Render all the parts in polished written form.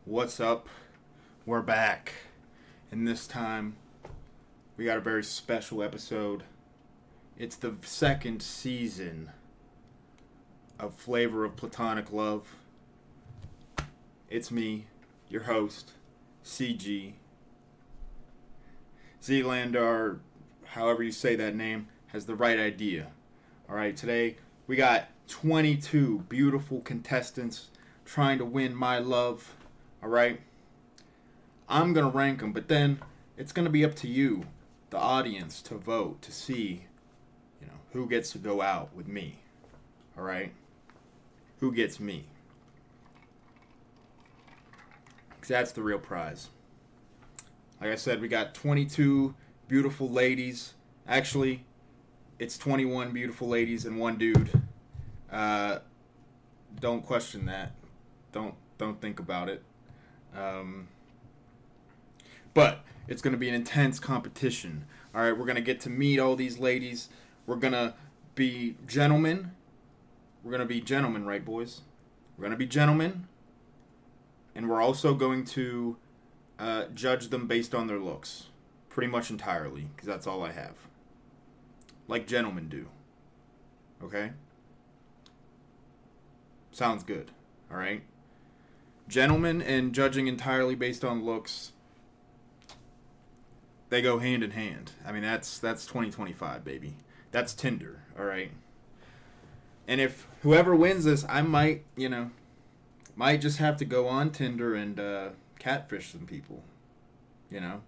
What's up? We're back. And this time, we got a very special episode. It's the second season of Flavor of Platonic Love. It's me, your host, CG. Zealander, however you say that name, has the right idea. Alright, today we got 22 beautiful contestants trying to win my love. Alright? I'm going to rank them, but then it's going to be up to you, the audience, to vote to see, who gets to go out with me. Alright? Who gets me? Because that's the real prize. Like I said, we got 22 beautiful ladies. Actually, it's 21 beautiful ladies and one dude. Don't question that. Don't think about it. But it's going to be an intense competition. All right, we're going to get to meet all these ladies. We're going to be gentlemen. We're going to be gentlemen, right, boys? We're going to be gentlemen. And we're also going to judge them based on their looks. Pretty much entirely, because that's all I have. Like gentlemen do. Okay? Sounds good. All right? Gentlemen and judging entirely based on looks, they go hand in hand. I mean, that's 2025, baby. That's Tinder, all right? And if whoever wins this, I might just have to go on Tinder and catfish some people, I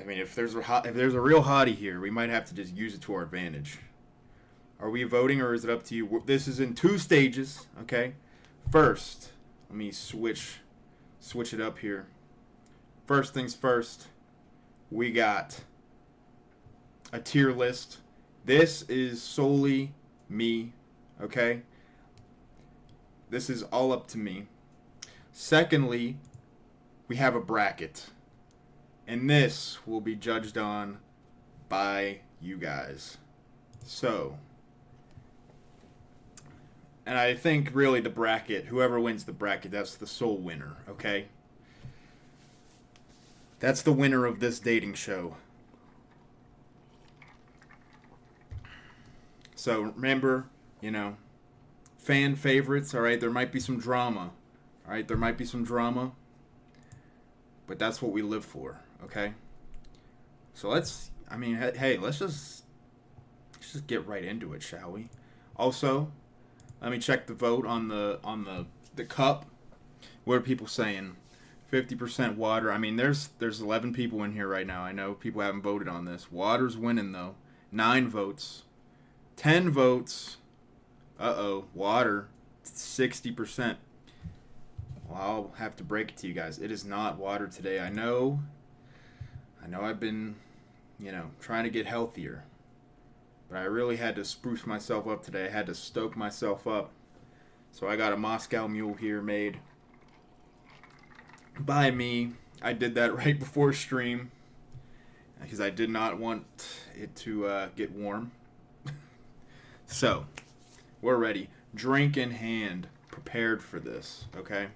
mean, if there's a real hottie here, we might have to just use it to our advantage. Are we voting or is it up to you? This is in 2 stages, okay? First, let me switch it up here. First things first, we got a tier list. This is solely me, okay? This is all up to me. Secondly, we have a bracket. And this will be judged on by you guys. So, and I think really the bracket, whoever wins the bracket, that's the sole winner, okay? That's the winner of this dating show. So remember, fan favorites, alright? There might be some drama. Alright, there might be some drama. But that's what we live for, okay? So let's just get right into it, shall we? Also, let me check the vote on the cup. What are people saying? 50% water. I mean, there's 11 people in here right now. I know people haven't voted on this. Water's winning though. 9 votes. 10 votes. Water. 60%. Well, I'll have to break it to you guys. It is not water today. I know I've been, trying to get healthier. But I really had to spruce myself up today. I had to stoke myself up. So I got a Moscow Mule here made by me. I did that right before stream because I did not want it to get warm. So, we're ready. Drink in hand. Prepared for this, okay?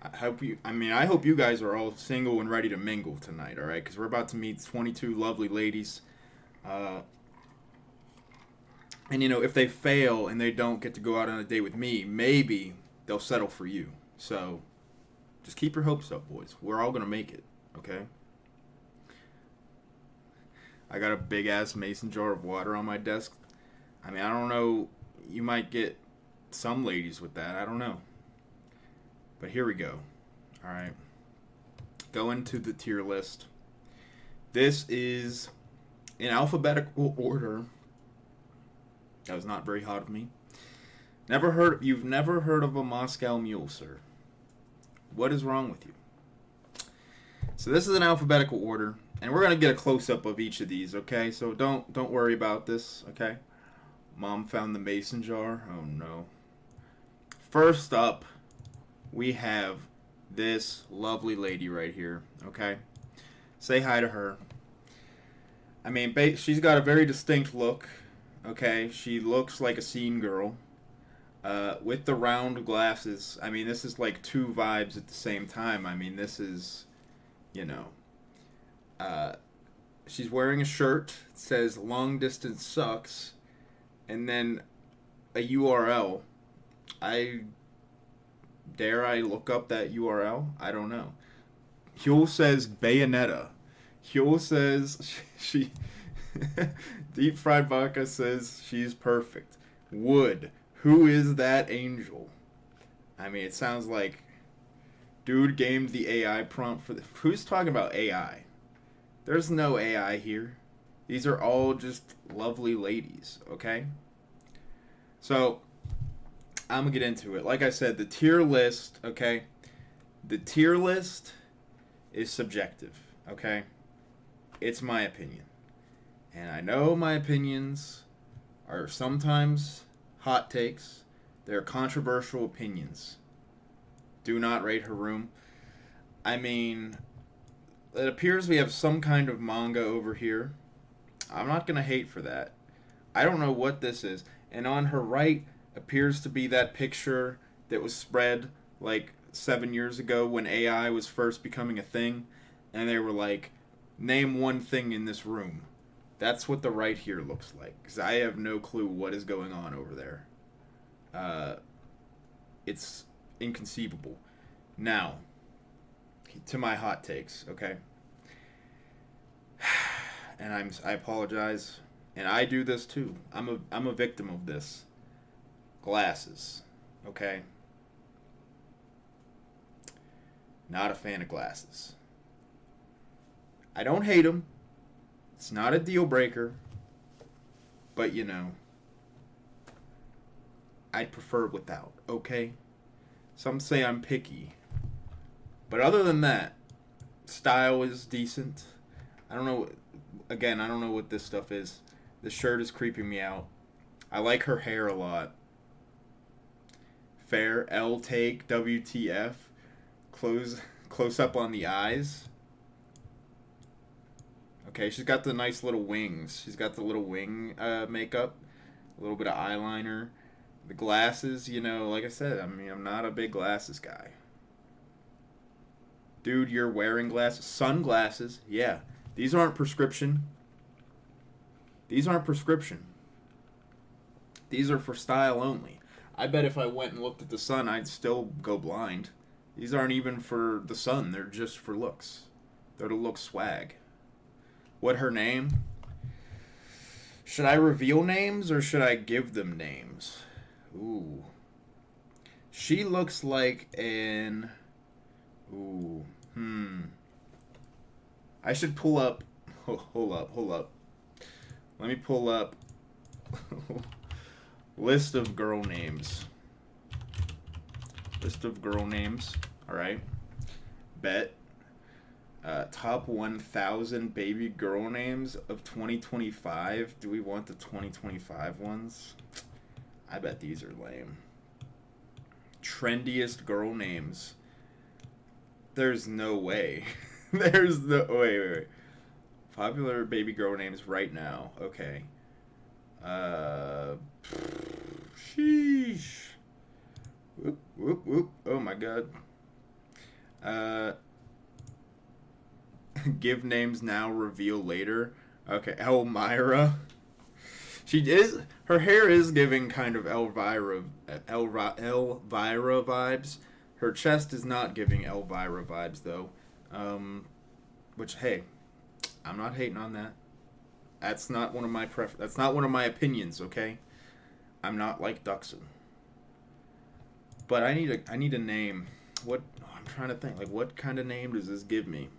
I hope you guys are all single and ready to mingle tonight, all right? Because we're about to meet 22 lovely ladies. And, if they fail and they don't get to go out on a date with me, maybe they'll settle for you. So, just keep your hopes up, boys. We're all going to make it, okay? I got a big-ass mason jar of water on my desk. I mean, I don't know. You might get some ladies with that. I don't know. But here we go. All right. Going to the tier list. This is in alphabetical order. That was not very hot of me. You've never heard of a Moscow Mule, sir. What is wrong with you? So this is an alphabetical order, and we're gonna get a close-up of each of these, okay? So don't worry about this, okay? Mom found the mason jar. Oh no. First up, we have this lovely lady right here, okay? Say hi to her. I mean, she's got a very distinct look, okay? She looks like a scene girl. With the round glasses. I mean, this is like two vibes at the same time. I mean, this is, you know, uh, she's wearing a shirt that says "Long Distance Sucks," and then a URL. I dare I look up that URL? I don't know. Huel says Bayonetta. Huel says she Deep Fried Vodka says she's perfect. Wood. Who is that angel? I mean, it sounds like dude gamed the AI prompt for the. Who's talking about AI? There's no AI here. These are all just lovely ladies, okay? So, I'm going to get into it. Like I said, the tier list, okay? The tier list is subjective, okay? It's my opinion. And I know my opinions are sometimes hot takes. They're controversial opinions. Do not rate her room. I mean, it appears we have some kind of manga over here. I'm not going to hate for that. I don't know what this is. And on her right appears to be that picture that was spread like 7 years ago when AI was first becoming a thing. And they were like, name one thing in this room. That's what the right here looks like. Because I have no clue what is going on over there. It's inconceivable. Now, to my hot takes, okay? And I apologize. And I do this too. I'm a victim of this. Glasses, okay? Not a fan of glasses. I don't hate them. It's not a deal breaker. But, you know, I'd prefer without, okay? Some say I'm picky. But other than that, style is decent. I don't know, again, I don't know what this stuff is. The shirt is creeping me out. I like her hair a lot. Fair, L take, WTF. Close up on the eyes. Okay, she's got the nice little wings. She's got the little wing makeup. A little bit of eyeliner. The glasses, you know, like I said, I mean, I'm not a big glasses guy. Dude, you're wearing glasses. Sunglasses, yeah. These aren't prescription. These aren't prescription. These are for style only. I bet if I went and looked at the sun, I'd still go blind. These aren't even for the sun. They're just for looks. They're to look swag. What her name? Should I reveal names or should I give them names? Ooh. She looks like an... Ooh. I should pull up... Hold up. Let me pull up... List of girl names. Alright. Bet. Top 1,000 baby girl names of 2025. Do we want the 2025 ones? I bet these are lame. Trendiest girl names. There's no way. There's no... Wait. Popular baby girl names right now. Okay. Sheesh. Whoop. Oh my god. Give names now, reveal later. Okay, Elmira. Her hair is giving kind of Elvira vibes. Her chest is not giving Elvira vibes though. Which, hey, I'm not hating on that. That's not one of my that's not one of my opinions, okay? I'm not like Duxon. But I need a name. I'm trying to think. Like, what kind of name does this give me?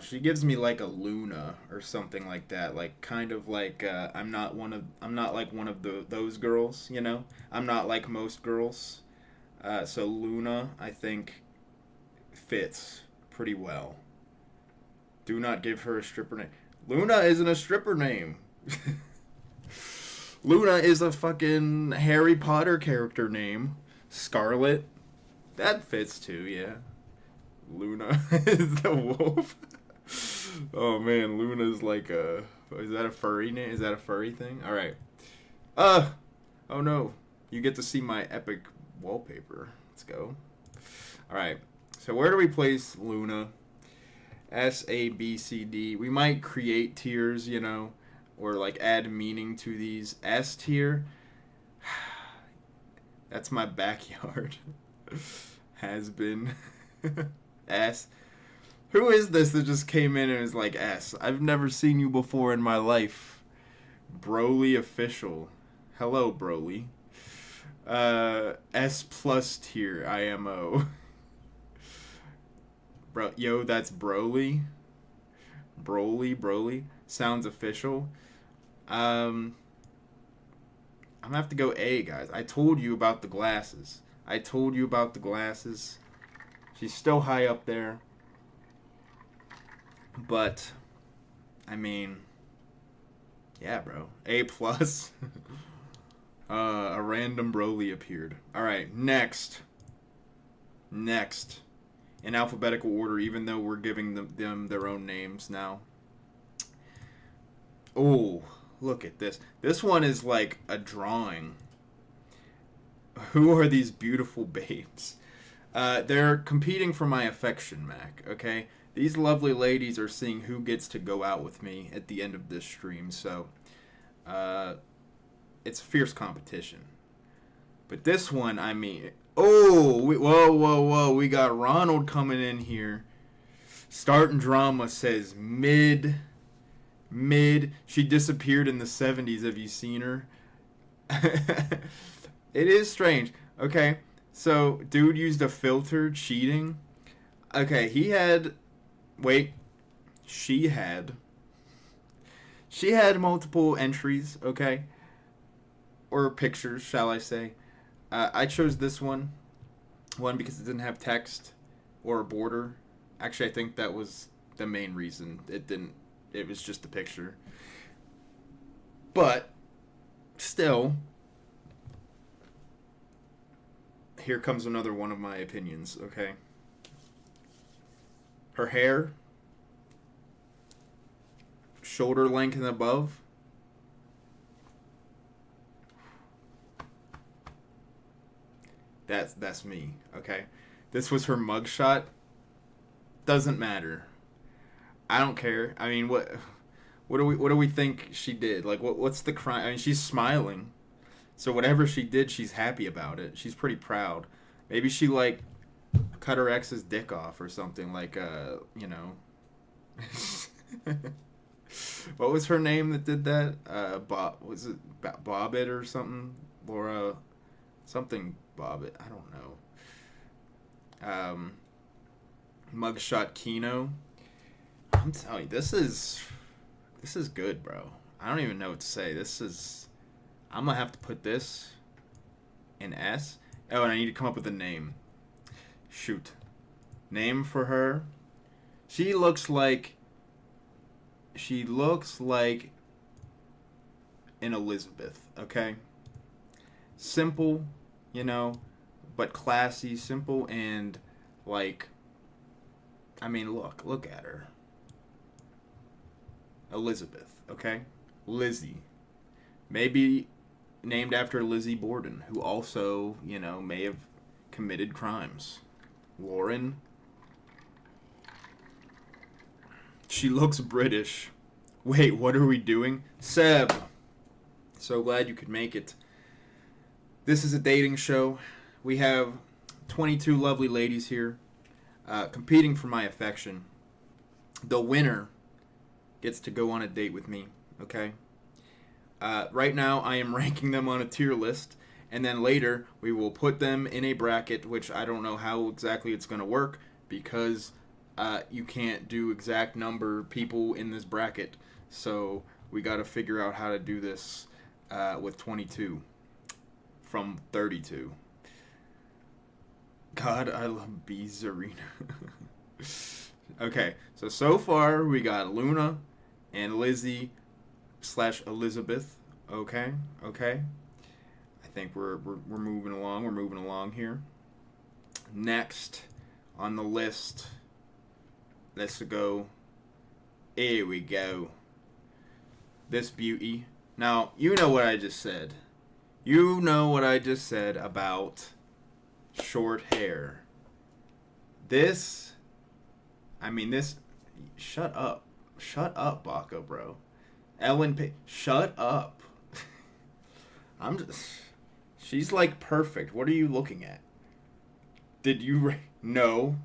She gives me like a Luna or something like that. Like, kind of like I'm not like one of those girls, you know? I'm not like most girls. So Luna, I think, fits pretty well. Do not give her a stripper name. Luna isn't a stripper name. Luna is a fucking Harry Potter character name. Scarlet. That fits too, yeah. Luna is the wolf. Oh man, Luna's like a... Is that a furry name? Is that a furry thing? Alright. Oh no, you get to see my epic wallpaper. Let's go. Alright, so where do we place Luna? S, A, B, C, D. We might create tiers, you know, or like add meaning to these. S tier. That's my backyard. Has been. S. Who is this that just came in and is like S? I've never seen you before in my life. Broly official. Hello, Broly. S plus tier, IMO. Bro, yo, that's Broly. Broly. Sounds official. I'm gonna have to go A, guys. I told you about the glasses. She's still high up there. But, I mean, yeah, bro. A plus. A random Broly appeared. Alright, next. In alphabetical order, even though we're giving them their own names now. Oh, look at this. This one is like a drawing. Who are these beautiful babes? They're competing for my affection, Mac, okay? These lovely ladies are seeing who gets to go out with me at the end of this stream, so it's a fierce competition. But this one, I mean, whoa, we got Ronald coming in here. Starting drama says mid. She disappeared in the 70s. Have you seen her? It is strange. Okay, so dude used a filter cheating. Okay, she had multiple entries, okay? Or pictures, shall I say. I chose this one because it didn't have text or a border. Actually, I think that was the main reason. It was just a picture. But, still, here comes another one of my opinions, okay? Her hair, shoulder length and above. That's me, okay? This was her mugshot. Doesn't matter. I don't care. I mean, what do we think she did? Like, what's the crime? I mean, she's smiling, so whatever she did, she's happy about it. She's pretty proud. Maybe she like cut her ex's dick off or something. Like, you know. What was her name that did that? Was it Bobbit or something? Laura, something Bobbit. I don't know. Mugshot Kino. I'm telling you, this is good, bro. I don't even know what to say. I'm gonna have to put this in S. Oh, and I need to come up with a name. Shoot. Name for her. She looks like an Elizabeth, okay? Simple, you know, but classy, simple, and like, I mean, look at her. Elizabeth, okay? Lizzie. Maybe named after Lizzie Borden, who also, you know, may have committed crimes. Lauren. She looks British. Wait, what are we doing? Seb. So glad you could make it. This is a dating show. We have 22 lovely ladies here competing for my affection. The winner gets to go on a date with me, okay? Right now, I am ranking them on a tier list, and then later, we will put them in a bracket, which I don't know how exactly it's going to work, because you can't do exact number people in this bracket, so we got to figure out how to do this with 22 from 32. God, I love Zarina. Okay, so far we got Luna and Lizzie / Elizabeth. Okay. I think we're moving along. We're moving along here. Next on the list, let's go. Here we go. This beauty. Now, you know what I just said. You know what I just said about short hair. This, I mean, this. Shut up. Shut up, Baca, bro. Ellen Page. Shut up. I'm just. She's like perfect. What are you looking at? Did you. No.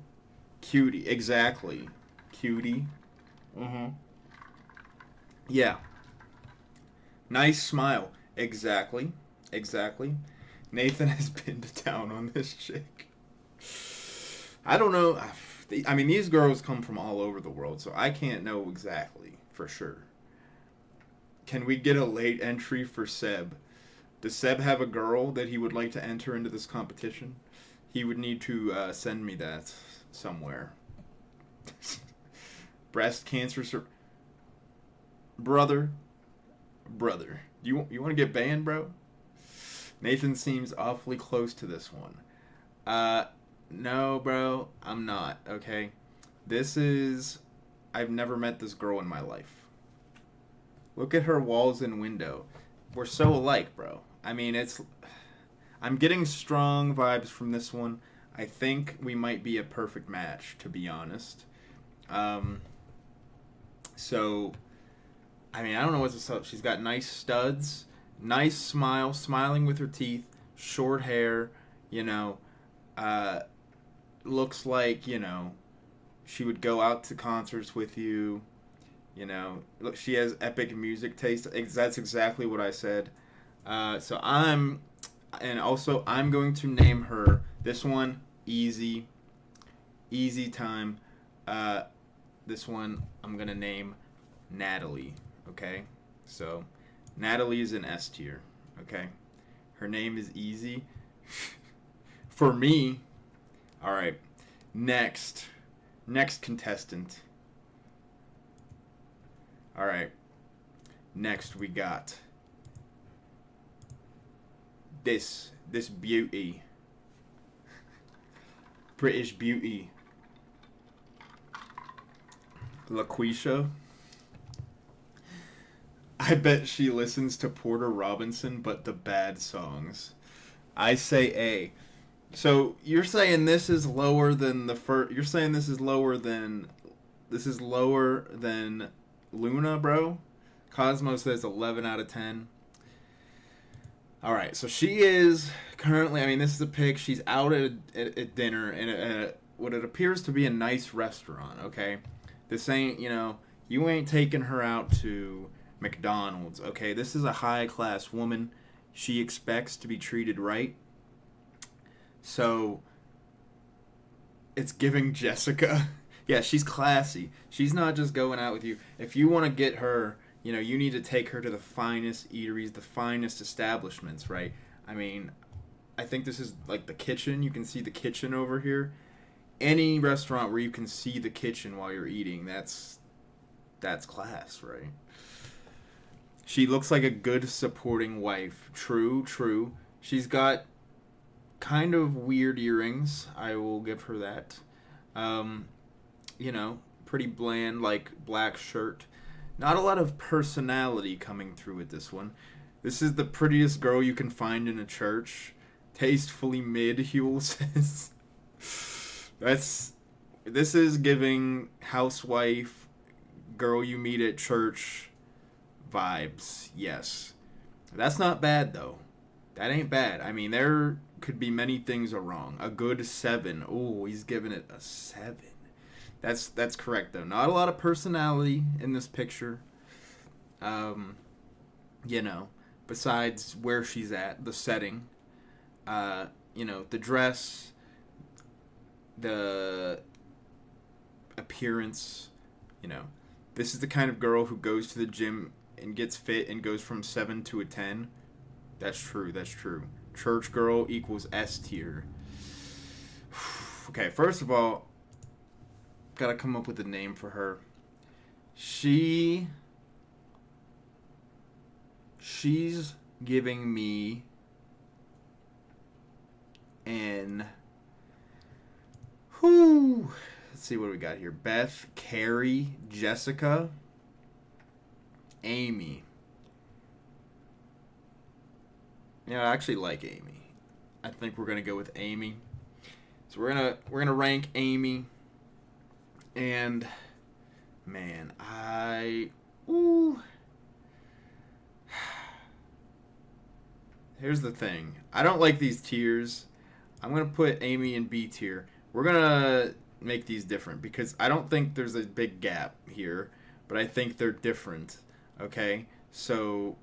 Cutie. Exactly. Cutie. Mm-hmm. Yeah. Nice smile. Exactly. Exactly. Nathan has pinned down on this chick. I don't know. I mean, these girls come from all over the world, so I can't know exactly for sure. Can we get a late entry for Seb? Does Seb have a girl that he would like to enter into this competition? He would need to send me that somewhere. Breast cancer, brother. You want to get banned, bro? Nathan seems awfully close to this one. No, bro, I'm not, okay? I've never met this girl in my life. Look at her walls and window. We're so alike, bro. I mean, I'm getting strong vibes from this one. I think we might be a perfect match, to be honest. So, I mean, I don't know what's up. She's got nice studs, nice smile, smiling with her teeth, short hair, looks like, she would go out to concerts with you. Look, she has epic music taste. That's exactly what I said. So I'm going to name her this one easy time. This one I'm gonna name Natalie. Okay, so Natalie is an S tier. Okay, her name is easy for me. All right, next contestant. All right, next we got this beauty, British beauty, LaQuisha. I bet she listens to Porter Robinson, but the bad songs. I say A. So you're saying this is lower than the first? You're saying this is lower than Luna, bro? Cosmo says 11 out of 10. All right, so she is currently. I mean, this is a pic. She's out at dinner in what it appears to be a nice restaurant. Okay, this ain't you ain't taking her out to McDonald's. Okay, this is a high class woman. She expects to be treated right. So it's giving Jessica. Yeah, she's classy. She's not just going out with you. If you want to get her, you need to take her to the finest eateries, the finest establishments, right? I mean, I think this is like the kitchen. You can see the kitchen over here. Any restaurant where you can see the kitchen while you're eating, that's class, right? She looks like a good supporting wife. True. She's got kind of weird earrings. I will give her that. Pretty bland, like black shirt. Not a lot of personality coming through with this one. This is the prettiest girl you can find in a church. Tastefully mid, Huel says. This is giving housewife, girl you meet at church vibes. Yes. That's not bad, though. That ain't bad. I mean, there could be many things are wrong. A good 7. Oh, he's giving it a 7. That's correct, though. Not a lot of personality in this picture. Besides where she's at, the setting, the dress, the appearance, this is the kind of girl who goes to the gym and gets fit and goes from 7 to a 10. That's true. Church girl equals S tier. Okay, first of all, gotta come up with a name for her. She's giving me an let's see what we got here. Beth, Carrie, Jessica, Amy. Yeah, I actually like Amy. I think we're gonna go with Amy. So we're gonna rank Amy, and man, ooh. Here's the thing. I don't like these tiers. I'm gonna put Amy in B tier. We're gonna make these different because I don't think there's a big gap here, but I think they're different. Okay, so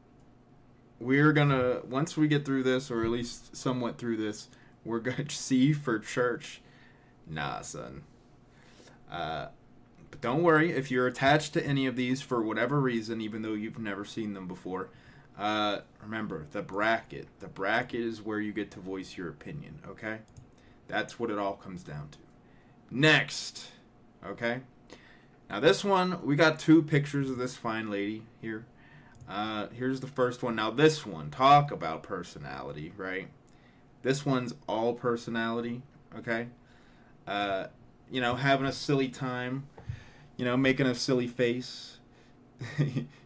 we're gonna once we get through this, or at least somewhat through this, we're gonna C for church. Nah, son. But don't worry if you're attached to any of these for whatever reason, even though you've never seen them before. Remember the bracket. The bracket is where you get to voice your opinion. Okay, that's what it all comes down to. Next, okay. Now this one, we got two pictures of this fine lady here. Here's the first one. Now this one, talk about personality, right? This one's all personality, okay? Having a silly time, making a silly face.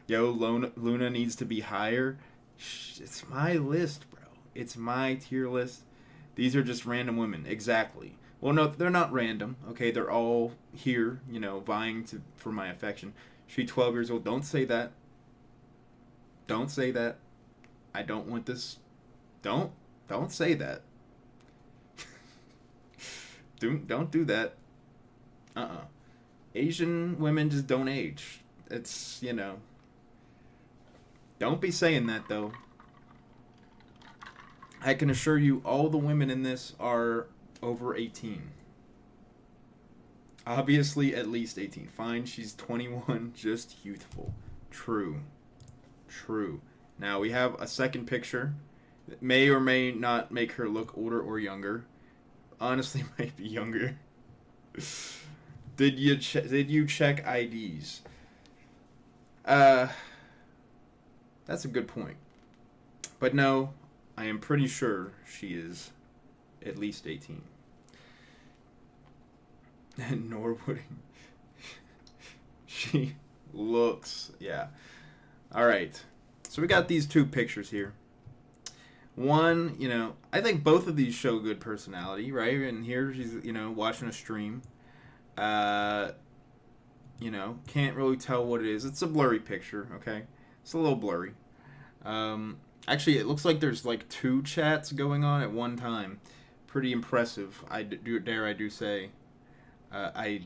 Yo, Luna needs to be higher. It's my list, bro. It's my tier list. These are just random women. Exactly. Well, no, they're not random. Okay, they're all here, vying for my affection. She's 12 years old. Don't say that. Don't say that. I don't want this. Don't say that. Don't do that. Asian women just don't age. It's, Don't be saying that, though. I can assure you all the women in this are over 18. Obviously, at least 18. Fine, she's 21, just youthful. True. Now, we have a second picture that may or may not make her look older or younger. Honestly, might be younger. Did you check IDs? That's a good point. But no, I am pretty sure she is at least 18. And Norwood, she looks, yeah. All right. So we got these two pictures here. One, I think both of these show good personality, right? And here she's, watching a stream. Can't really tell what it is. It's a blurry picture, okay? It's a little blurry. Actually, it looks like there's like two chats going on at one time. Pretty impressive. I do say. I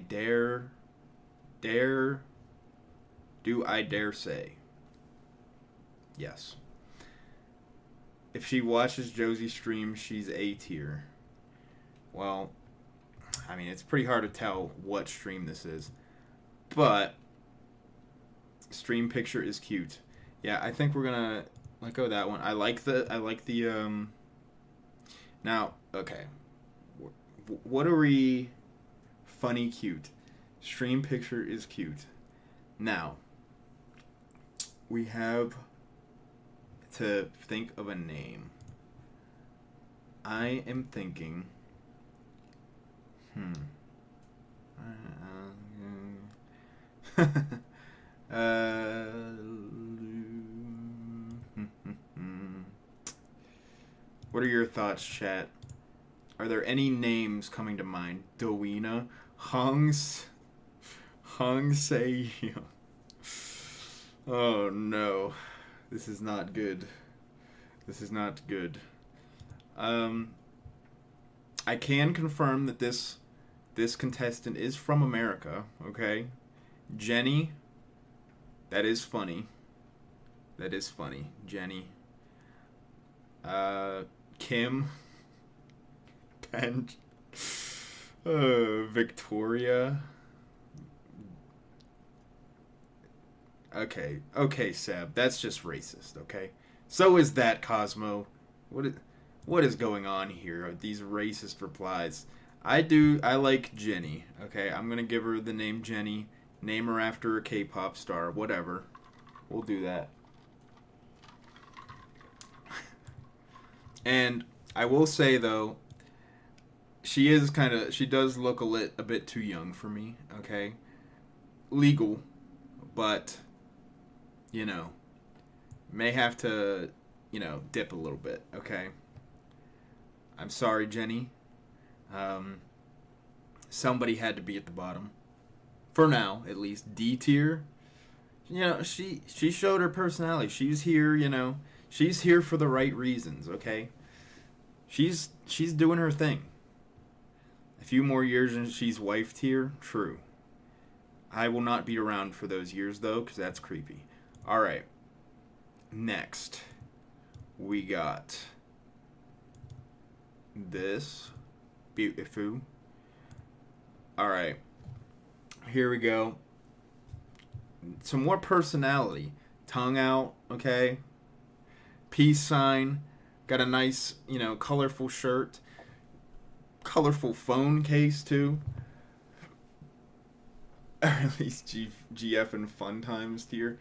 dare say. Yes. If she watches Josie's stream, she's A tier. Well, I mean, it's pretty hard to tell what stream this is. But stream picture is cute. Yeah, I think we're gonna let go of that one. I like the now, okay. What are we funny cute? Stream picture is cute. Now, we have to think of a name. I am thinking what are your thoughts, chat? Are there any names coming to mind? Dowena? Hung Se. Oh no. This is not good. I can confirm that this contestant is from America, okay? Jenny, that is funny. Jenny. Kim. And Victoria. Okay, Seb, that's just racist, okay? So is that, Cosmo. What is going on here? These racist replies. I like Jenny, okay? I'm gonna give her the name Jenny. Name her after a K-pop star, whatever. We'll do that. And I will say, though, she does look a bit too young for me, okay? Legal, but, may have to dip a little bit, okay? I'm sorry, Jenny. Somebody had to be at the bottom. For now, at least. D tier. She showed her personality. She's here, she's here for the right reasons, okay? She's doing her thing. A few more years and she's wife tier, true. I will not be around for those years though, because that's creepy. All right. Next, we got this. Beautiful. All right. Here we go. Some more personality. Tongue out, okay? Peace sign. Got a nice, colorful shirt. Colorful phone case, too. Or at least GF and Fun Times tier.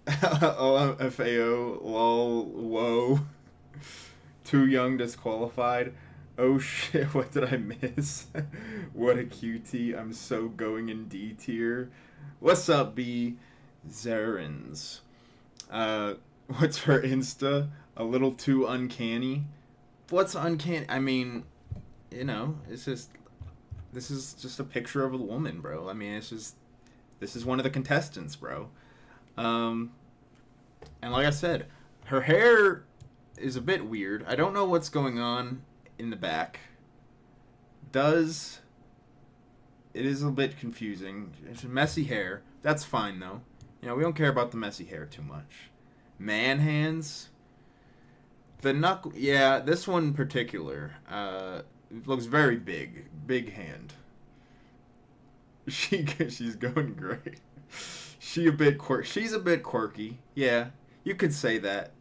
OFAO, lol, whoa. Too young, disqualified. Oh shit, what did I miss? What a cutie. I'm so going in D tier. What's up, B? Zarens. What's her Insta? A little too uncanny. What's uncanny? I mean, it's just... This is just a picture of a woman, bro. I mean, this is one of the contestants, bro. And like I said, her hair is a bit weird. I don't know what's going on in the back. It is a bit confusing. It's messy hair. That's fine, though. We don't care about the messy hair too much. Man hands. The knuckle... Yeah, this one in particular... looks very big. Big hand. She's going great. She's a bit quirky. Yeah, you could say that.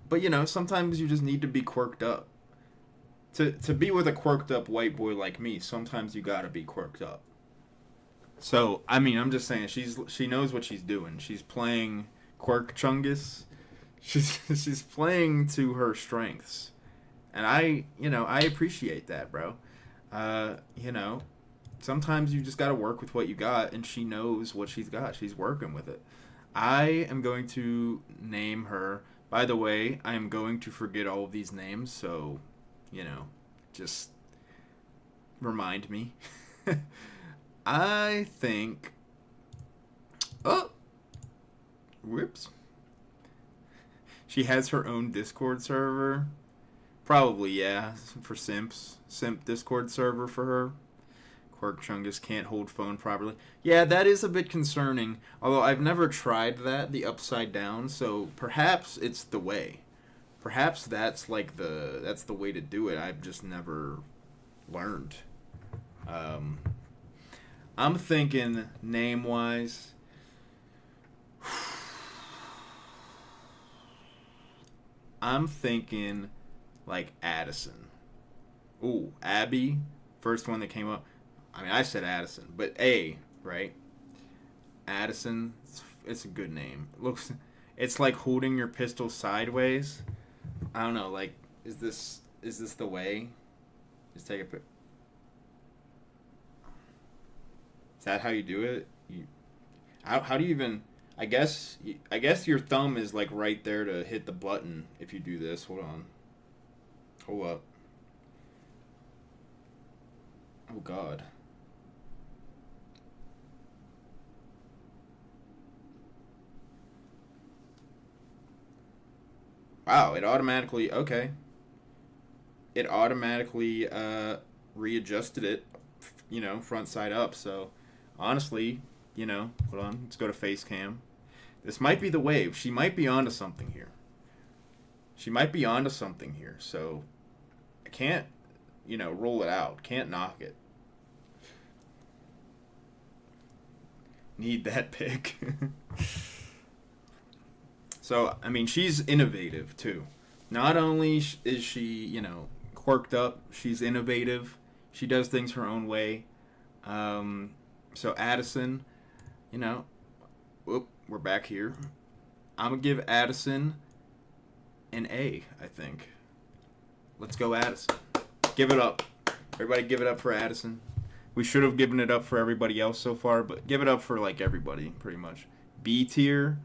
But, sometimes you just need to be quirked up. To be with a quirked up white boy like me, sometimes you gotta be quirked up. So, I mean, I'm just saying, she knows what she's doing. She's playing Quirk Chungus. She's playing to her strengths. And I appreciate that, bro. Sometimes you just got to work with what you got, and she knows what she's got. She's working with it. I am going to name her. By the way, I am going to forget all of these names, so, just remind me. I think... Oh! Whoops. She has her own Discord server. Probably, yeah, for simps. Simp Discord server for her. Quirk Chungus can't hold phone properly. Yeah, that is a bit concerning. Although I've never tried that, the upside down, so perhaps it's the way. Perhaps that's the way to do it. I've just never learned. I'm thinking name-wise... I'm thinking... like Addison. Ooh, Abby. First one that came up. I mean, I said Addison, but A, right? Addison. It's a good name. It's like holding your pistol sideways. I don't know. Like, is this the way? Just take a pic. Is that how you do it? How do you even? I guess your thumb is like right there to hit the button if you do this. Hold on. Hold up. Oh, God. Wow, it automatically... Okay. It automatically readjusted it, front side up. So, honestly, hold on. Let's go to face cam. This might be the wave. She might be onto something here. So... I can't, roll it out. Can't knock it. Need that pick. So, I mean, she's innovative, too. Not only is she, quirked up, she's innovative. She does things her own way. So, Addison, whoop, we're back here. I'm going to give Addison an A, I think. Let's go, Addison. Give it up. Everybody give it up for Addison. We should have given it up for everybody else so far, but give it up for, everybody, pretty much. B tier.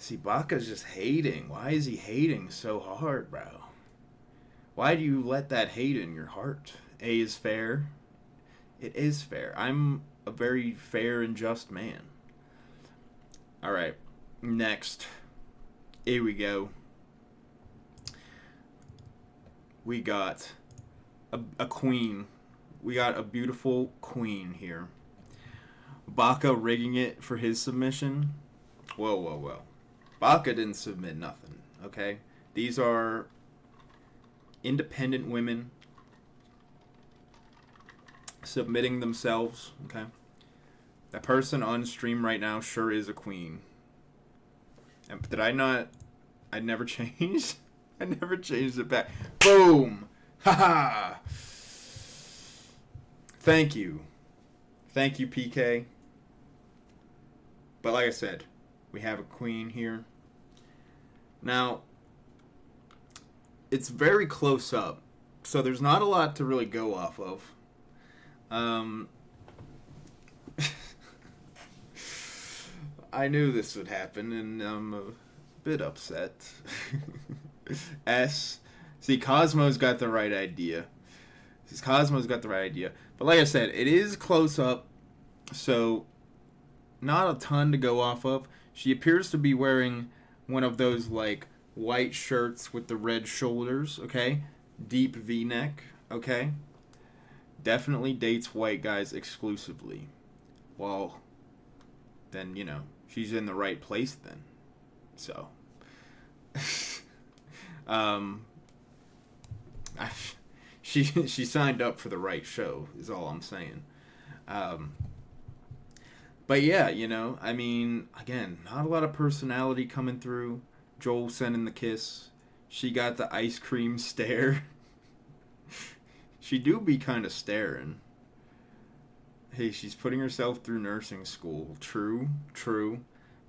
See, Baca's just hating. Why is he hating so hard, bro? Why do you let that hate in your heart? A is fair. It is fair. I'm a very fair and just man. Alright, next. Here we go. We got a queen. We got a beautiful queen here. Baca rigging it for his submission. Whoa, whoa, whoa. Baca didn't submit nothing, okay? These are independent women submitting themselves, okay? That person on stream right now sure is a queen. And did I not... I never changed? I never changed it back. Boom! Haha! Thank you. Thank you, PK. But like I said, we have a queen here. Now, it's very close up, so there's not a lot to really go off of. I knew this would happen, and I'm a bit upset. S. See, Cosmo's got the right idea. But like I said, it is close up, so not a ton to go off of. She appears to be wearing one of those, like, white shirts with the red shoulders, okay? Deep V-neck, okay? Definitely dates white guys exclusively. Well, then, you know, she's in the right place then. So. She signed up for the right show, is all I'm saying. But yeah, you know, I mean, again, not a lot of personality coming through. Joel sending the kiss. She got the ice cream stare. She do be kind of staring. Hey, she's putting herself through nursing school. True, true.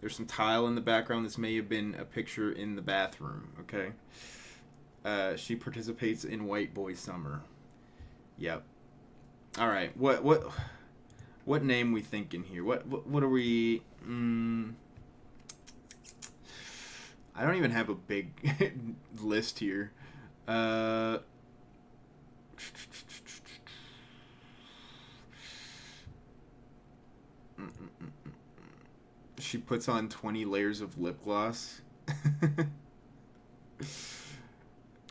There's some tile in the background. This may have been a picture in the bathroom, okay? She participates in White Boy Summer. Yep. All right. What name we thinking here? What are we? I don't even have a big list here. She puts on 20 layers of lip gloss.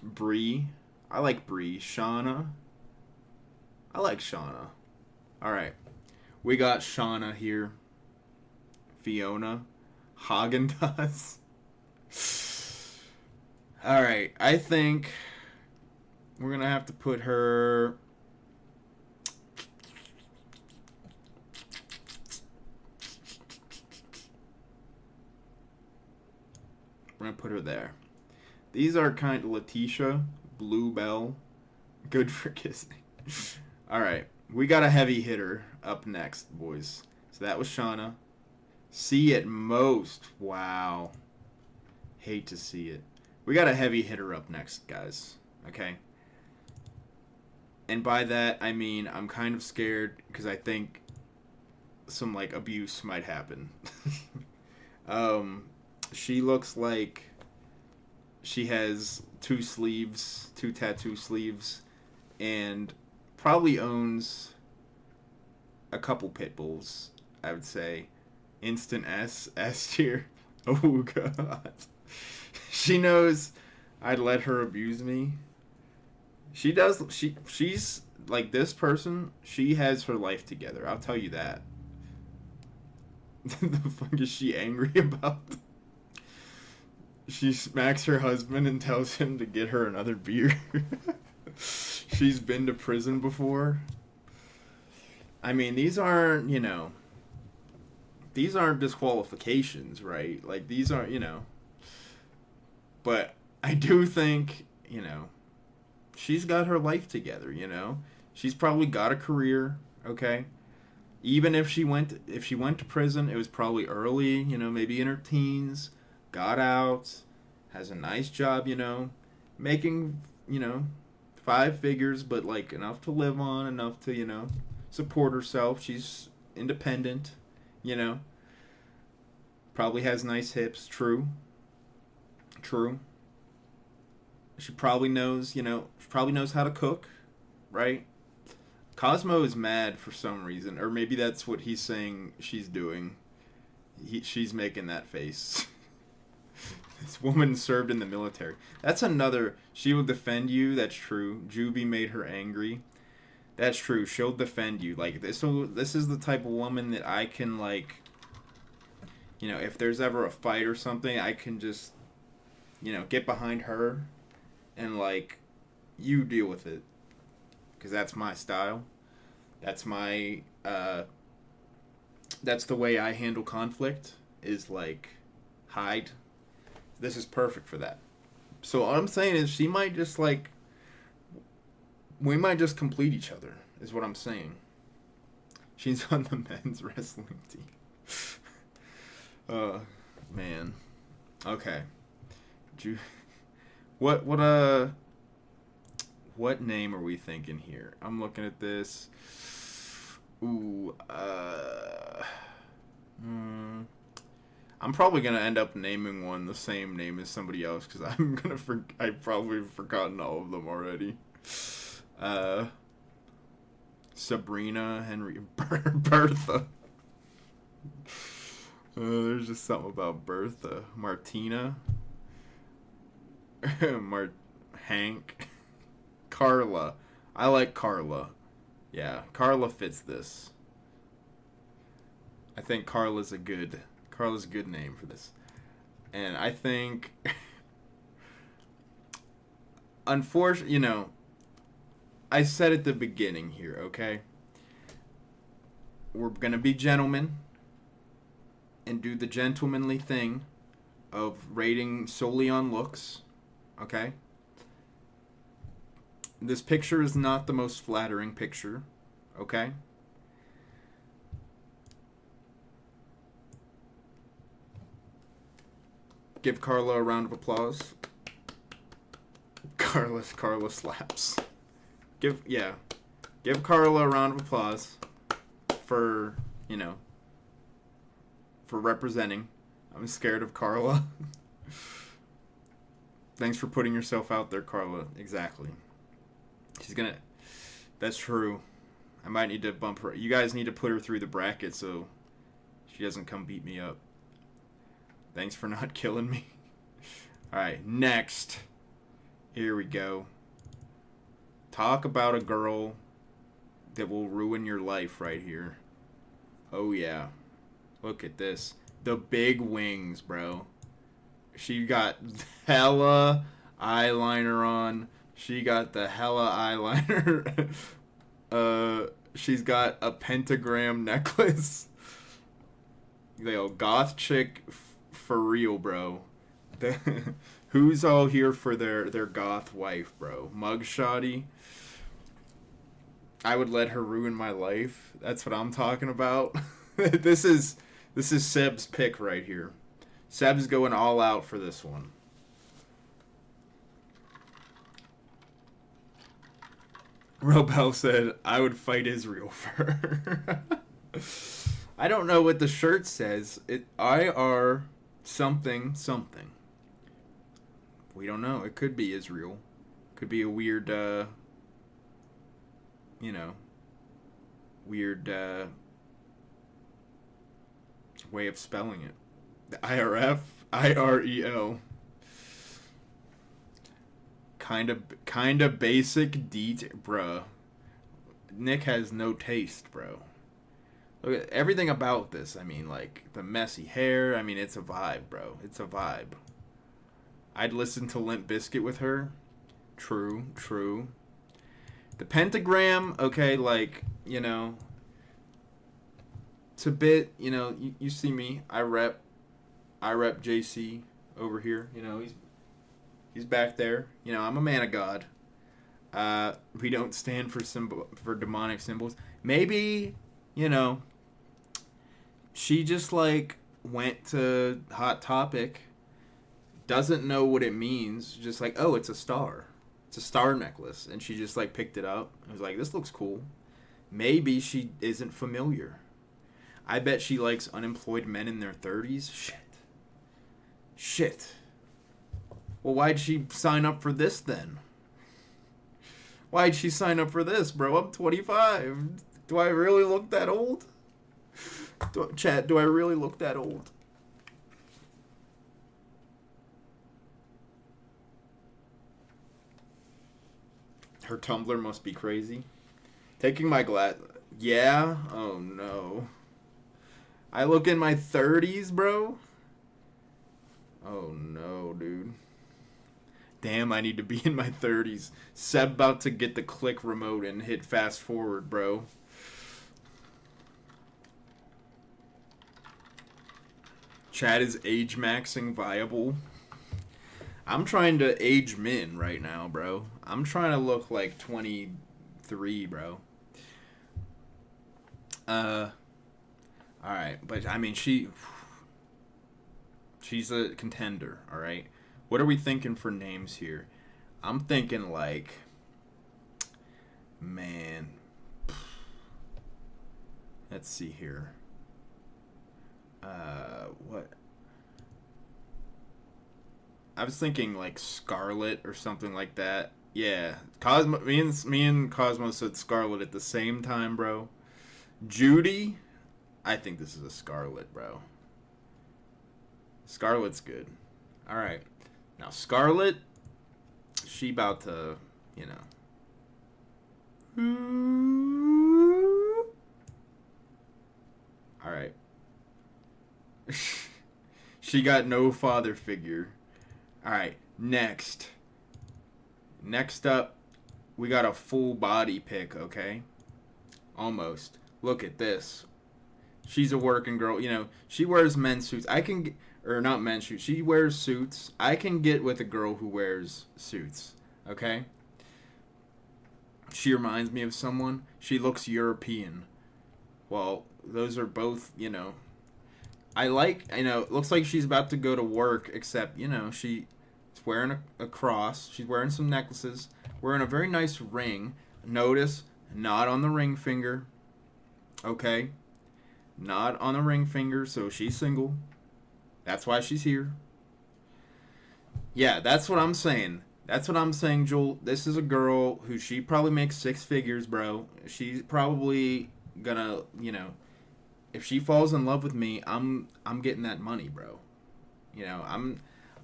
Bree. I like Bree. Shauna. I like Shauna. Alright. We got Shauna here. Fiona. Haagen-Dazs. Alright. I think we're going to have to put her... We're going to put her there. These are kind of Letitia, Bluebell, good for kissing. Alright, we got a heavy hitter up next, boys. So that was Shauna. C at most. Wow. Hate to see it. We got a heavy hitter up next, guys. Okay? And by that, I mean I'm kind of scared because I think some, like, abuse might happen. She looks like she has two tattoo sleeves, and probably owns a couple pit bulls, I would say. Instant S tier. Oh, God. She knows I'd let her abuse me. She does. She's like this person. She has her life together. I'll tell you that. The fuck is she angry about? She smacks her husband and tells him to get her another beer. She's been to prison before. I mean, these aren't, you know, these aren't disqualifications, right? Like, these aren't, you know. But I do think, you know, she's got her life together, you know. She's probably got a career, okay? Even if she went to prison, it was probably early, you know, maybe in her teens. Got out, has a nice job, you know, making, you know, 5 figures, but, like, enough to live on, enough to, you know, support herself. She's independent, you know. Probably has nice hips. True. True. She probably knows, she probably knows how to cook, right? Cosmo is mad for some reason, or maybe that's what he's saying she's doing. She's making that face. This woman served in the military. That's another. She will defend you. That's true. Juvie made her angry. That's true. She'll defend you. Like this. So this is the type of woman that I can like. If there's ever a fight or something, I can just, get behind her, and like, you deal with it, because that's my style. That's my. That's the way I handle conflict. Is like, hide. This is perfect for that. So all I'm saying is she might just like, we might just complete each other, is what I'm saying. She's on the men's wrestling team. Man. Okay. What name are we thinking here? I'm looking at this. Ooh, I'm probably gonna end up naming one the same name as somebody else because I've probably forgotten all of them already. Sabrina, Henry, Bertha. There's just something about Bertha. Martina. Hank. Carla. I like Carla. Yeah, Carla fits this. I think Carla's a good name for this. And I think, unfortunately, I said at the beginning here, okay? We're going to be gentlemen and do the gentlemanly thing of rating solely on looks, okay? This picture is not the most flattering picture, okay? Give Carla a round of applause. Carla slaps. Give Carla a round of applause for, for representing. I'm scared of Carla. Thanks for putting yourself out there, Carla. Exactly. That's true. I might need to bump her. You guys need to put her through the bracket so she doesn't come beat me up. Thanks for not killing me. Alright, next. Here we go. Talk about a girl that will ruin your life right here. Oh yeah. Look at this. The big wings, bro. She got hella eyeliner on. She got the hella eyeliner. She's got a pentagram necklace. Goth chick for real, bro. Who's all here for their goth wife, bro? Mugshotty. I would let her ruin my life. That's what I'm talking about. This is Seb's pick right here. Seb's going all out for this one. Robel said, I would fight Israel for her. I don't know what the shirt says. IR something something. We don't know. It could be Israel. Could be a weird, way of spelling it. The IRF, IREL. Kind of basic detail, bruh. Nick has no taste, bro. Look at everything about this. I mean, like the messy hair. I mean, it's a vibe, bro. It's a vibe. I'd listen to Limp Bizkit with her. True. The pentagram, okay, like, it's a bit, you see me. I rep JC over here. He's back there. I'm a man of God. We don't stand for demonic symbols. Maybe, she just like went to Hot Topic, doesn't know what it means, just like, oh, it's a star. It's a star necklace, and she just like picked it up and was like, this looks cool. Maybe she isn't familiar. I bet she likes unemployed men in their 30s. Shit. Shit. Well, why'd she sign up for this then? Why'd she sign up for this, bro? I'm 25. Do I really look that old? Chat, do I really look that old? Her Tumblr must be crazy. Taking my Yeah? Oh, no. I look in my 30s, bro? Oh, no, dude. Damn, I need to be in my 30s. Seb about to get the click remote and hit fast forward, bro. Chat, is age maxing viable? I'm trying to age min right now, bro. I'm trying to look like 23, bro. Alright, but I mean, she's a contender, alright? What are we thinking for names here? I'm thinking like, man, let's see here. What? I was thinking like Scarlet or something like that. Yeah, Cosmo. Me and Cosmo said Scarlet at the same time, bro. Judy, I think this is a Scarlet, bro. Scarlet's good. All right, now Scarlet, she about to, you know. All right. She got no father figure. Alright, next. Next up, we got a full body pic, okay? Almost. Look at this. She's a working girl. You know, she wears men's suits. I can get, or not men's suits. She wears suits. I can get with a girl who wears suits, okay? She reminds me of someone. She looks European. Well, those are both, you know. I know, it looks like she's about to go to work, except, you know, she's wearing a cross. She's wearing some necklaces. Wearing a very nice ring. Notice, not on the ring finger. Okay? Not on the ring finger, so she's single. That's why she's here. Yeah, that's what I'm saying. That's what I'm saying, Joel. This is a girl who she probably makes 6 figures, bro. She's probably gonna, you know, if she falls in love with me, I'm getting that money, bro. You know,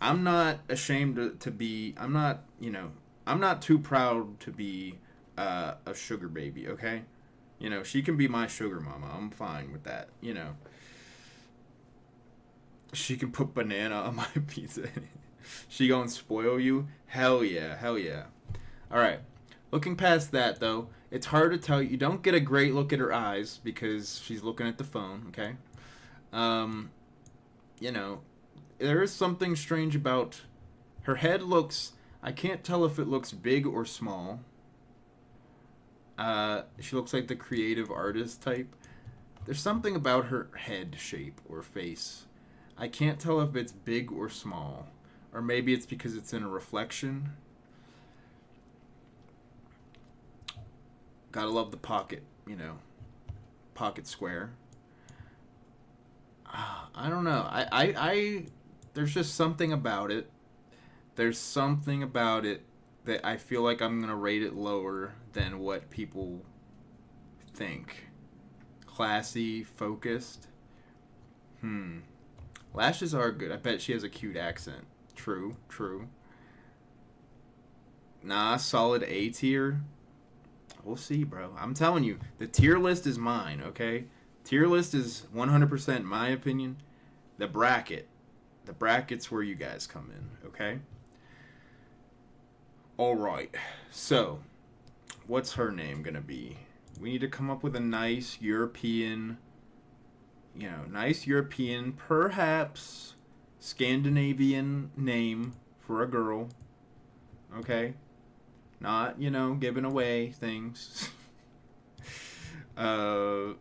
I'm not ashamed to be. I'm not, you know, I'm not too proud to be a sugar baby. Okay, you know, she can be my sugar mama. I'm fine with that. You know, she can put banana on my pizza. She gonna spoil you? Hell yeah, hell yeah. All right. Looking past that, though, it's hard to tell. You don't get a great look at her eyes because she's looking at the phone, okay? You know, there is something strange about her head. I can't tell if it looks big or small. She looks like the creative artist type. There's something about her head shape or face. I can't tell if it's big or small. Or maybe it's because it's in a reflection. Gotta love the pocket, you know, pocket square. I don't know. There's just something about it. There's something about it that I feel like I'm gonna rate it lower than what people think. Classy, focused. Lashes are good. I bet she has a cute accent. True. Nah, solid A tier. We'll see, bro. I'm telling you, the tier list is mine, okay? Tier list is 100% my opinion. The bracket's where you guys come in, okay? All right. So, what's her name gonna be? We need to come up with a nice European, perhaps Scandinavian name for a girl, okay? Not, giving away things. I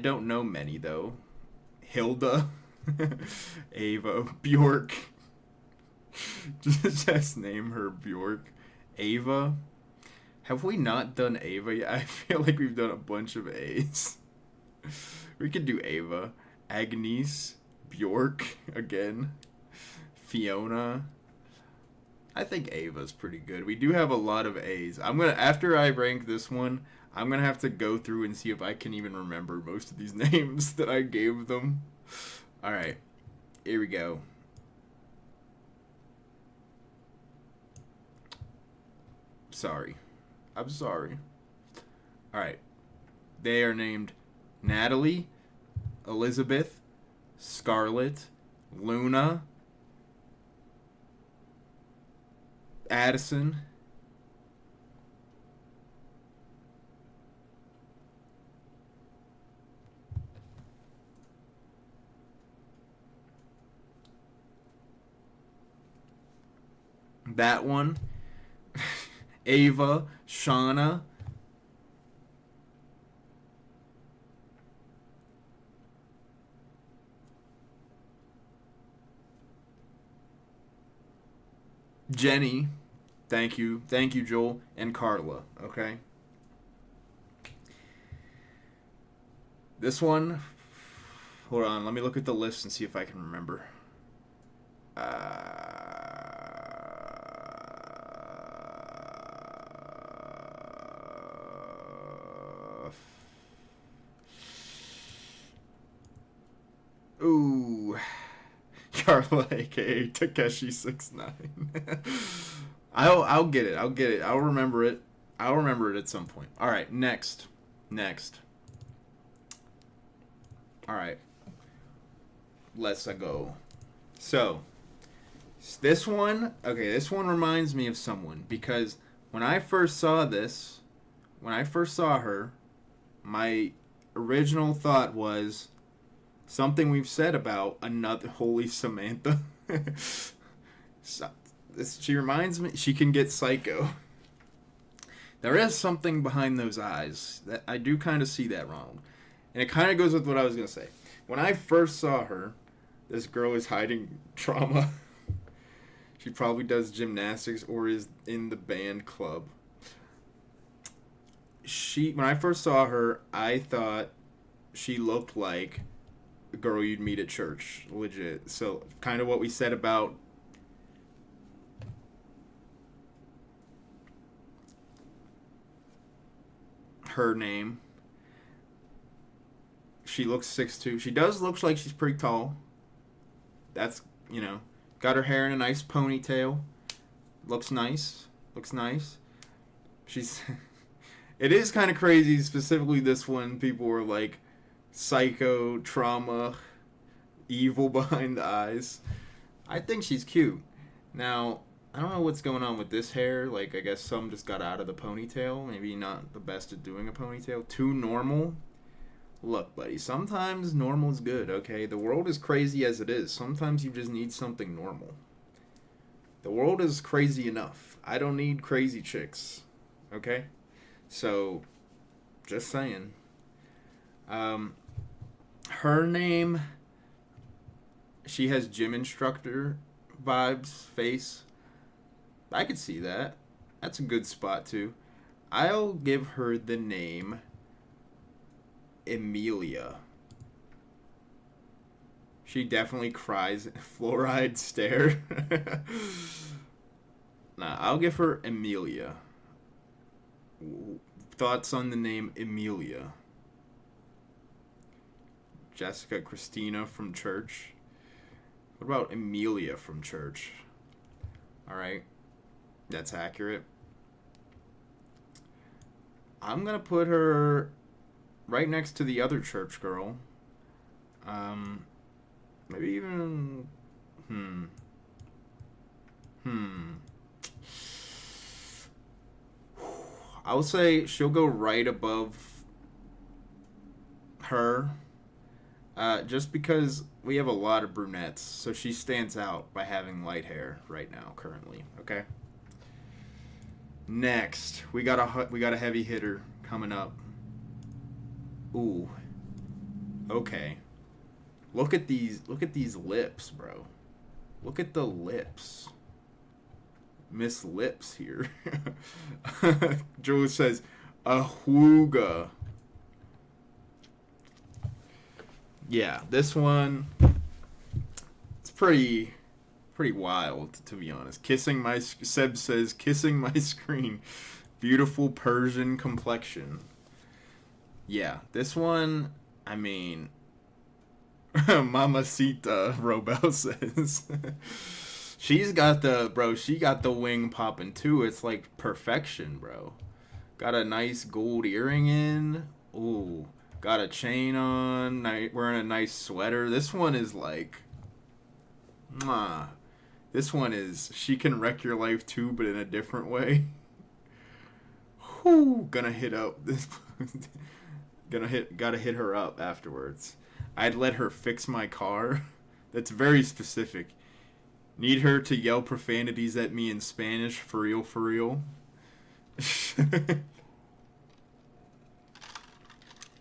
don't know many, though. Hilda. Ava. Bjork. Just name her Bjork. Ava. Have we not done Ava yet? I feel like we've done a bunch of A's. We could do Ava. Agnes. Bjork. Again. Fiona. I think Ava's pretty good. We do have a lot of A's. After I rank this one, I'm gonna have to go through and see if I can even remember most of these names that I gave them. All right, here we go. Sorry. I'm sorry. All right. They are named Natalie, Elizabeth, Scarlett, Luna, Addison, that one, Ava, Shauna, Jenny, thank you, Joel, and Carla, okay? This one, hold on, let me look at the list and see if I can remember. Ooh. Carla, aka Takeshi69. I'll get it. I'll remember it. At some point. All right, next. All right. Let's go. So, this one reminds me of someone because when I first saw her, my original thought was something we've said about another Holy Samantha. She reminds me, she can get psycho. There is something behind those eyes that I do kind of see that wrong. And it kind of goes with what I was going to say. When I first saw her, this girl is hiding trauma. She probably does gymnastics or is in the band club. When I first saw her, I thought she looked like a girl you'd meet at church, legit. So kind of what we said about her name. She looks 6'2". She does look like she's pretty tall. That's, got her hair in a nice ponytail. Looks nice. She's it is kind of crazy, specifically this one. People were like, psycho, trauma, evil behind the eyes. I think she's cute. Now, I don't know what's going on with this hair. Like, I guess some just got out of the ponytail. Maybe not the best at doing a ponytail. Too normal. Look, buddy, sometimes normal is good, okay? The world is crazy as it is. Sometimes you just need something normal. The world is crazy enough. I don't need crazy chicks, okay? So, just saying. Her name, she has gym instructor vibes, face. I could see that. That's a good spot, too. I'll give her the name Emilia. She definitely cries fluoride stare. Nah, I'll give her Emilia. Thoughts on the name Emilia? Jessica Christina from church. What about Emilia from church? Alright. That's accurate. I'm gonna put her right next to the other church girl. Maybe even... I would say she'll go right above her. Just because we have a lot of brunettes, so she stands out by having light hair right now, currently. Okay. Next, we got a heavy hitter coming up. Ooh. Okay. Look at these lips, bro. Look at the lips. Miss Lips here. Jules says, "Ahooga." Yeah, this one, it's pretty Pretty wild, to be honest. Seb says, kissing my screen. Beautiful Persian complexion. Yeah, this one, I mean, Mamacita, Robel says. She got the wing popping too. It's like perfection, bro. Got a nice gold earring in. Ooh, got a chain on. Wearing a nice sweater. This one is like, mwah. This one is, she can wreck your life too, but in a different way. Whew, gonna hit up this. Gotta hit her up afterwards. I'd let her fix my car. That's very specific. Need her to yell profanities at me in Spanish, for real, for real.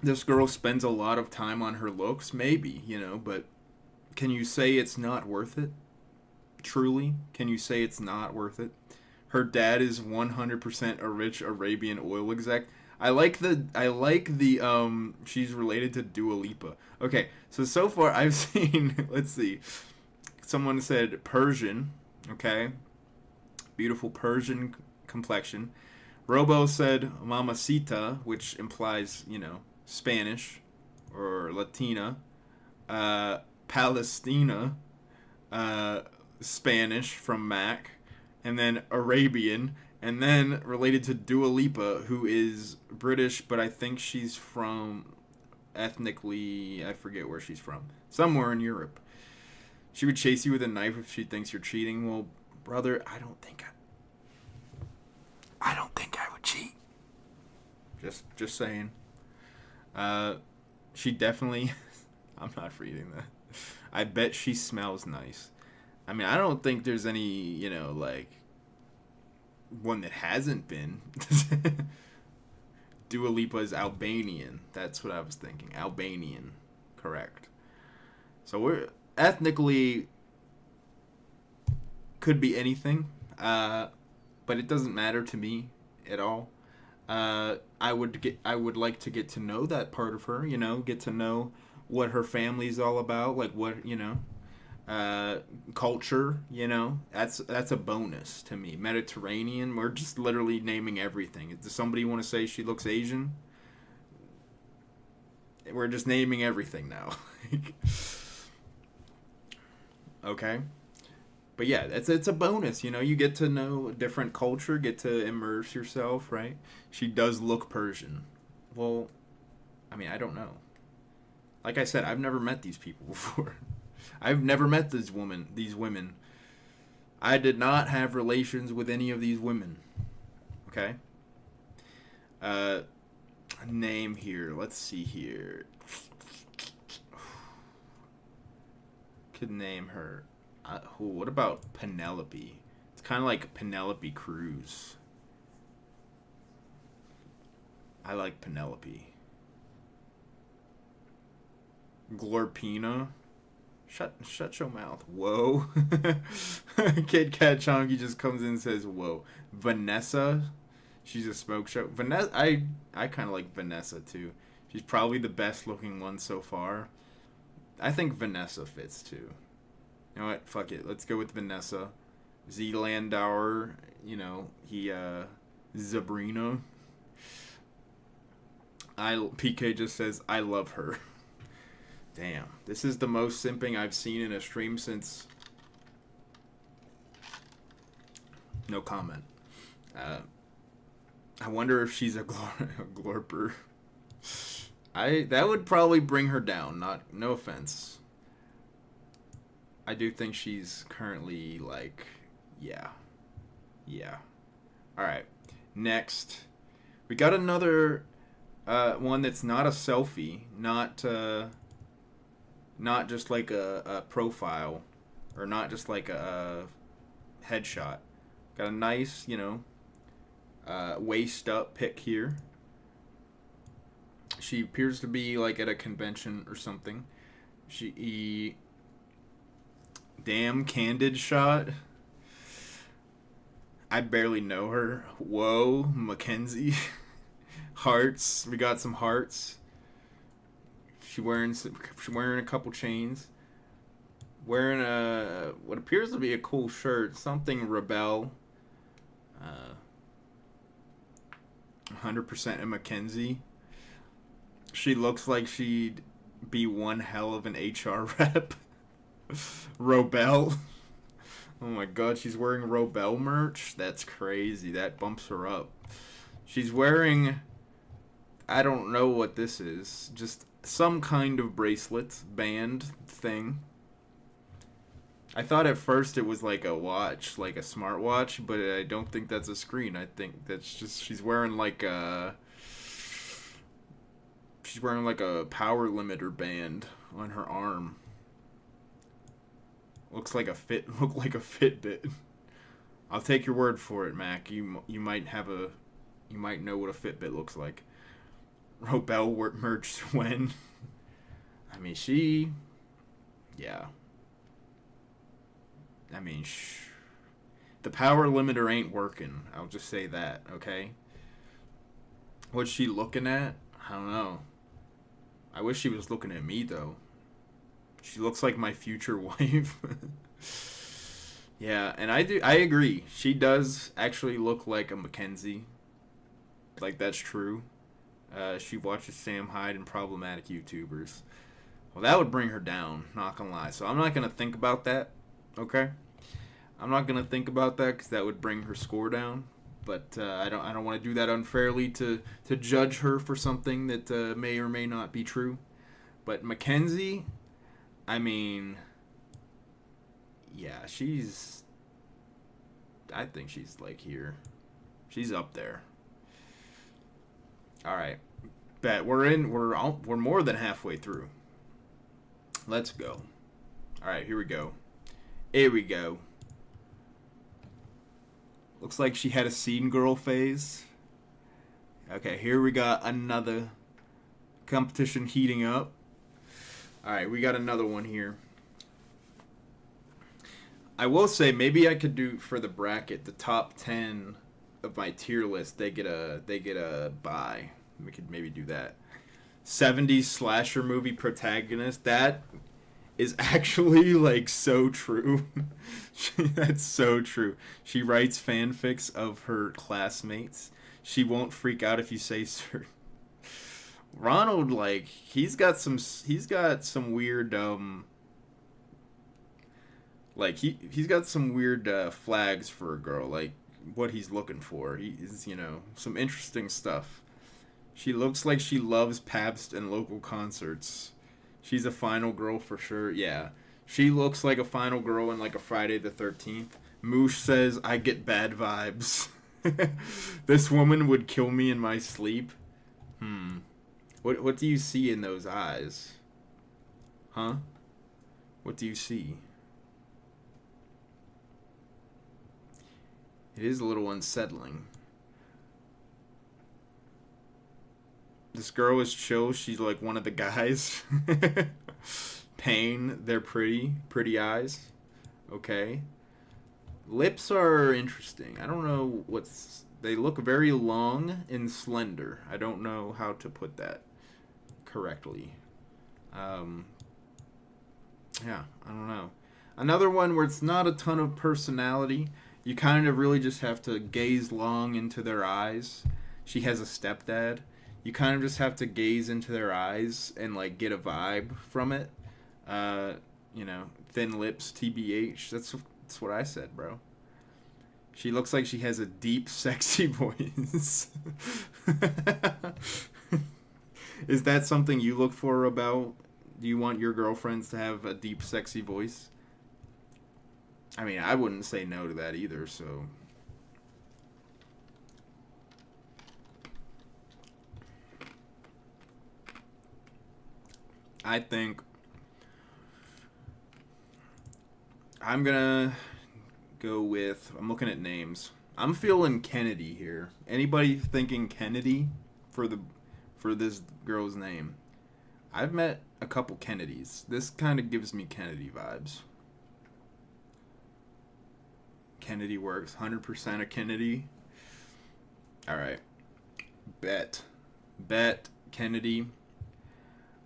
This girl spends a lot of time on her looks, maybe, but can you say it's not worth it? Truly? Can you say it's not worth it? Her dad is 100% a rich Arabian oil exec. I like the she's related to Dua Lipa. Okay, so far I've seen, let's see. Someone said Persian, okay? Beautiful Persian complexion. Robo said Mamacita, which implies, Spanish or Latina. Palestina, Spanish from Mac. And then Arabian. And then related to Dua Lipa, who is British, but I think she's from ethnically, I forget where she's from. Somewhere in Europe. She would chase you with a knife if she thinks you're cheating. Well, brother, I don't think I would cheat. Just saying. She definitely I'm not reading that. I bet she smells nice. I mean, I don't think there's any, one that hasn't been. Dua Lipa is Albanian. That's what I was thinking. Albanian. Correct. So we're ethnically could be anything, but it doesn't matter to me at all. I would like to get to know that part of her, get to know what her family's all about, like what, culture, that's a bonus to me. Mediterranean, we're just literally naming everything. Does somebody want to say she looks Asian? We're just naming everything now. Okay, but yeah, it's a bonus. You get to know a different culture, get to immerse yourself, right? She does look Persian. Well, I mean, I don't know. Like I said, I've never met these people before. I've never met these women. I did not have relations with any of these women. Okay? Name here. Let's see here. Could name her. What about Penelope? It's kind of like Penelope Cruz. I like Penelope. Glorpina. Shut your mouth. Whoa. Kid Kat Chonky just comes in and says, whoa. Vanessa. She's a smoke show. Vanessa. I kind of like Vanessa too. She's probably the best looking one so far. I think Vanessa fits too. You know what? Fuck it. Let's go with Vanessa. Z Landauer. Zabrina. PK just says, I love her. Damn. This is the most simping I've seen in a stream since... No comment. I wonder if she's a glorper. That would probably bring her down. No offense. I do think she's currently yeah. Alright. Next. We got another one that's not a selfie. Not just like a profile, or not just like a headshot. Got a nice, waist up pic here. She appears to be like at a convention or something. Damn candid shot. I barely know her. Whoa, Mackenzie. Hearts. We got some hearts. She wearing a couple chains. Wearing a what appears to be a cool shirt, something Rebel. 100% a Mackenzie. She looks like she'd be one hell of an HR rep. Robel. Oh my god, she's wearing Robel merch? That's crazy. That bumps her up. She's wearing. I don't know what this is. Just some kind of bracelet, band thing. I thought at first it was like a watch, like a smartwatch, but I don't think that's a screen. I think that's just she's wearing like a power limiter band on her arm. Look like a Fitbit. I'll take your word for it, Mac. You might know what a Fitbit looks like. Robel merged when. I mean, yeah. I mean, the power limiter ain't working. I'll just say that, okay? What's she looking at? I don't know. I wish she was looking at me, though. She looks like my future wife. Yeah, and I agree. She does actually look like a Mackenzie. Like, that's true. She watches Sam Hyde and problematic YouTubers. Well, that would bring her down, not gonna lie. So I'm not gonna think about that, okay? I'm not gonna think about that because that would bring her score down. But I don't want to do that unfairly to judge her for something that may or may not be true. But Mackenzie, I mean, yeah, I think she's like here. She's up there. All right, bet we're more than halfway through. Let's go. All right, here we go. Here we go. Looks like she had a scene girl phase. Okay, here we got another competition heating up. All right, we got another one here. I will say maybe I could do for the bracket the top 10 of my tier list. They get a bye. We could maybe do that. 70s slasher movie protagonist. That is actually like so true. That's so true. She writes fanfics of her classmates. She won't freak out if you say certain. Ronald, like, he's got some weird like he's got some weird flags for a girl, like what he's looking for. He's, some interesting stuff. She looks like she loves Pabst and local concerts. She's a final girl for sure. Yeah. She looks like a final girl in like a Friday the 13th. Moosh says, I get bad vibes. This woman would kill me in my sleep. What do you see in those eyes? Huh? What do you see? It is a little unsettling. This girl is chill. She's like one of the guys. Pain. They're pretty eyes. Okay. Lips are interesting. I don't know they look very long and slender. I don't know how to put that correctly. Yeah, I don't know. Another one where it's not a ton of personality. You kind of really just have to gaze long into their eyes. She has a stepdad. You kind of just have to gaze into their eyes and like get a vibe from it. Thin lips, TBH. That's what I said, bro. She looks like she has a deep, sexy voice. Is that something you look for about? Do you want your girlfriends to have a deep, sexy voice? I mean, I wouldn't say no to that either, so. I think I'm gonna go with, I'm looking at names. I'm feeling Kennedy here. Anybody thinking Kennedy for this girl's name? I've met a couple Kennedys. This kind of gives me Kennedy vibes. Kennedy works. 100% a Kennedy. All right. Bet Kennedy.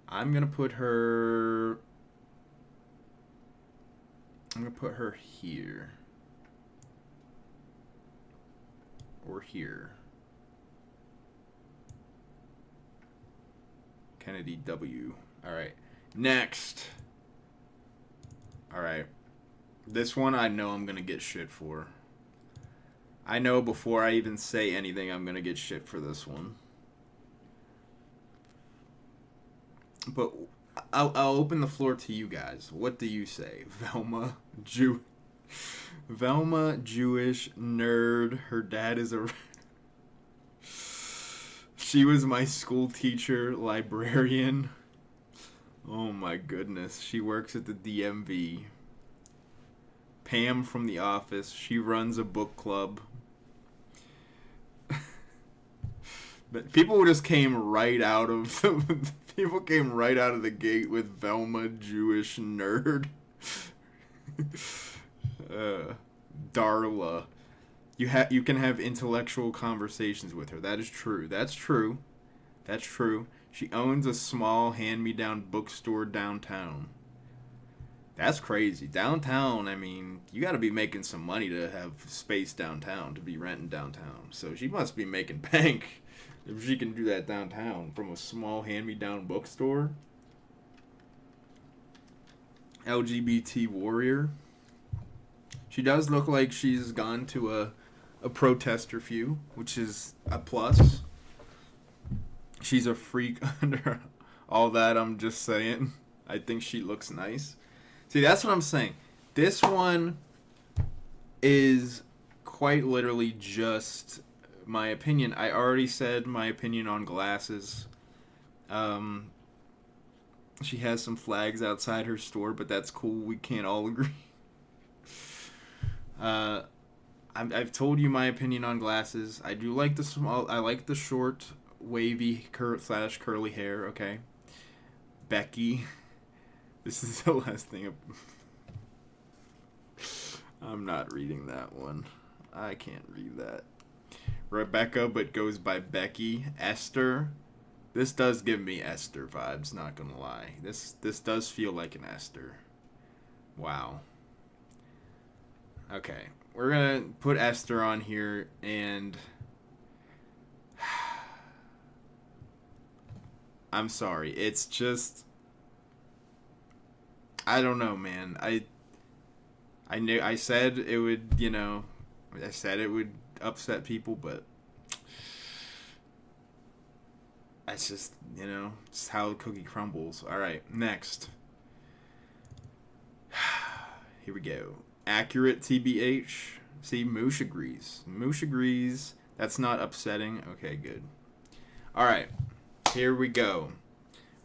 I'm going to put her I'm going to put her here. Or here. Kennedy W. Alright. Next. Alright. This one I know I'm going to get shit for. I know before I even say anything I'm going to get shit for this one. But I'll open the floor to you guys. What do you say? Velma, Jewish nerd. Her dad is a... She was my school teacher, librarian. Oh my goodness. She works at the DMV. Pam from The Office. She runs a book club. But people just came right out of the gate with Velma, Jewish nerd. Darla. You can have intellectual conversations with her. That is true. That's true. She owns a small hand-me-down bookstore downtown. That's crazy. Downtown, I mean, you got to be making some money to have space downtown, to be renting downtown. So she must be making bank if she can do that downtown from a small hand-me-down bookstore. LGBT warrior. She does look like she's gone to a protester few, which is a plus. She's a freak under all that, I'm just saying. I think she looks nice. See, that's what I'm saying. This one is quite literally just my opinion. I already said my opinion on glasses. She has some flags outside her store, but that's cool. We can't all agree. I've told you my opinion on glasses. I do like the small. I like the short, wavy / curly hair. Okay, Becky. This is the last thing. I'm not reading that one. I can't read that. Rebecca, but goes by Becky. Esther. This does give me Esther vibes, not gonna lie. This does feel like an Esther. Wow. Okay. We're gonna put Esther on here, and I'm sorry. It's just, I don't know, man. I said it would, I said it would upset people, but that's just, it's how the cookie crumbles. All right, next. Here we go. Accurate TBH. See, Moosh agrees. Moosh agrees. That's not upsetting. Okay, good. All right, here we go.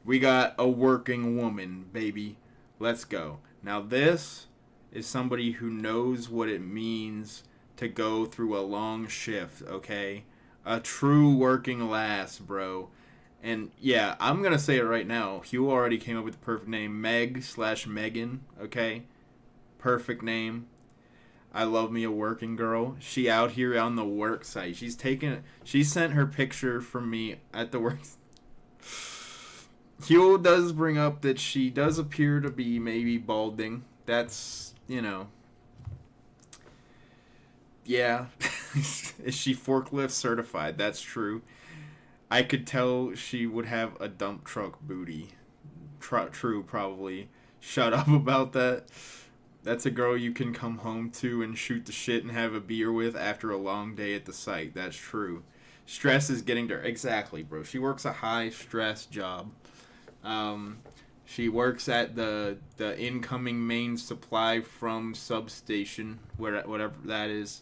We got a working woman, baby. Let's go. Now, this is somebody who knows what it means to go through a long shift, okay? A true working lass, bro. And, yeah, I'm going to say it right now. Hugh already came up with the perfect name. Meg/Megan, okay? Perfect name. I love me a working girl. She out here on the work site. She sent her picture from me at the work. Hugh does bring up that she does appear to be maybe balding. That's, yeah. Is she forklift certified? That's true. I could tell she would have a dump truck booty. True, probably. Shut up about that. That's a girl you can come home to and shoot the shit and have a beer with after a long day at the site. That's true. Stress is getting to her. Exactly, bro. She works a high-stress job. She works at the incoming main supply from substation, whatever that is.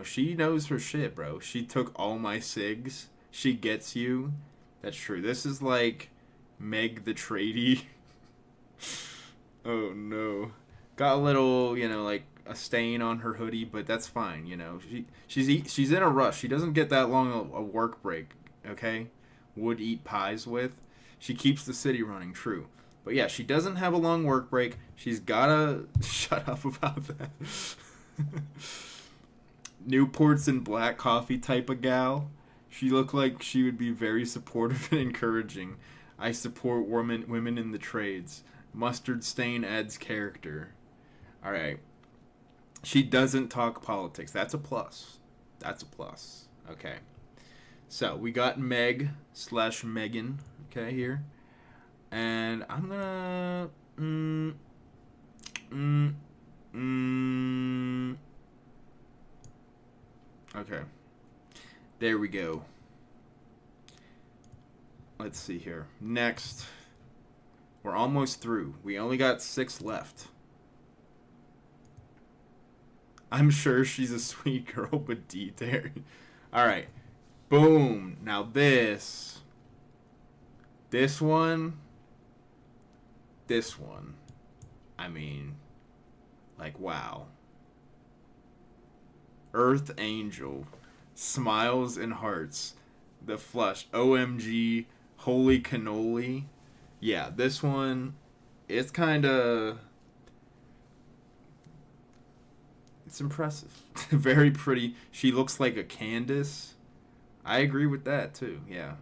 She knows her shit, bro. She took all my cigs. She gets you. That's true. This is like Meg the tradie. Oh, no. Got a little, like a stain on her hoodie, but that's fine, She's in a rush. She doesn't get that long a work break, okay? Would eat pies with. She keeps the city running, true. But yeah, she doesn't have a long work break. She's gotta shut up about that. Newports and black coffee type of gal. She looked like she would be very supportive and encouraging. I support women in the trades. Mustard stain adds character. All right. She doesn't talk politics. That's a plus. That's a plus. Okay. So we got Meg slash Megan. Okay, here. And I'm gonna. Okay. There we go. Let's see here. Next. We're almost through. We only got 6 left. I'm sure she's a sweet girl, but D-Terry. Alright. Boom. Now this. This one. This one. I mean, like, wow. Earth Angel. Smiles and hearts. The flush. OMG. Holy cannoli. Yeah, this one, it's kind of... It's impressive. Very pretty. She looks like a Candace. I agree with that, too. Yeah.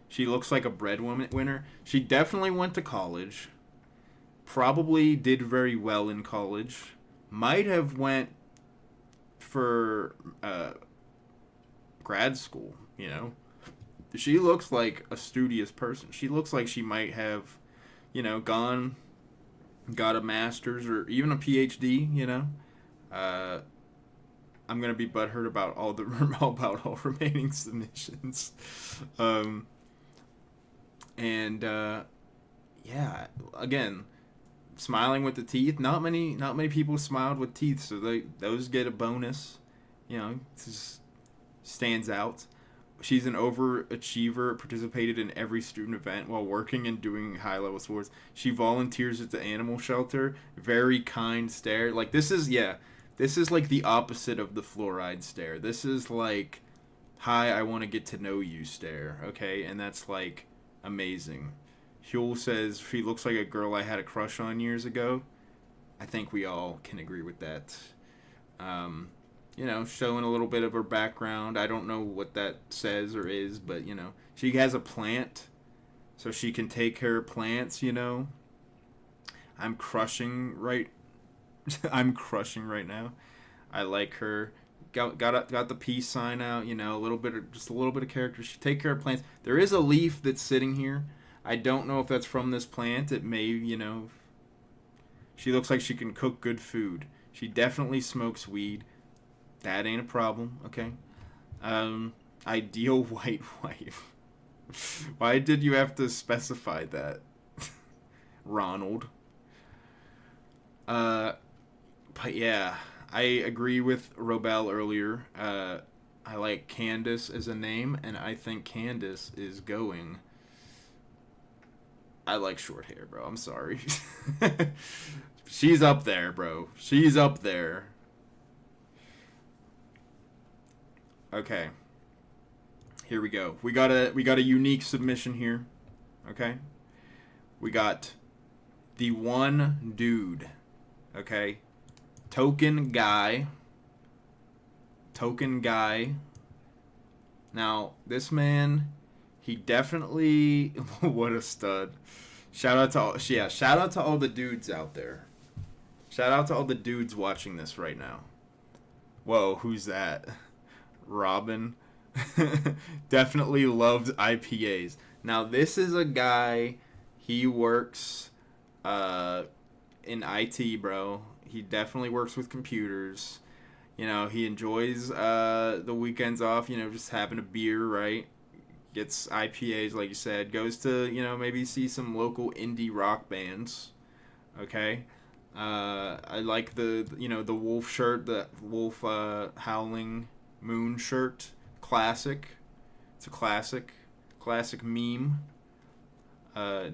She looks like a breadwinner. She definitely went to college. Probably did very well in college. Might have went for grad school, you know. She looks like a studious person. She looks like she might have, you know, got a master's or even a PhD, you know. I'm gonna be butthurt about all remaining submissions. Yeah, again, smiling with the teeth. Not many people smiled with teeth, so those get a bonus. You know, it just stands out. She's an overachiever, participated in every student event while working and doing high-level sports. She volunteers at the animal shelter. Very kind stare. Like, this is like the opposite of the fluoride stare. This is like, hi, I want to get to know you stare, okay? And that's, like, amazing. Huel says she looks like a girl I had a crush on years ago. I think we all can agree with that. You know, showing a little bit of her background. I don't know what that says or is, but, you know, she has a plant, so she can take care of plants, you know. I'm crushing right now. I like her. Got the peace sign out, you know, just a little bit of character. She take care of plants. There is a leaf that's sitting here. I don't know if that's from this plant. It may, you know. She looks like she can cook good food. She definitely smokes weed. That ain't a problem, okay? Ideal white wife. Why did you have to specify that, Ronald? But yeah, I agree with Robel earlier. I like Candace as a name, and I think Candace is going. I like short hair, bro. I'm sorry. She's up there, bro. She's up there. Okay. Here we go. We got a unique submission here. Okay? We got the one dude. Okay? Token guy. Now, this man, he definitely what a stud. Shout out to all the dudes out there. Shout out to all the dudes watching this right now. Whoa, who's that? Robin. Definitely loved IPAs. Now, this is a guy, he works in IT, bro. He definitely works with computers. You know, he enjoys the weekends off, you know, just having a beer, right? Gets IPAs, like you said. Goes to, you know, maybe see some local indie rock bands. Okay? I like the wolf shirt, the wolf howling moon shirt. Classic. It's a classic meme.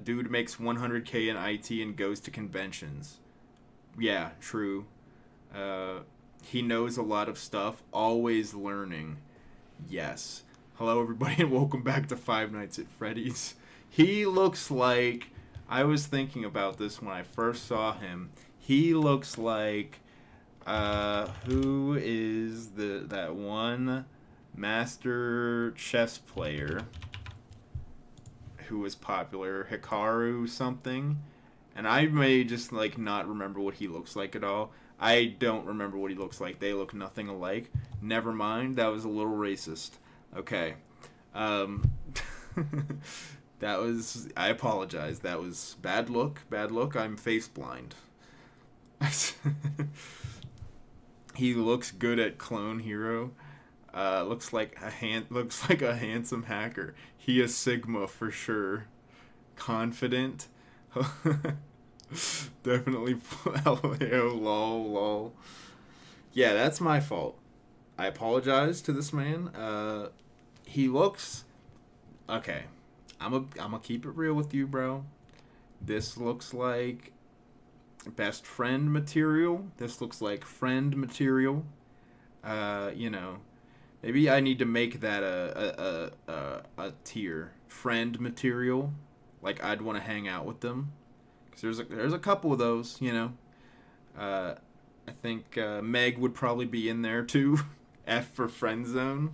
Dude makes 100K in IT and goes to conventions. Yeah, true. He knows a lot of stuff. Always learning. Yes. Hello, everybody, and welcome back to Five Nights at Freddy's. He looks like... I was thinking about this when I first saw him. He looks like... who is that one master chess player who was popular? Hikaru something? And I may just, like, not remember what he looks like at all. I don't remember what he looks like. They look nothing alike. Never mind. That was a little racist. Okay. Um, that was. I apologize. That was bad look. Bad look. I'm face blind. He looks good at Clone Hero. Looks like a handsome hacker. He is Sigma for sure. Confident. Definitely. Lol, lol. Yeah, that's my fault. I apologize to this man. He looks okay. I'm gonna keep it real with you, bro. This looks like best friend material. This looks like friend material. You know, maybe I need to make that a tier. Friend material. Like I'd want to hang out with them. Cause there's a couple of those. You know. I think Meg would probably be in there too. F for friend zone.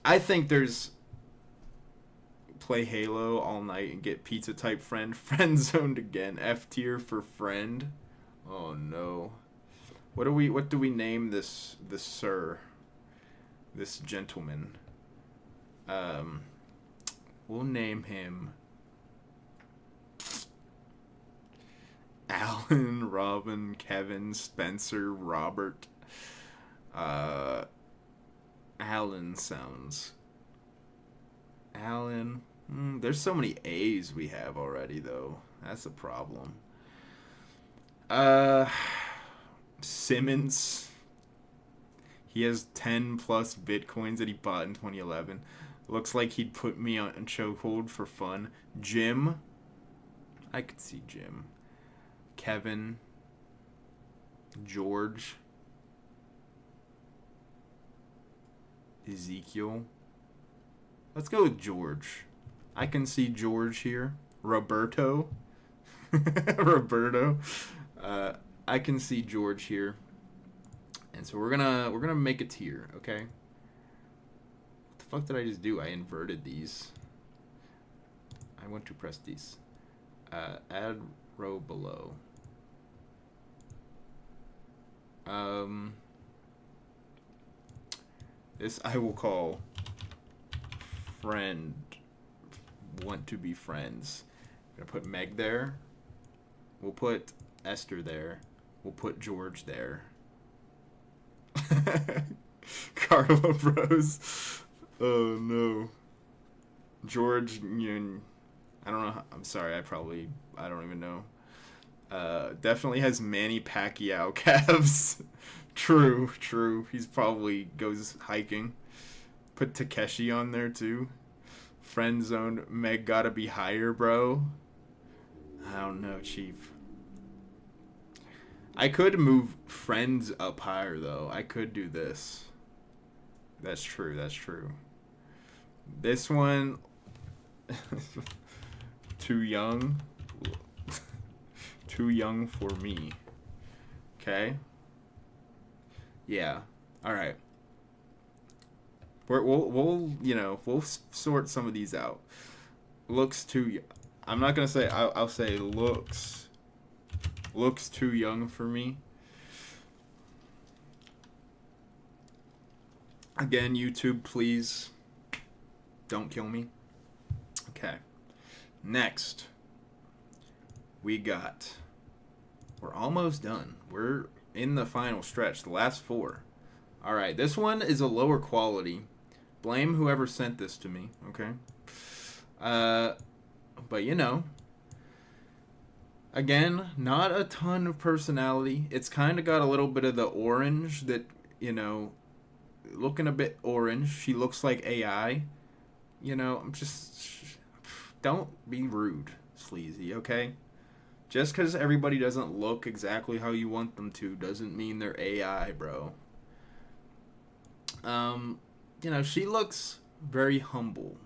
I think there's play Halo all night and get pizza type friend zoned again. F tier for friend. Oh no. What do we name this sir? This gentleman. We'll name him Alan, Robin, Kevin, Spencer, Robert. Alan sounds. Alan. There's so many A's we have already, though. That's a problem. Simmons. He has 10 plus bitcoins that he bought in 2011. Looks like he'd put me on chokehold for fun. Jim. I could see Jim. Kevin. George. Ezekiel. Let's go with George. I can see George here. Roberto. Roberto. I can see George here. And so we're gonna make a tier, okay? What the fuck did I just do? I inverted these. I want to press these. Add row below. This I will call friend. Want to be friends. I'm gonna put Meg there. We'll put Esther there. We'll put George there. Carla Bros. Oh no. George, I don't know. I'm sorry. I don't even know. Definitely has Manny Pacquiao calves. True. He's probably goes hiking. Put Takeshi on there too. Friend zone. Meg gotta be higher, bro. I don't know, Chief. I could move friends up higher though. I could do this. That's true. This one too young. Too young for me. Okay. Yeah. All right. We'll sort some of these out. Looks too. I'm not gonna say. I'll say looks too young for me. Again, YouTube, please don't kill me. Okay. Next, we got. We're almost done. We're in the final stretch, the last 4. All right, this one is a lower quality. Blame whoever sent this to me, okay? But again, not a ton of personality. It's kind of got a little bit of the orange that, looking a bit orange. She looks like AI. I'm just... Don't be rude, sleazy, okay? Just because everybody doesn't look exactly how you want them to doesn't mean they're AI, bro. She looks very humble.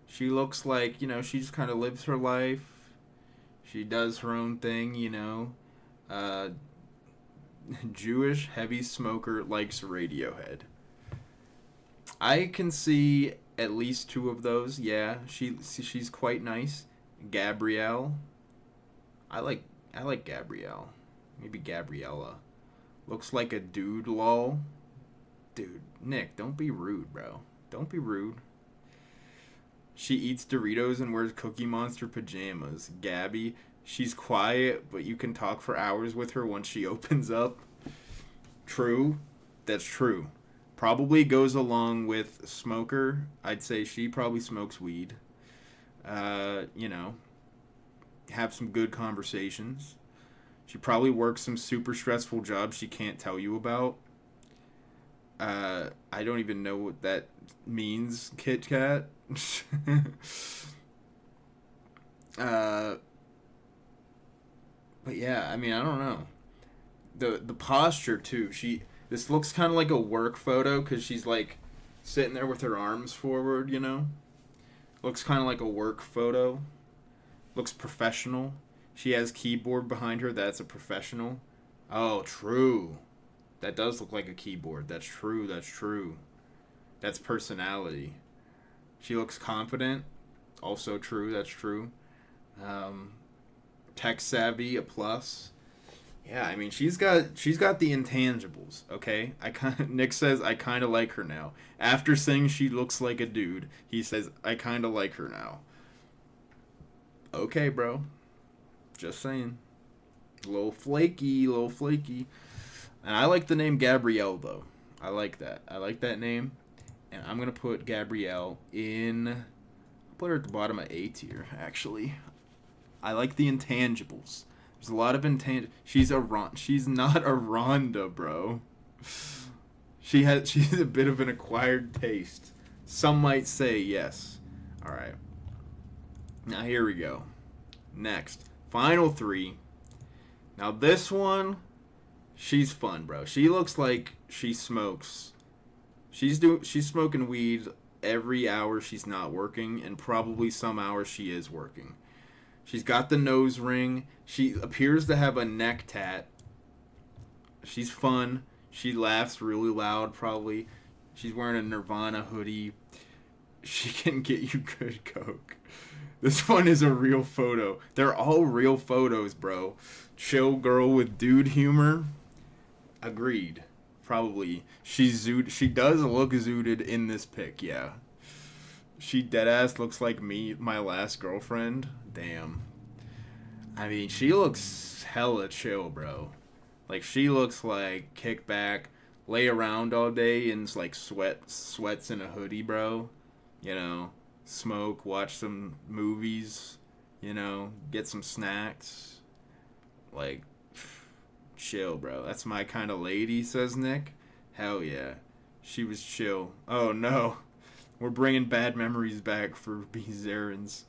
She looks like, she just kind of lives her life. She does her own thing, Jewish heavy smoker likes Radiohead. I can see at least 2 of those. Yeah, she's quite nice. Gabrielle. I like Gabrielle. Maybe Gabriella. Looks like a dude, lol. Dude, Nick, don't be rude, bro. Don't be rude. She eats Doritos and wears Cookie Monster pajamas. Gabby, she's quiet, but you can talk for hours with her once she opens up. True. That's true. Probably goes along with smoker. I'd say she probably smokes weed. You know, have some good conversations. She probably works some super stressful jobs she can't tell you about. I don't even know what that means, Kit Kat. But yeah, I mean, I don't know. The posture too. This looks kind of like a work photo because she's like sitting there with her arms forward. You know, looks kind of like a work photo. Looks professional. She has keyboard behind her. That's a professional. Oh, true. That does look like a keyboard. That's true. That's true. That's personality. She looks confident. Also true. That's true. Tech savvy, a plus. Yeah, I mean she's got the intangibles. Okay, Nick says I kind of like her now. After saying she looks like a dude, he says I kind of like her now. Okay, bro. Just saying. A little flaky, a little flaky. And I like the name Gabrielle, though. I like that. I like that name. And I'm going to put Gabrielle in... I'll put her at the bottom of A tier, actually. I like the intangibles. There's a lot of intangibles. She's not a Rhonda, bro. She's a bit of an acquired taste. Some might say yes. Alright. Now here we go. Next. Final 3. Now this one... She's fun, bro. She looks like she smokes. She's smoking weed every hour she's not working, and probably some hours she is working. She's got the nose ring. She appears to have a neck tat. She's fun. She laughs really loud, probably. She's wearing a Nirvana hoodie. She can get you good coke. This one is a real photo. They're all real photos, bro. Chill girl with dude humor. Agreed. Probably. She does look zooted in this pic, yeah. She deadass looks like me, my last girlfriend. Damn. I mean, she looks hella chill, bro. Like, she looks like kick back, lay around all day and like sweats in a hoodie, bro. You know, smoke, watch some movies, you know, get some snacks. Like, chill, bro. That's my kind of lady, says Nick. Hell yeah. She was chill. Oh no. We're bringing bad memories back for B. Zarens.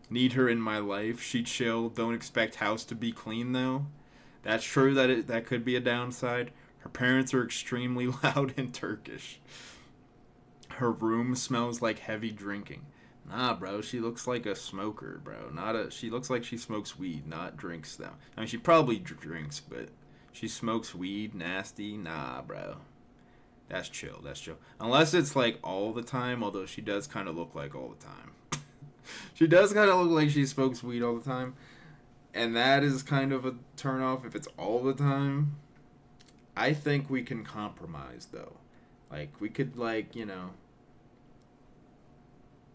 Need her in my life. She chill. Don't expect house to be clean, though. That's true. That could be a downside. Her parents are extremely loud and Turkish. Her room smells like heavy drinking. Nah, bro. She looks like a smoker, bro. She looks like she smokes weed, not drinks them. I mean, she probably drinks, but she smokes weed, nasty. Nah, bro. That's chill. That's chill. Unless it's like all the time, although she does kind of look like all the time. She does kind of look like she smokes weed all the time. And that is kind of a turnoff if it's all the time. I think we can compromise, though. Like, we could, like, you know,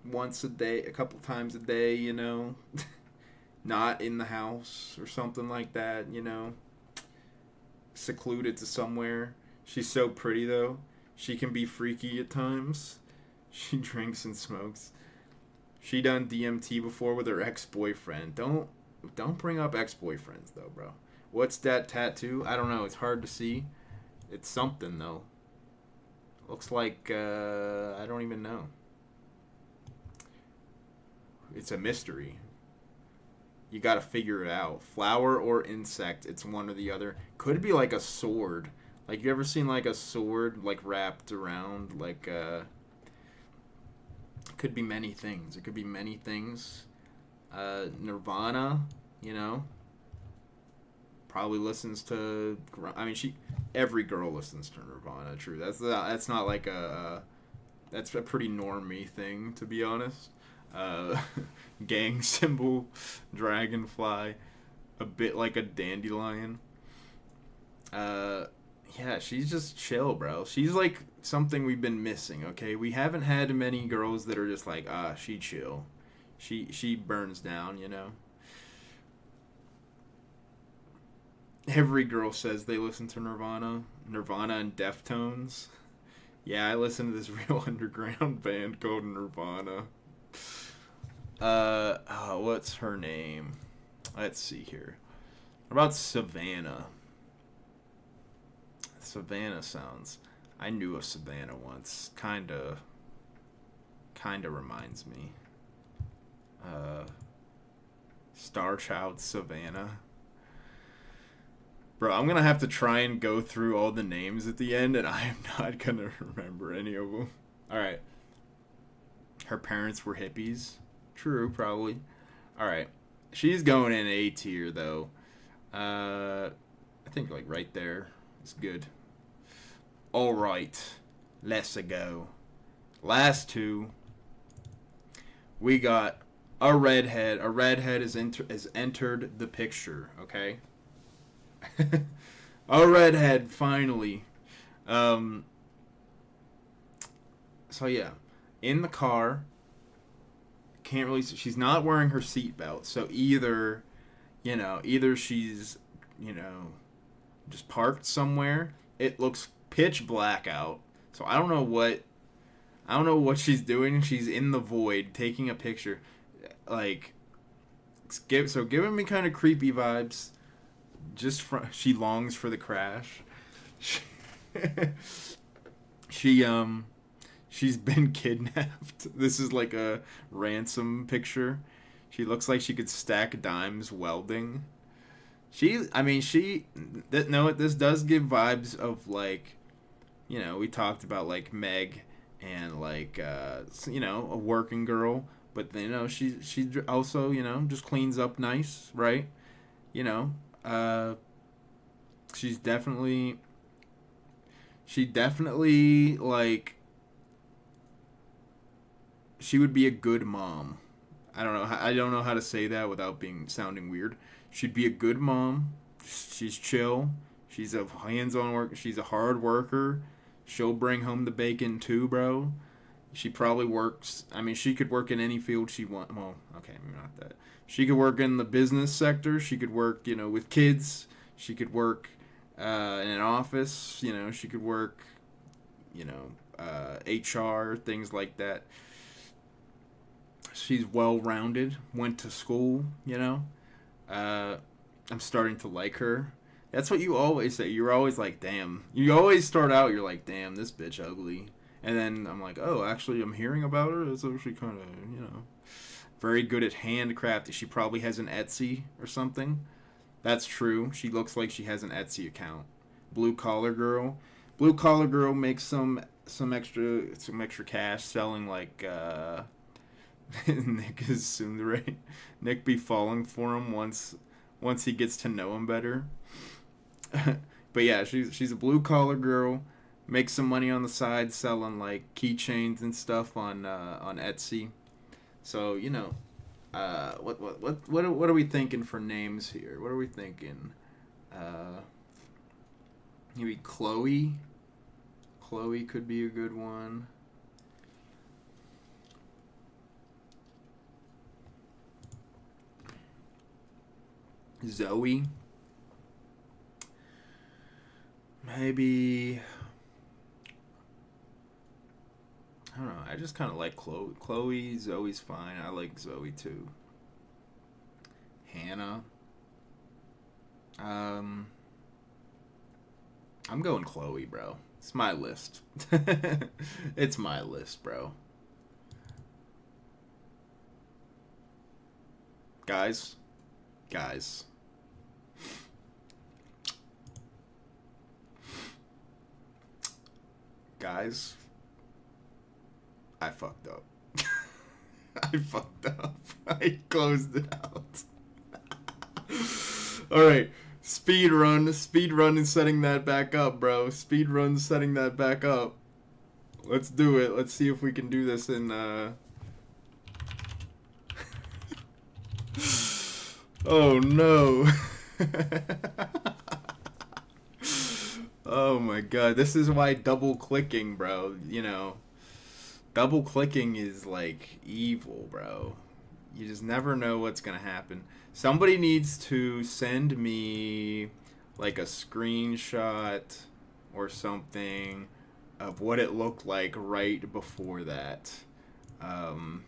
once a day, a couple times a day, you know, not in the house or something like that, you know, secluded to somewhere. She's so pretty, though. She can be freaky at times. She drinks and smokes. She done DMT before with her ex-boyfriend. Don't bring up ex-boyfriends, though, bro. What's that tattoo? I don't know. It's hard to see. It's something, though. Looks like, I don't even know. It's a mystery. You gotta figure it out. Flower or insect. It's one or the other. Could be like a sword. Like, you ever seen, like, a sword, like, wrapped around, like, could be many things. It could be many things. Nirvana, you know. Probably listens to, I mean, every girl listens to Nirvana, true. That's not like that's a pretty normie thing, to be honest. Gang symbol, dragonfly, a bit like a dandelion. Uh, yeah, she's just chill, bro. She's like something we've been missing. Okay, we haven't had many girls that are just like, she chill. She burns down, you know. Every girl says they listen to Nirvana and Deftones. Yeah, I listen to this real underground band called Nirvana. What's her name? Let's see here. What about Savannah? Savannah sounds. I knew a Savannah once. Kinda reminds me. Star Child Savannah. Bro, I'm gonna have to try and go through all the names at the end, and I am not gonna remember any of them. Alright. Her parents were hippies. True, probably. Alright. She's going in A tier, though. I think, like, right there is good. Alright. Let's go. Last two. We got a redhead. A redhead has entered the picture, okay? A redhead, finally. So yeah, in the car, can't really. She's not wearing her seatbelt, so either she's, just parked somewhere. It looks pitch black out, so I don't know what she's doing. She's in the void taking a picture, like, giving me kind of creepy vibes. She longs for the crash. She's been kidnapped. This is like a ransom picture. She looks like she could stack dimes welding. This does give vibes of, like, we talked about, like, Meg and, like, a working girl, but she also, just cleans up nice, right? She definitely, like, she would be a good mom. I don't know how to say that without sounding weird. She'd be a good mom. She's chill. She's a hands-on worker. She's a hard worker. She'll bring home the bacon too, bro. She probably works. I mean, she could work in any field she wants. Well, okay, maybe not that. She could work in the business sector. She could work, with kids. She could work in an office. She could work, HR, things like that. She's well-rounded. Went to school, I'm starting to like her. That's what you always say. You're always like, damn. You always start out, you're like, damn, this bitch ugly. And then I'm like, oh, actually, I'm hearing about her. It's actually kind of, very good at handcrafting. She probably has an Etsy or something. That's true. She looks like she has an Etsy account. Blue collar girl. Blue collar girl makes some extra cash selling, like, Nick is tsundere. Nick be falling for him once he gets to know him better. But yeah, she's a blue collar girl. Makes some money on the side selling, like, keychains and stuff on Etsy. So, what are we thinking for names here? What are we thinking? Maybe Chloe. Chloe could be a good one. Zoe. Maybe. I don't know. I just kind of like Chloe. Zoe's fine. I like Zoe too. Hannah. I'm going Chloe, bro. It's my list. It's my list, bro. Guys. I fucked up. I closed it out. Alright. Speed run is setting that back up, bro. Speed run's setting that back up. Let's do it. Let's see if we can do this in, Oh, no. Oh my god, this is why double clicking, bro. You know, double clicking is like evil, bro. You just never know what's gonna happen. Somebody needs to send me like a screenshot or something of what it looked like right before that. Um,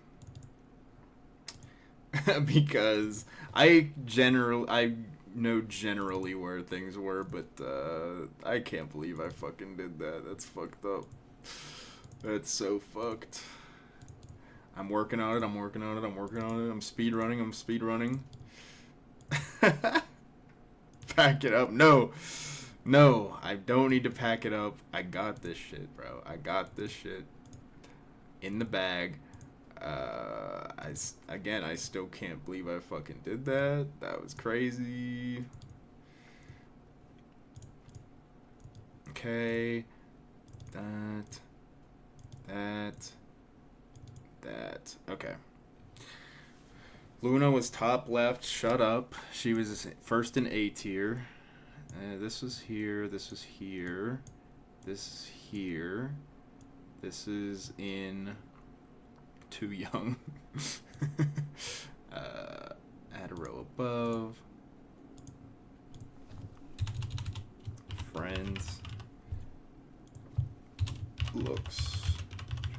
because I know generally where things were, but I can't believe I fucking did that. That's fucked up. That's so fucked. I'm working on it. I'm working on it. I'm working on it. I'm speed running. I'm speed running. Pack it up. No. No, I don't need to pack it up. I got this shit, bro. I got this shit in the bag. I still can't believe I fucking did that. That was crazy. Okay. That. Okay. Luna was top left. Shut up. She was first in A tier. This was here. This was here. This is here. This is in Too Young. Add a row above. Friends. Looks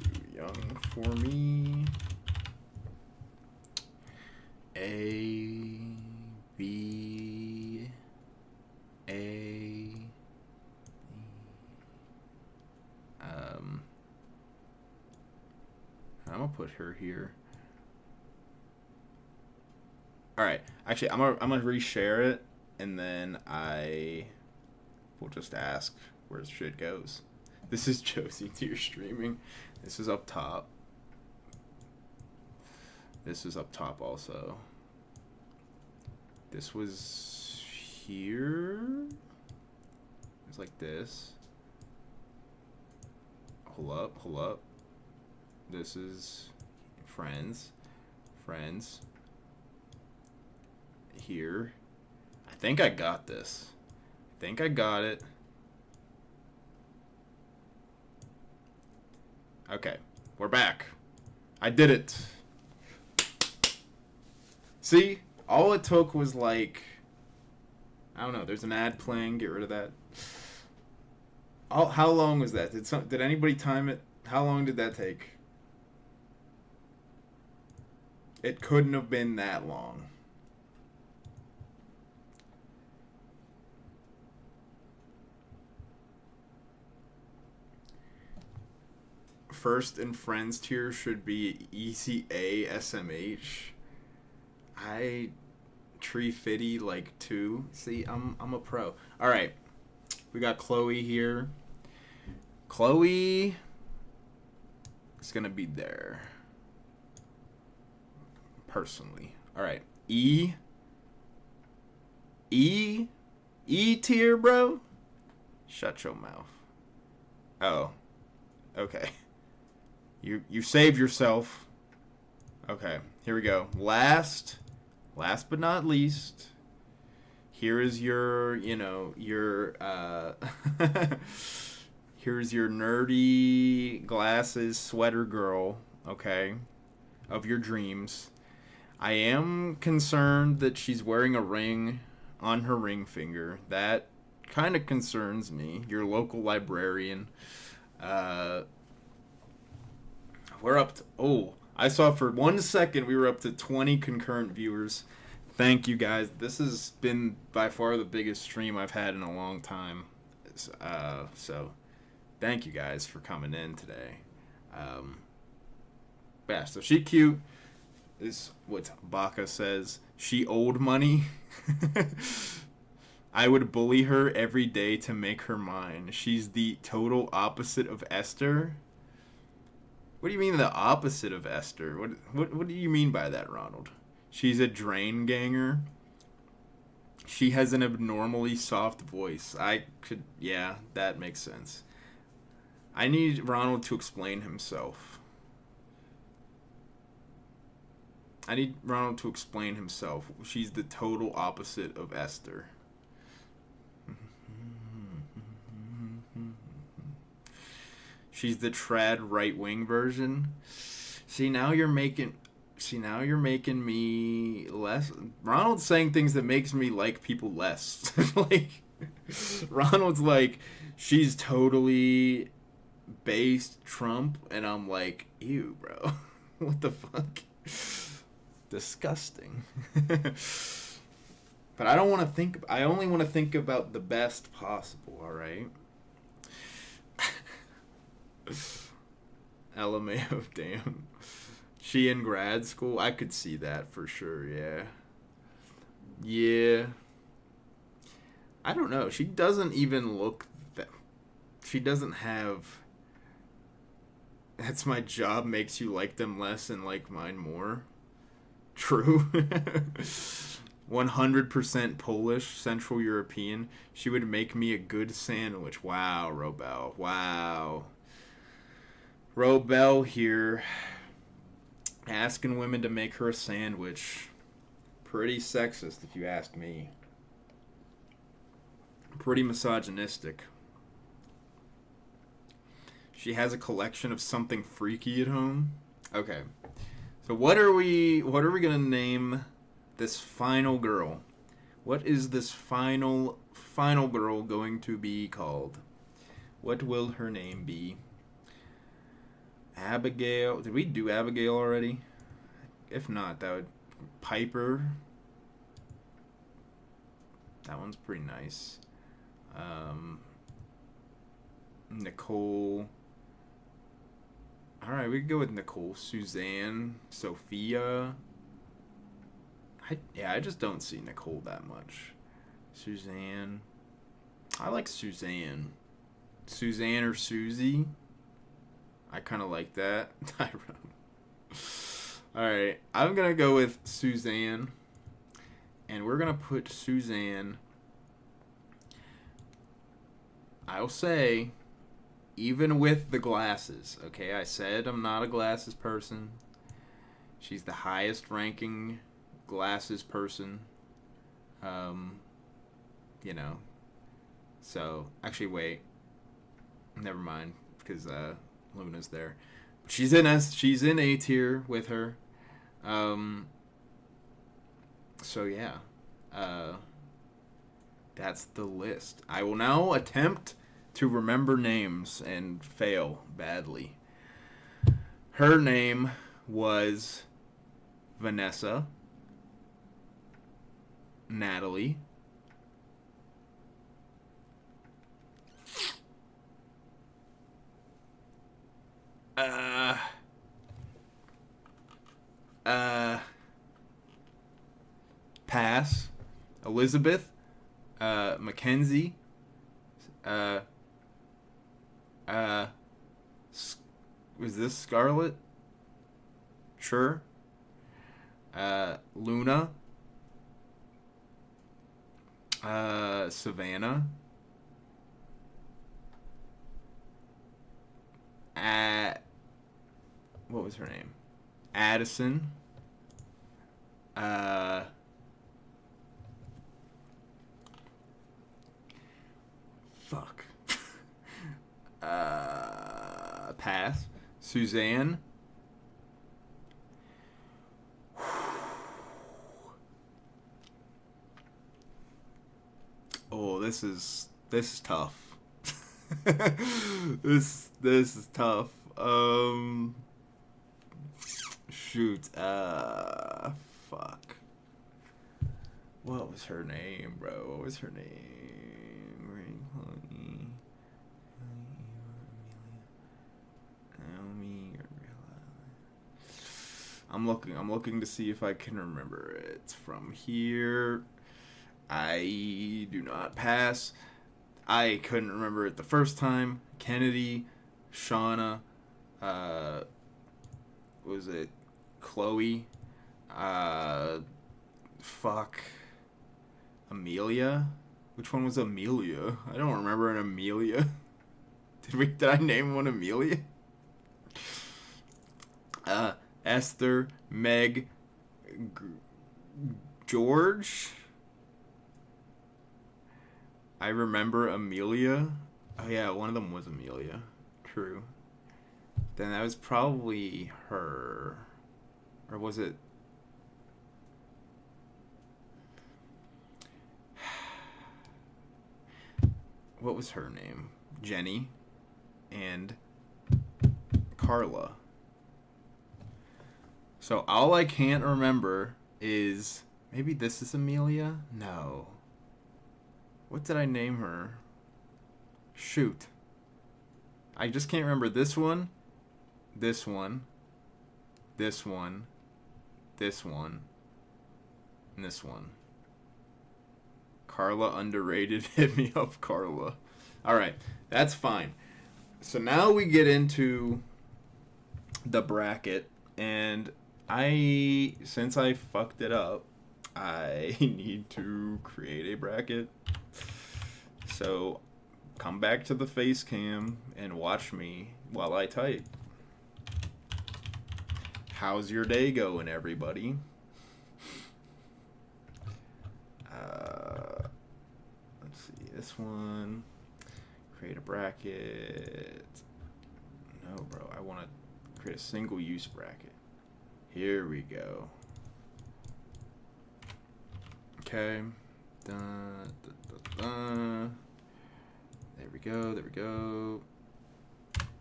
too young for me. A, B, A. I'm gonna put her here. All right. Actually, I'm gonna reshare it, and then I will just ask where shit goes. This is Josie tier streaming. This is up top. This is up top also. This was here. It's like this. Hold up, hold up. This is friends. Friends. Here. I think I got this. I think I got it. Okay, we're back. I did it. See? All it took was like, I don't know, there's an ad playing, get rid of that. How long was that? Did anybody time it? How long did that take? It couldn't have been that long. First in friends tier should be ECA SMH. I Tree Fitty like 2. See, I'm a pro. All right, we got Chloe here. Chloe is gonna be there. Personally, all right. E tier, bro. Shut your mouth. Oh, okay. You saved yourself. Okay, here we go. Last but not least, here is your, here's your nerdy glasses sweater girl, okay, of your dreams. I am concerned that she's wearing a ring on her ring finger. That kind of concerns me. Your local librarian. We're up to, I saw for 1 second we were up to 20 concurrent viewers. Thank you guys. This has been by far the biggest stream I've had in a long time. So thank you guys for coming in today. Yeah, so she cute. Is what Baka says. She old money. I would bully her every day to make her mine. She's the total opposite of Esther. What do you mean the opposite of Esther? What do you mean by that, Ronald? She's a drain ganger. She has an abnormally soft voice. Yeah, that makes sense. I need Ronald to explain himself. She's the total opposite of Esther. She's the trad right wing version. See now you're making. See now you're making me less. Ronald's saying things that makes me like people less. Like Ronald's like she's totally based Trump, and I'm like, ew, bro. What the fuck? Disgusting. But I don't want to think. I only want to think about the best possible. All right. LMAO, damn. She in grad school? I could see that for sure, yeah. Yeah. I don't know. She doesn't even look that. She doesn't have. That's my job makes you like them less and like mine more. True. 100% Polish, Central European. She would make me a good sandwich. Wow, Robel. Wow. Robel here. Asking women to make her a sandwich. Pretty sexist, if you ask me. Pretty misogynistic. She has a collection of something freaky at home. Okay. So what are we gonna name this final girl? What is this final girl going to be called? What will her name be? Abigail. Did we do Abigail already? If not, that would... Piper. That one's pretty nice. Nicole. Alright, we could go with Nicole. Suzanne. Sophia. I just don't see Nicole that much. Suzanne. I like Suzanne. Suzanne or Susie. I kind of like that. Alright, I'm going to go with Suzanne. And we're going to put Suzanne, I'll say, even with the glasses. Okay, I said I'm not a glasses person. She's the highest ranking glasses person. You know. So, actually, wait. Never mind, because Luna's there. She's in A tier with her. So yeah, that's the list. I will now attempt to remember names and fail badly. Her name was Vanessa, Natalie, pass, Elizabeth, Mackenzie, was this Scarlett? Sure. Luna, Savannah, what was her name? Addison, fuck. Pass. Suzanne. Oh, this is tough. this is tough. Shoot. Fuck. What was her name, bro? What was her name? I'm looking to see if I can remember it from here. I do not pass. I couldn't remember it the first time. Kennedy, Shauna, was it Chloe? Fuck. Amelia? Which one was Amelia? I don't remember an Amelia. Did I name one Amelia? Esther, Meg, George. I remember Amelia. Oh yeah, one of them was Amelia. True. Then that was probably her. Or was it? What was her name? Jenny and Carla. So all I can't remember is maybe this is Amelia? No. What did I name her? Shoot. I just can't remember this one, this one, this one, this one, and this one. Carla underrated. Hit me up, Carla. Alright, that's fine. So now we get into the bracket, and since I fucked it up, I need to create a bracket. So come back to the face cam and watch me while I type. How's your day going, everybody? Let's see, this one. Create a bracket. No, bro, I want to create a single use bracket. Here we go. Okay. Dun, dun, dun, dun. There we go, there we go.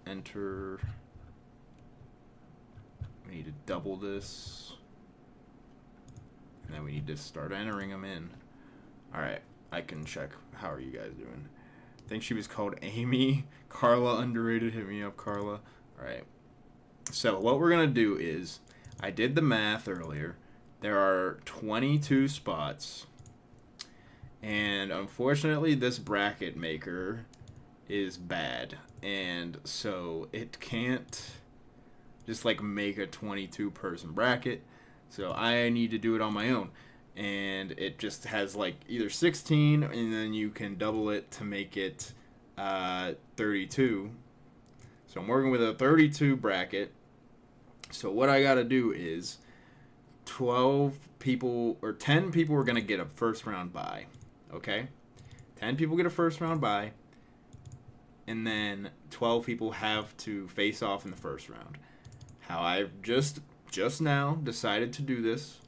Enter. We need to double this. And then we need to start entering them in. Alright, I can check. How are you guys doing? I think she was called Amy. Carla underrated. Hit me up, Carla. Alright. So what we're going to do is, I did the math earlier. There are 22 spots. And unfortunately, this bracket maker is bad. And so it can't just like make a 22 person bracket. So I need to do it on my own. And it just has like either 16 and then you can double it to make it 32. So I'm working with a 32 bracket. So what I got to do is 12 people or 10 people are going to get a first round bye. Okay? 10 people get a first round bye. And then 12 people have to face off in the first round. How I've just now decided to do this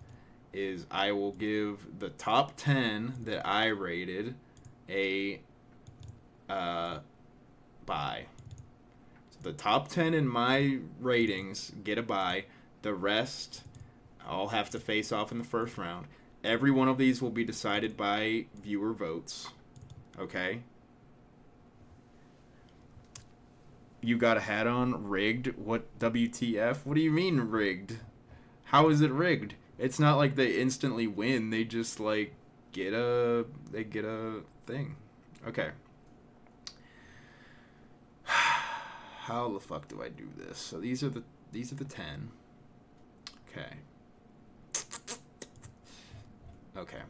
is I will give the top 10 that I rated a bye. So the top 10 in my ratings get a bye. The rest all have to face off in the first round. Every one of these will be decided by viewer votes. Okay? You got a hat on? Rigged? What? WTF? What do you mean rigged? How is it rigged? It's not like they instantly win. They just like get a thing. Okay. How the fuck do I do this? So these are the 10. Okay. Okay.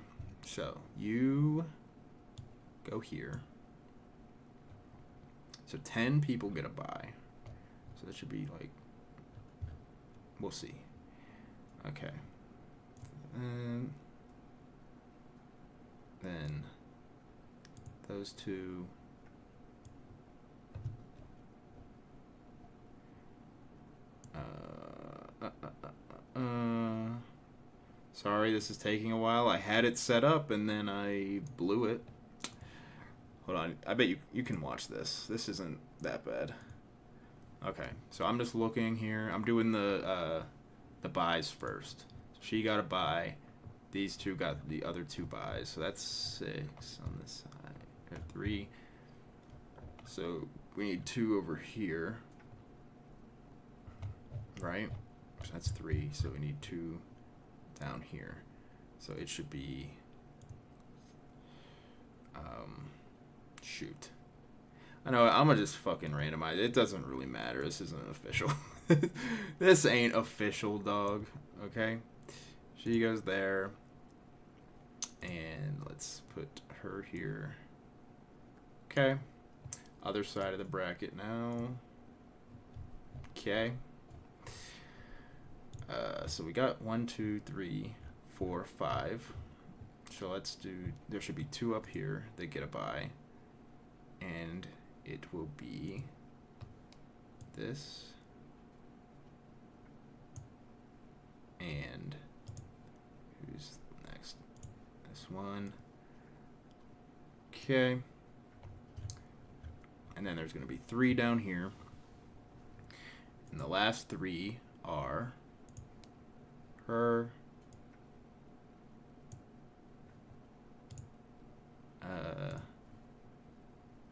So you go here. So 10 people get a bye. So that should be like, we'll see. Okay. And then those two. Sorry, this is taking a while. I had it set up and then I blew it. Hold on. I bet you can watch this. This isn't that bad. Okay, so I'm just looking here. I'm doing the buys first. So she got a buy. These two got the other two buys. So that's 6 on this side. Or 3. So we need 2 over here. Right? So that's 3. So we need 2 down here. So it should be shoot. I know, I'm gonna just fucking randomize. It doesn't really matter. This isn't official. This ain't official, dog. Okay? She goes there. And let's put her here. Okay. Other side of the bracket now. Okay. So we got 1, 2, 3, 4, 5. So let's do, there should be 2 up here that get a bye. And it will be this And who's next? This one. Okay. And then there's going to be 3 down here. And the last 3 are her,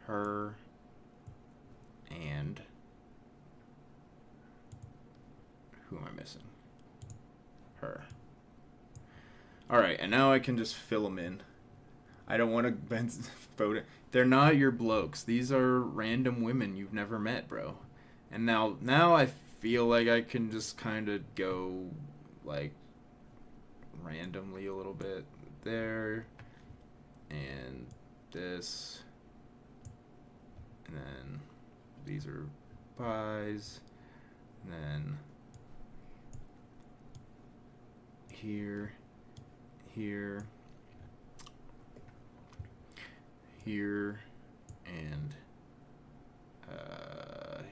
her, and who am I missing? Her. Alright, and now I can just fill them in. I don't want to vote it. They're not your blokes. These are random women you've never met, bro. And now I feel like I can just kind of go, like, randomly a little bit there. And this. And then these are pies. And then here, here, here, and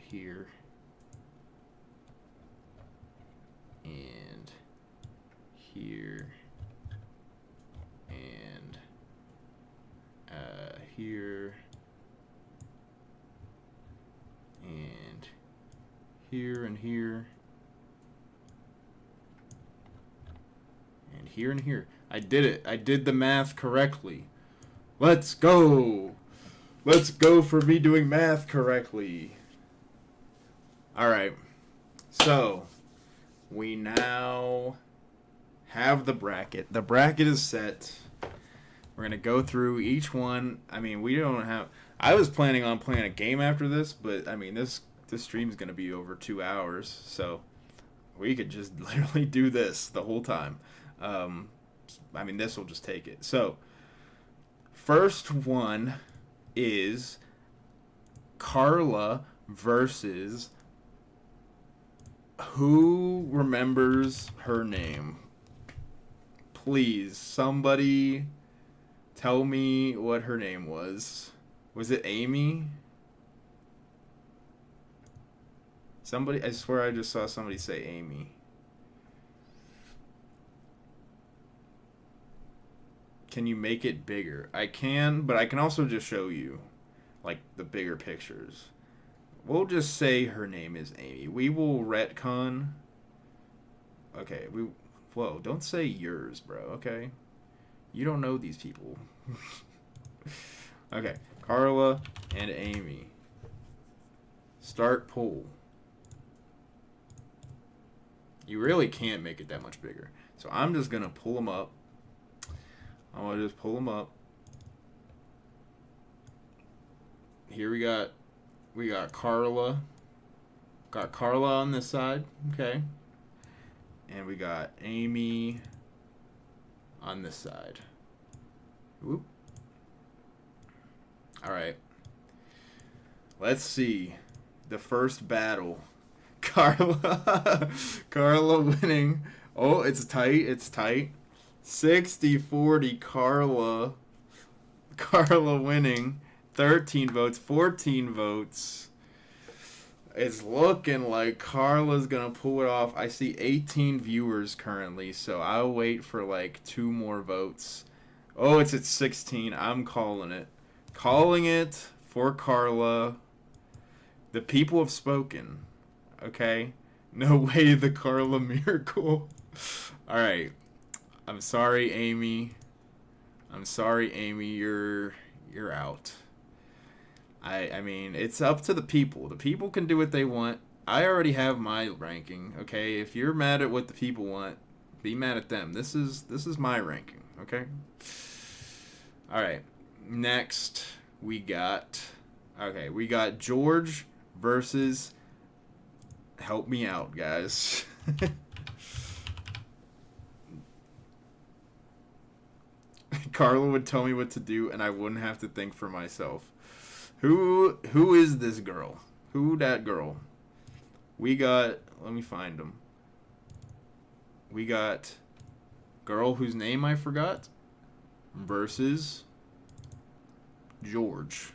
here, and here, and here, and here, and here, and here, and here. I did it. I did the math correctly. Let's go. Let's go for me doing math correctly. Alright. So, we now have the bracket. The bracket is set. We're going to go through each one. I mean, we don't have... I was planning on playing a game after this, but, I mean, this stream's going to be over 2 hours. So, we could just literally do this the whole time. I mean, this will just take it. So, first one is Carla versus who remembers her name? Please, somebody tell me what her name was. Was it Amy? Somebody, I swear I just saw somebody say Amy. Can you make it bigger? I can, but I can also just show you, like, the bigger pictures. We'll just say her name is Amy. We will retcon. Okay, whoa, don't say yours, bro, okay? You don't know these people. Okay, Carla and Amy. Start poll. You really can't make it that much bigger. So I'm just going to pull them up. I'm going to just pull them up. Here we got Carla. Got Carla on this side. Okay. And we got Amy on this side. Whoop. All right. Let's see. The first battle. Carla winning. Oh, it's tight. It's tight. 60-40 Carla winning. 13 votes, 14 votes. It's looking like Carla's gonna pull it off. I see 18 viewers currently, so I'll wait for like 2 more votes. Oh, it's at 16. I'm calling it. Calling it for Carla. The people have spoken. Okay? No way, the Carla miracle. Alright. I'm sorry, Amy. I'm sorry, Amy. You're out. I mean, it's up to the people. The people can do what they want. I already have my ranking, okay? If you're mad at what the people want, be mad at them. This is my ranking, okay? Alright. Next, we got George versus... Help me out, guys. Carla would tell me what to do, and I wouldn't have to think for myself. Who is this girl? Who that girl? We got... Let me find them. We got girl whose name I forgot versus George.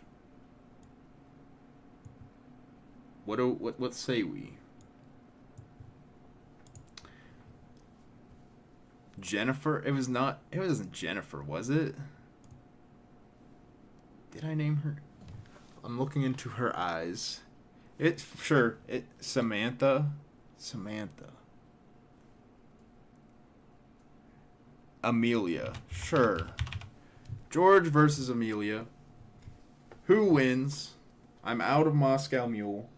What say we? Jennifer. It was not. It wasn't Jennifer, was it? Did I name her? I'm looking into her eyes. It sure. It Samantha. Samantha. Amelia. Sure. George versus Amelia. Who wins? I'm out of Moscow Mule.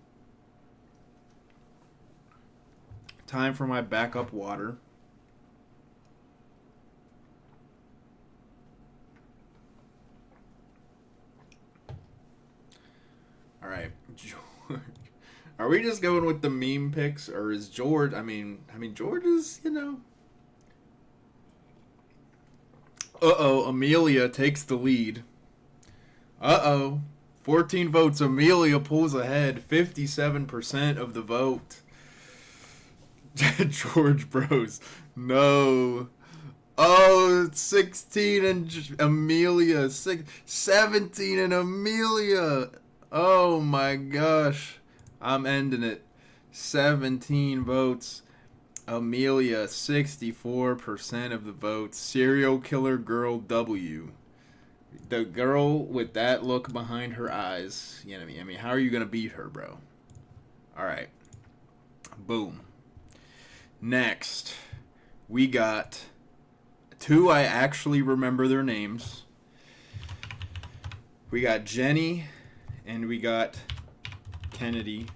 Time for my backup water. All right, George. Are we just going with the meme picks, or is George? I mean, George is, you know. Amelia takes the lead. 14 votes. Amelia pulls ahead. 57% of the vote. George Bros. No. Oh, it's 16 and Amelia. 17 and Amelia. Oh my gosh. I'm ending it. 17 votes. Amelia, 64% of the votes. Serial killer girl W. The girl with that look behind her eyes. You know what I mean? How are you going to beat her, bro? All right. Boom. Next, we got two I actually remember their names. We got Jenny and we got Kennedy.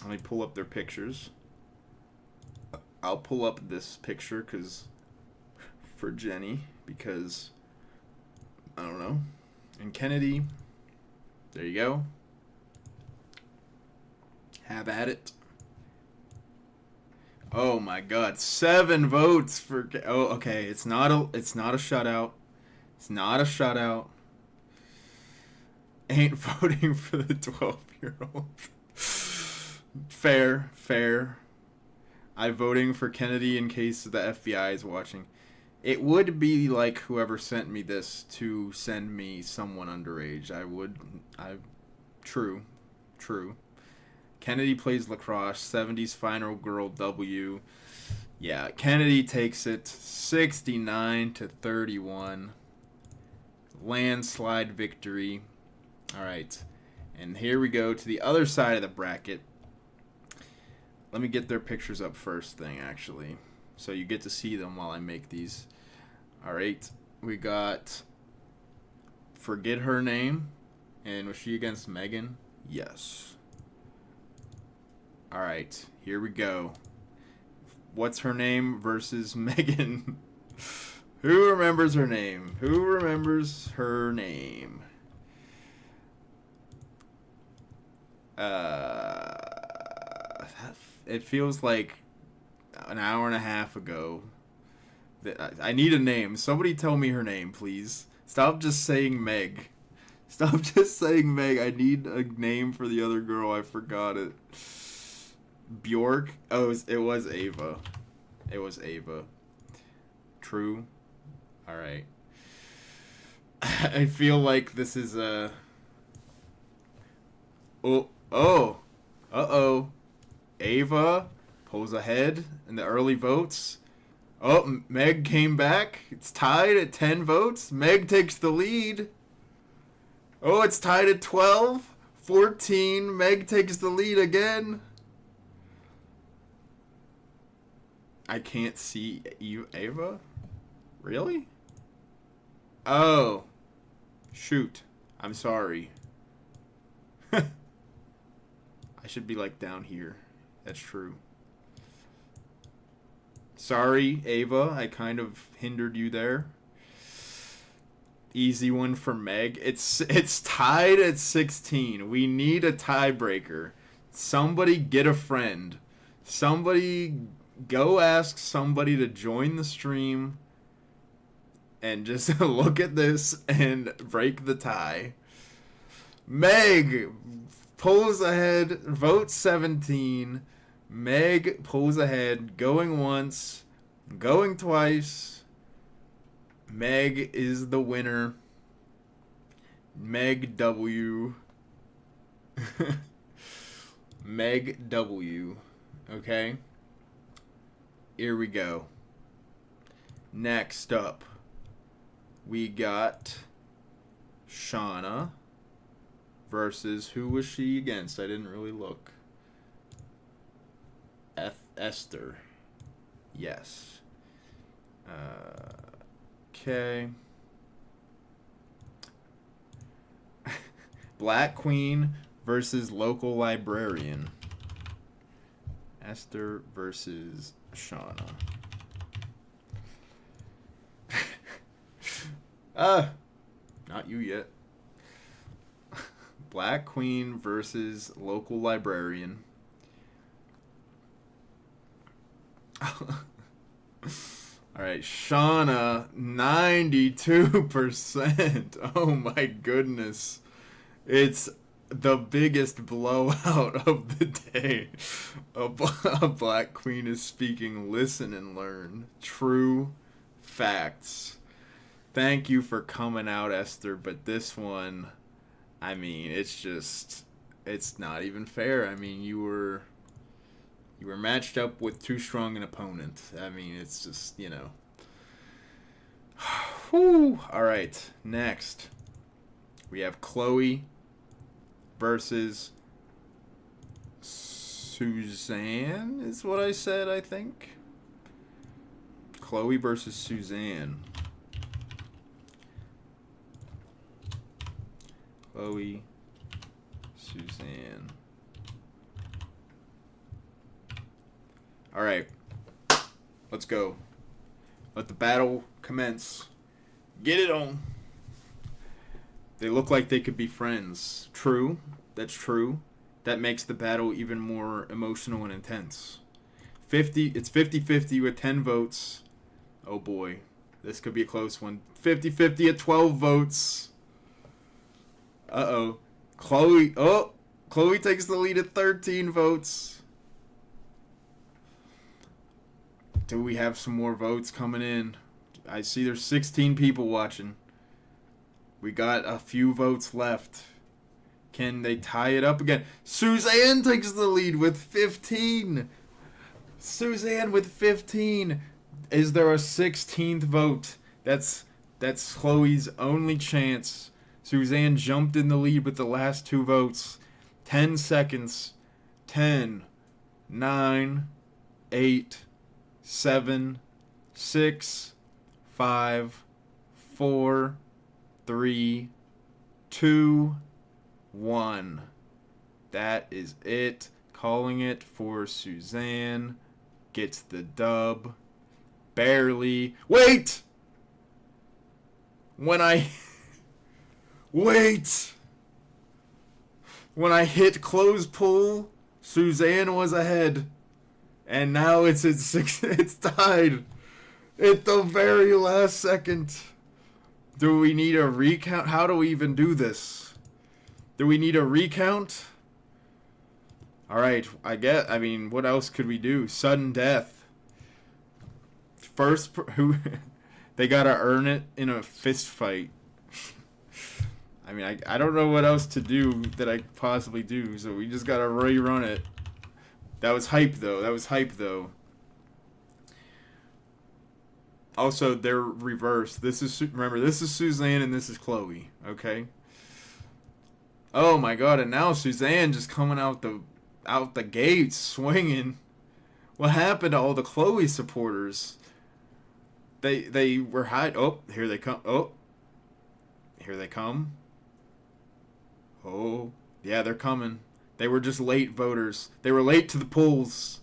Let me pull up their pictures. I'll pull up this picture for Jenny because I don't know. And Kennedy, there you go. Have at it. Oh my God, 7 votes for. Oh, okay. It's not a shutout. It's not a shutout. Ain't voting for the 12-year-old. Fair. I'm voting for Kennedy in case the FBI is watching. It would be like whoever sent me this to send me someone underage. True. Kennedy plays lacrosse. 70s final girl W. Yeah, Kennedy takes it 69-31. Landslide victory. All right. And here we go to the other side of the bracket. Let me get their pictures up first thing, actually. So you get to see them while I make these. All right. We got forget her name. And was she against Megan? Yes. All right. Here we go. What's her name versus Megan? Who remembers her name? It feels like an hour and a half ago. I need a name. Somebody tell me her name, please. Stop just saying Meg. I need a name for the other girl. I forgot it. Bjork? Oh, it was Ava. True. Alright. I feel like this is a... Uh-oh. Ava pulls ahead in the early votes. Oh, Meg came back. It's tied at 10 votes. Meg takes the lead. Oh, it's tied at 12. 14. Meg takes the lead again. I can't see Ava? Really? Oh. Shoot. I'm sorry. I should be like down here. That's true. Sorry, Ava. I kind of hindered you there. Easy one for Meg. It's tied at 16. We need a tiebreaker. Somebody get a friend. Somebody go ask somebody to join the stream and just look at this and break the tie. Meg pulls ahead, vote 17. Meg pulls ahead, going once, going twice. Meg is the winner. Meg W. Meg W. Okay? here we go. Next up, we got Shauna versus, who was she against? I didn't really look. Esther. Yes. Okay. Black Queen versus local librarian. Esther versus Shauna. Not you yet. Black Queen versus local librarian. Alright, Shauna, 92%. Oh my goodness. It's the biggest blowout of the day. A Black Queen is speaking Listen and Learn. True facts. Thank you for coming out, Esther, but this one, I mean, it's not even fair. I mean, you were matched up with too strong an opponent. I mean, it's just, you know. Whew. All right, next. We have Chloe versus Suzanne, is what I said, I think. Chloe versus Suzanne. Chloe, Suzanne. All right, let's go. Let the battle commence. Get it on. They look like they could be friends. True. That's true. That makes the battle even more emotional and intense. It's 50-50 with 10 votes. Oh boy. This could be a close one. 50-50 at 12 votes. Uh-oh. Chloe takes the lead at 13 votes. Do we have some more votes coming in? I see there's 16 people watching. We got a few votes left. Can they tie it up again? Suzanne takes the lead with 15. Suzanne with 15. Is there a 16th vote? That's Chloe's only chance. Suzanne jumped in the lead with the last 2 votes. 10 seconds. 10, 9, 8, 7, 6, 5, 4, 3, 2, 1. That is it. Calling it for Suzanne. Gets the dub. Barely. Wait! When I hit close pull, Suzanne was ahead. And now it's at 6. It's tied. At the very last second. Do we need a recount? How do we even do this? Do we need a recount? Alright, I mean, what else could we do? Sudden death. First, they gotta earn it in a fist fight. I mean, I don't know what else to do that I could possibly do, so we just gotta rerun it. That was hype, though. Also, they're reversed. Remember, this is Suzanne and this is Chloe, okay? Oh my god, and now Suzanne just coming out the gates swinging. What happened to all the Chloe supporters? They were hiding. Oh, here they come. Oh. Here they come. Oh, yeah, they're coming. They were just late voters. They were late to the polls.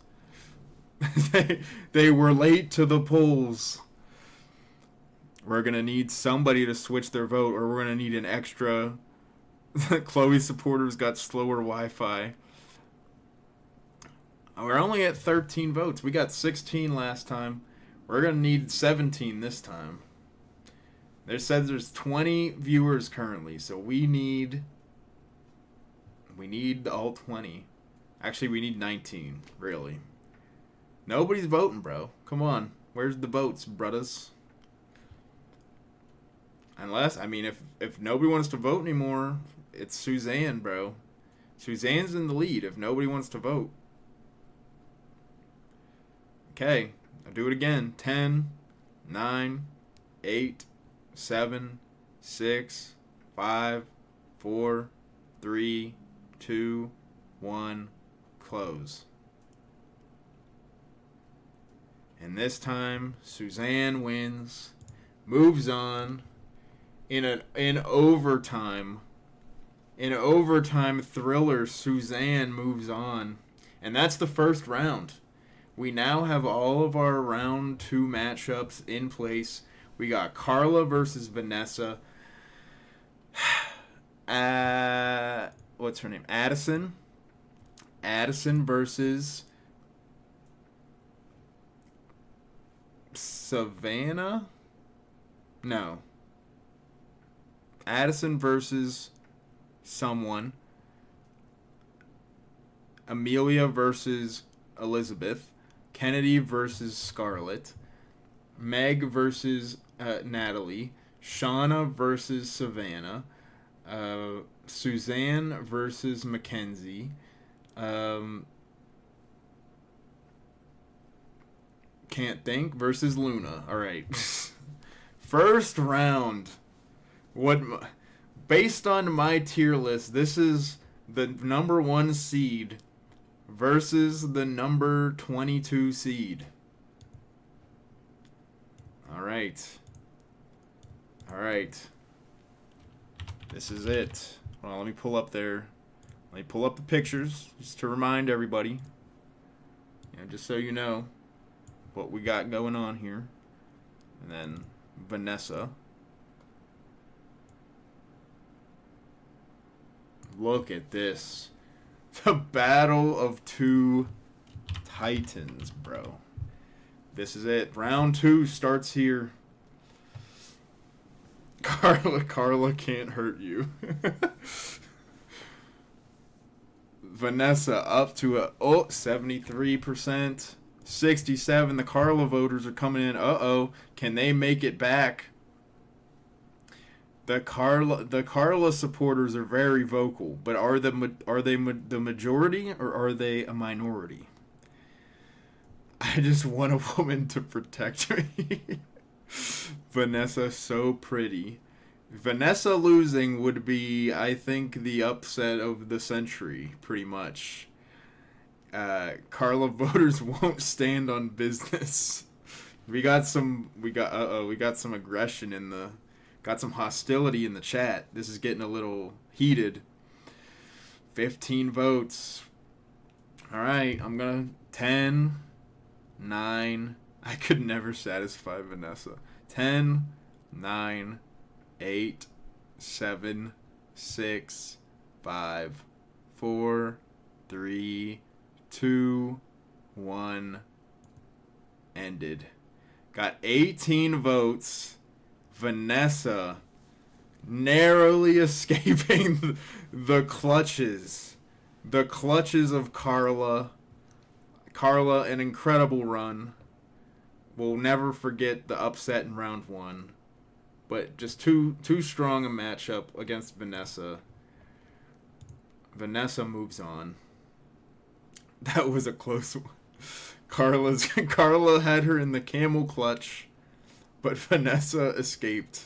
they were late to the polls. We're going to need somebody to switch their vote, or we're going to need an extra. Chloe supporters got slower Wi-Fi. We're only at 13 votes. We got 16 last time. We're going to need 17 this time. There says there's 20 viewers currently, so we need all 20. Actually, we need 19, really. Nobody's voting, bro. Come on. Where's the votes, brothers? Unless, I mean, if nobody wants to vote anymore, it's Suzanne, bro. Suzanne's in the lead if nobody wants to vote. Okay. I'll do it again. 10, 9, 8, 7, 6, 5, 4, 3, 2, 1, close. And this time, Suzanne wins, moves on in overtime. In overtime thriller, Suzanne moves on. And that's the first round. We now have all of our round 2 matchups in place. We got Carla versus Vanessa. What's her name? Addison. Addison versus Savannah? No. Addison versus someone. Amelia versus Elizabeth. Kennedy versus Scarlett. Meg versus Natalie. Shauna versus Savannah. Suzanne versus Mackenzie. Can't think versus Luna. All right. First round. Based on my tier list, this is the number 1 seed versus the number 22 seed. All right. All right. This is it. Well, let me pull up there. Let me pull up the pictures just to remind everybody. Just so you know what we got going on here. And then Vanessa. Look at this. The battle of 2 titans, bro. This is it. Round 2 starts here. Carla can't hurt you. Vanessa up to 73%. 67. The Carla voters are coming in. Uh-oh. Can they make it back? The Carla supporters are very vocal, but are they the majority or are they a minority? I just want a woman to protect me. Vanessa, so pretty. Vanessa losing would be, I think, the upset of the century, pretty much. Carla voters won't stand on business. We got some aggression in the. Got some hostility in the chat. This is getting a little heated. 15 votes. All right, I'm going to 10, 9. I could never satisfy Vanessa. 10, 9, 8, 7, 6, 5, 4, 3, 2, 1. Ended. Got 18 votes. Vanessa narrowly escaping the clutches of Carla. Carla, an incredible run. We'll never forget the upset in round 1, but just too strong a matchup against Vanessa. Vanessa moves on. That was a close one. Carla had her in the camel clutch. But Vanessa escaped.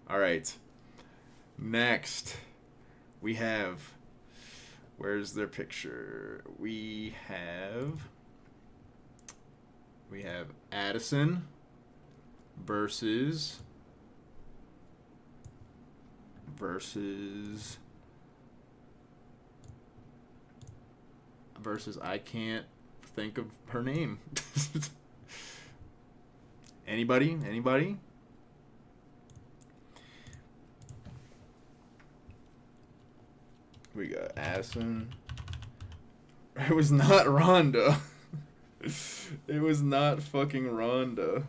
All right. Next, we have... Where's their picture? We have Addison versus I can't think of her name. Anybody? We got Addison. It was not Rhonda. It was not fucking Rhonda.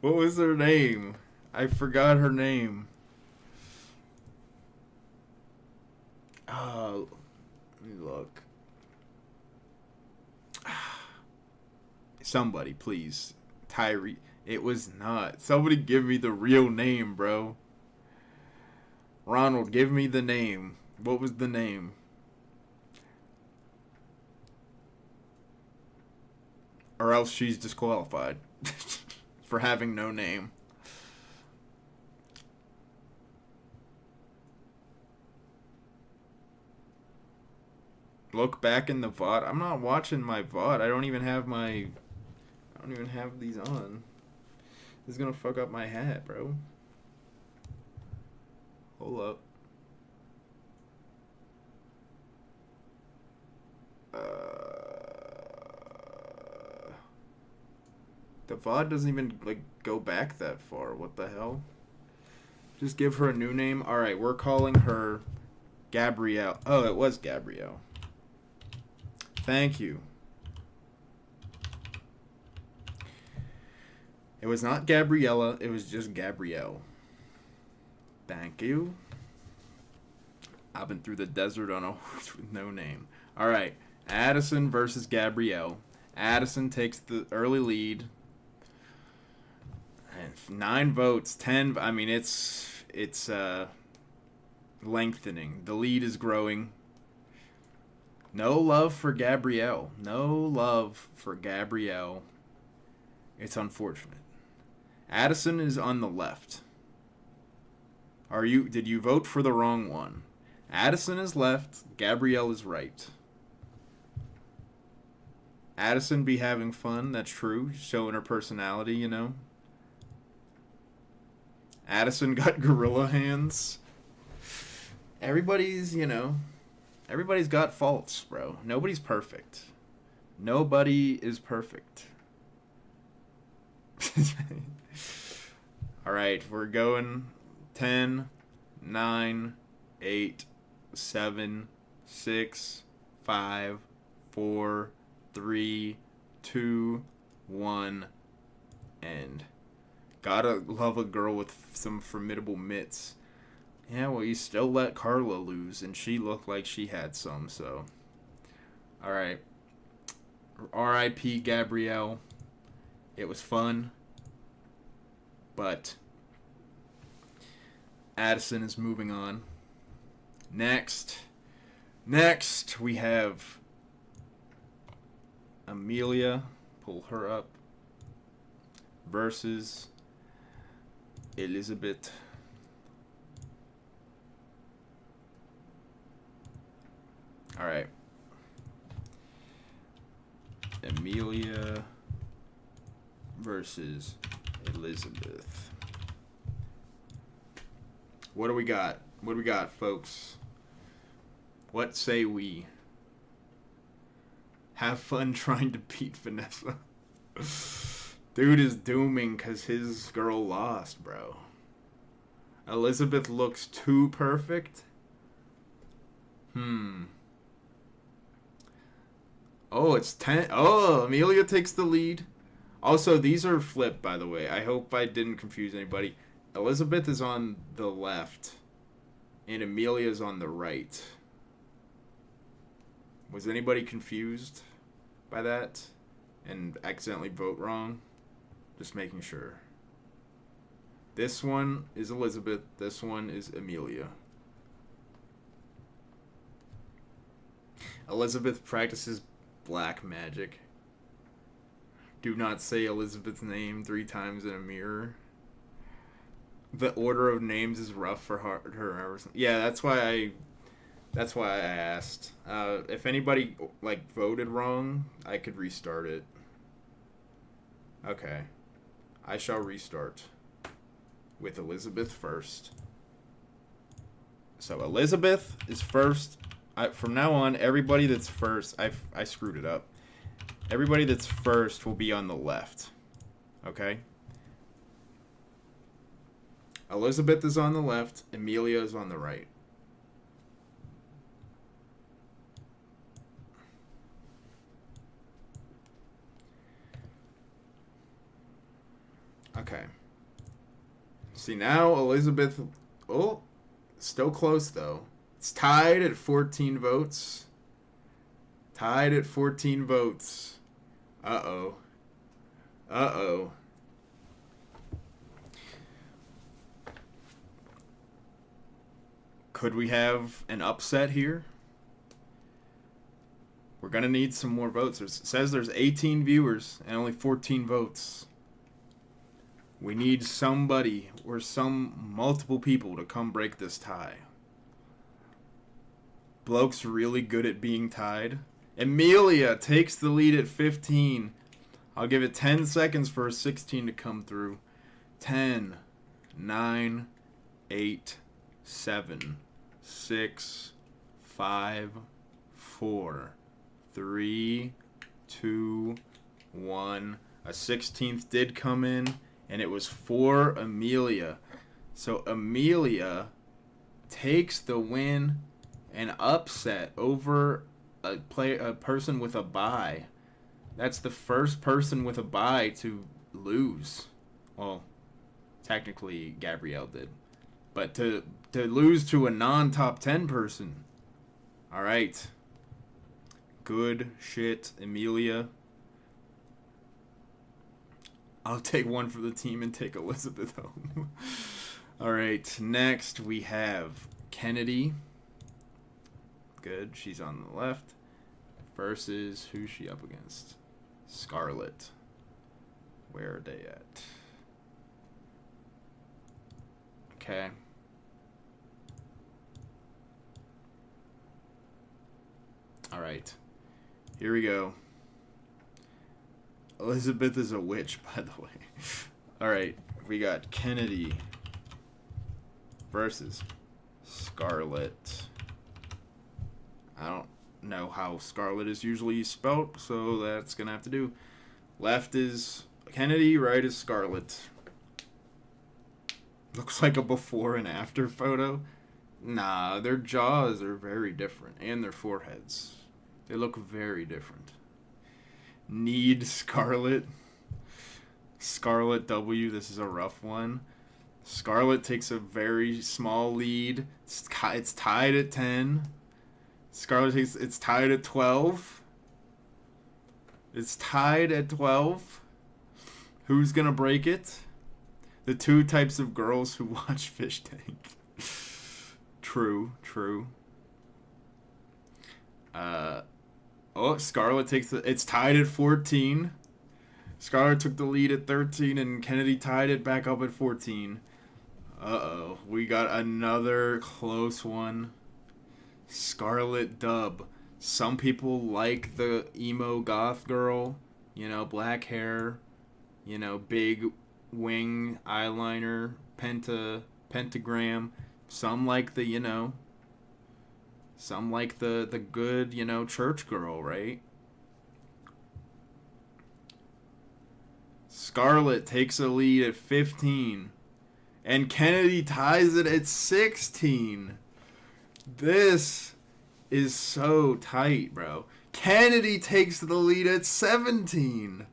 What was her name? I forgot her name. Oh, let me look. Somebody, please. Tyree. It was not. Somebody give me the real name, bro. Ronald, give me the name. What was the name? or else she's disqualified for having no name. Look back in the VOD. I'm not watching my VOD. I don't even have these on. This is gonna fuck up my hat, bro. Hold up. The VOD doesn't even like go back that far. What the hell? Just give her a new name. All right, we're calling her Gabrielle. Oh, it was Gabrielle. Thank you. It was not Gabriella. It was just Gabrielle. Thank you. I've been through the desert on a horse with no name. All right, Addison versus Gabrielle. Addison takes the early lead. And 9 votes, 10. I mean, it's lengthening. The lead is growing. No love for Gabrielle. No love for Gabrielle. It's unfortunate. Addison is on the left. Did you vote for the wrong one? Addison is left, Gabrielle is right. Addison be having fun, that's true, showing her personality, you know. Addison got gorilla hands. Everybody's got faults, bro. Nobody's perfect. Nobody is perfect. All right, we're going 10, 9, 8, 7, 6, 5, 4, 3, 2, 1, end. Gotta love a girl with some formidable mitts. Yeah, well, you still let Carla lose, and she looked like she had some, so. Alright. R.I.P. Gabrielle. It was fun. But Addison is moving on. Next, we have Amelia. Pull her up. Versus Elizabeth. All right. Amelia versus Elizabeth. What do we got? What do we got, folks? What say we? Have fun trying to beat Vanessa. Dude is dooming because his girl lost, bro. Elizabeth looks too perfect. Oh, it's 10. Oh, Amelia takes the lead. Also, these are flipped, by the way. I hope I didn't confuse anybody. Elizabeth is on the left, and Amelia is on the right. Was anybody confused by that and accidentally vote wrong? Just making sure. This one is Elizabeth. This one is Amelia. Elizabeth practices black magic. Do not say Elizabeth's name 3 times in a mirror. The order of names is rough for her. Yeah, that's why I asked. If anybody voted wrong, I could restart it. Okay. I shall restart with Elizabeth first. So Elizabeth is first. From now on, everybody that's first, I screwed it up. Everybody that's first will be on the left. Okay? Elizabeth is on the left. Amelia is on the right. Okay. See, now Elizabeth... Oh, still close, though. It's tied at 14 votes. Tied at 14 votes. Uh-oh. Uh-oh. Could we have an upset here? We're going to need some more votes. It says there's 18 viewers and only 14 votes. We need somebody or multiple people to come break this tie. Bloke's really good at being tied. Amelia takes the lead at 15. I'll give it 10 seconds for a 16 to come through. 10, 9, 8, 7, 6, 5, 4, 3, 2, 1. A 16th did come in, and it was for Amelia. So Amelia takes the win and upset over a person with a bye. That's the first person with a bye to lose. Well, technically Gabrielle did. But to lose to a non-top 10 person. All right. Good shit, Amelia. I'll take one for the team and take Elizabeth home. All right, next we have Kennedy. Good, she's on the left. Versus, who's she up against? Scarlett. Where are they at? Okay. All right. Here we go. Elizabeth is a witch, by the way. All right. We got Kennedy versus Scarlett. I don't know how Scarlett is usually spelt, so that's going to have to do. Left is Kennedy, right is Scarlett. Looks like a before and after photo. Nah, their jaws are very different, and their foreheads. They look very different. Need Scarlett. Scarlett W, this is a rough one. Scarlett takes a very small lead. It's tied at 10. Scarlett takes, it's tied at 12. It's tied at 12. Who's gonna break it? The two types of girls who watch Fish Tank. True. Scarlett takes it's tied at 14. Scarlett took the lead at 13, and Kennedy tied it back up at 14. Uh-oh. We got another close one. Scarlett dub. Some people like the emo goth girl. You know, black hair. You know, big wing eyeliner. Pentagram. Some like the, you know... Some like the good, you know, church girl, right? Scarlett takes a lead at 15. And Kennedy ties it at 16. This is so tight, bro. Kennedy takes the lead at 17.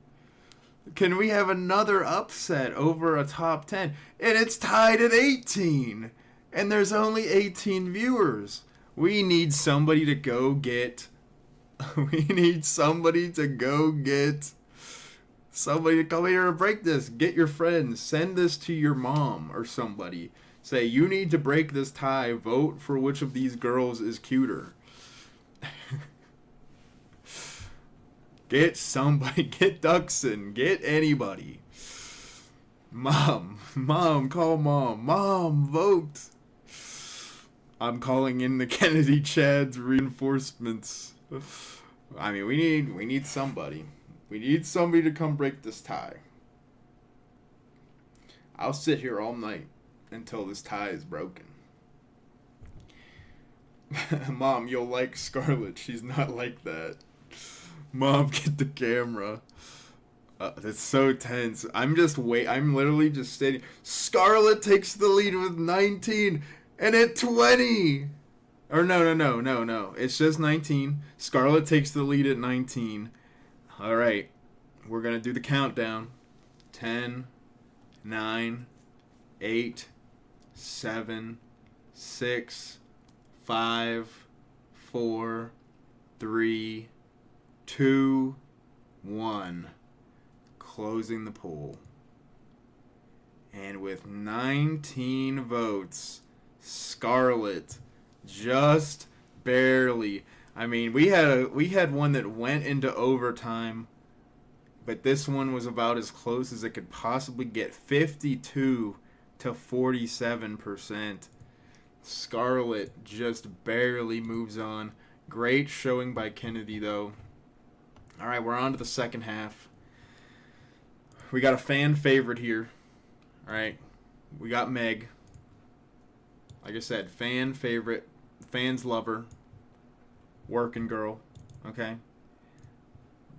Can we have another upset over a top 10? And it's tied at 18. And there's only 18 viewers. We need somebody to go get... Somebody to come here and break this. Get your friends. Send this to your mom or somebody. Say, you need to break this tie. Vote for which of these girls is cuter. Get somebody. Get Duxon. Get anybody. Mom, call mom. Mom, vote. I'm calling in the Kennedy Chads reinforcements. I mean, we need somebody. We need somebody to come break this tie. I'll sit here all night until this tie is broken. Mom, you'll like Scarlett. She's not like that. Mom, get the camera. That's so tense. I'm literally just stating. Scarlett takes the lead with 19. And at 20. Or no. It's just 19. Scarlett takes the lead at 19. All right. We're going to do the countdown. 10, 9, 8, 7, 6, 5, 4, 3, 2, 1. Closing the poll. And with 19 votes, Scarlett just barely I mean, we had one that went into overtime, but this one was about as close as it could possibly get. 52 to 47%. Scarlett just barely moves on. Great showing by Kennedy, though. All right, we're on to the second half. We got a fan favorite here. All right, we got Meg. Like I said, fan favorite, fans love her. Working girl, okay?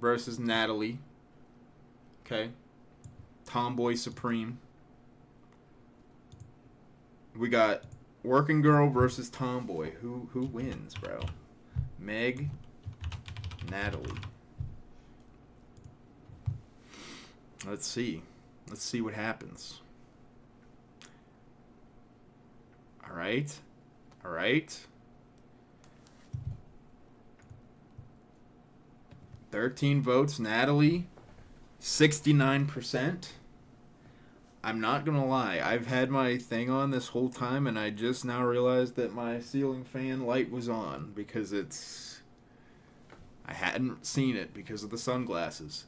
Versus Natalie, okay? Tomboy Supreme. We got Working Girl versus Tomboy. Who wins, bro? Meg, Natalie. Let's see. Let's see what happens. All right. All right. 13 votes, Natalie. 69%. I'm not going to lie. I've had my thing on this whole time, and I just now realized that my ceiling fan light was on because I hadn't seen it because of the sunglasses.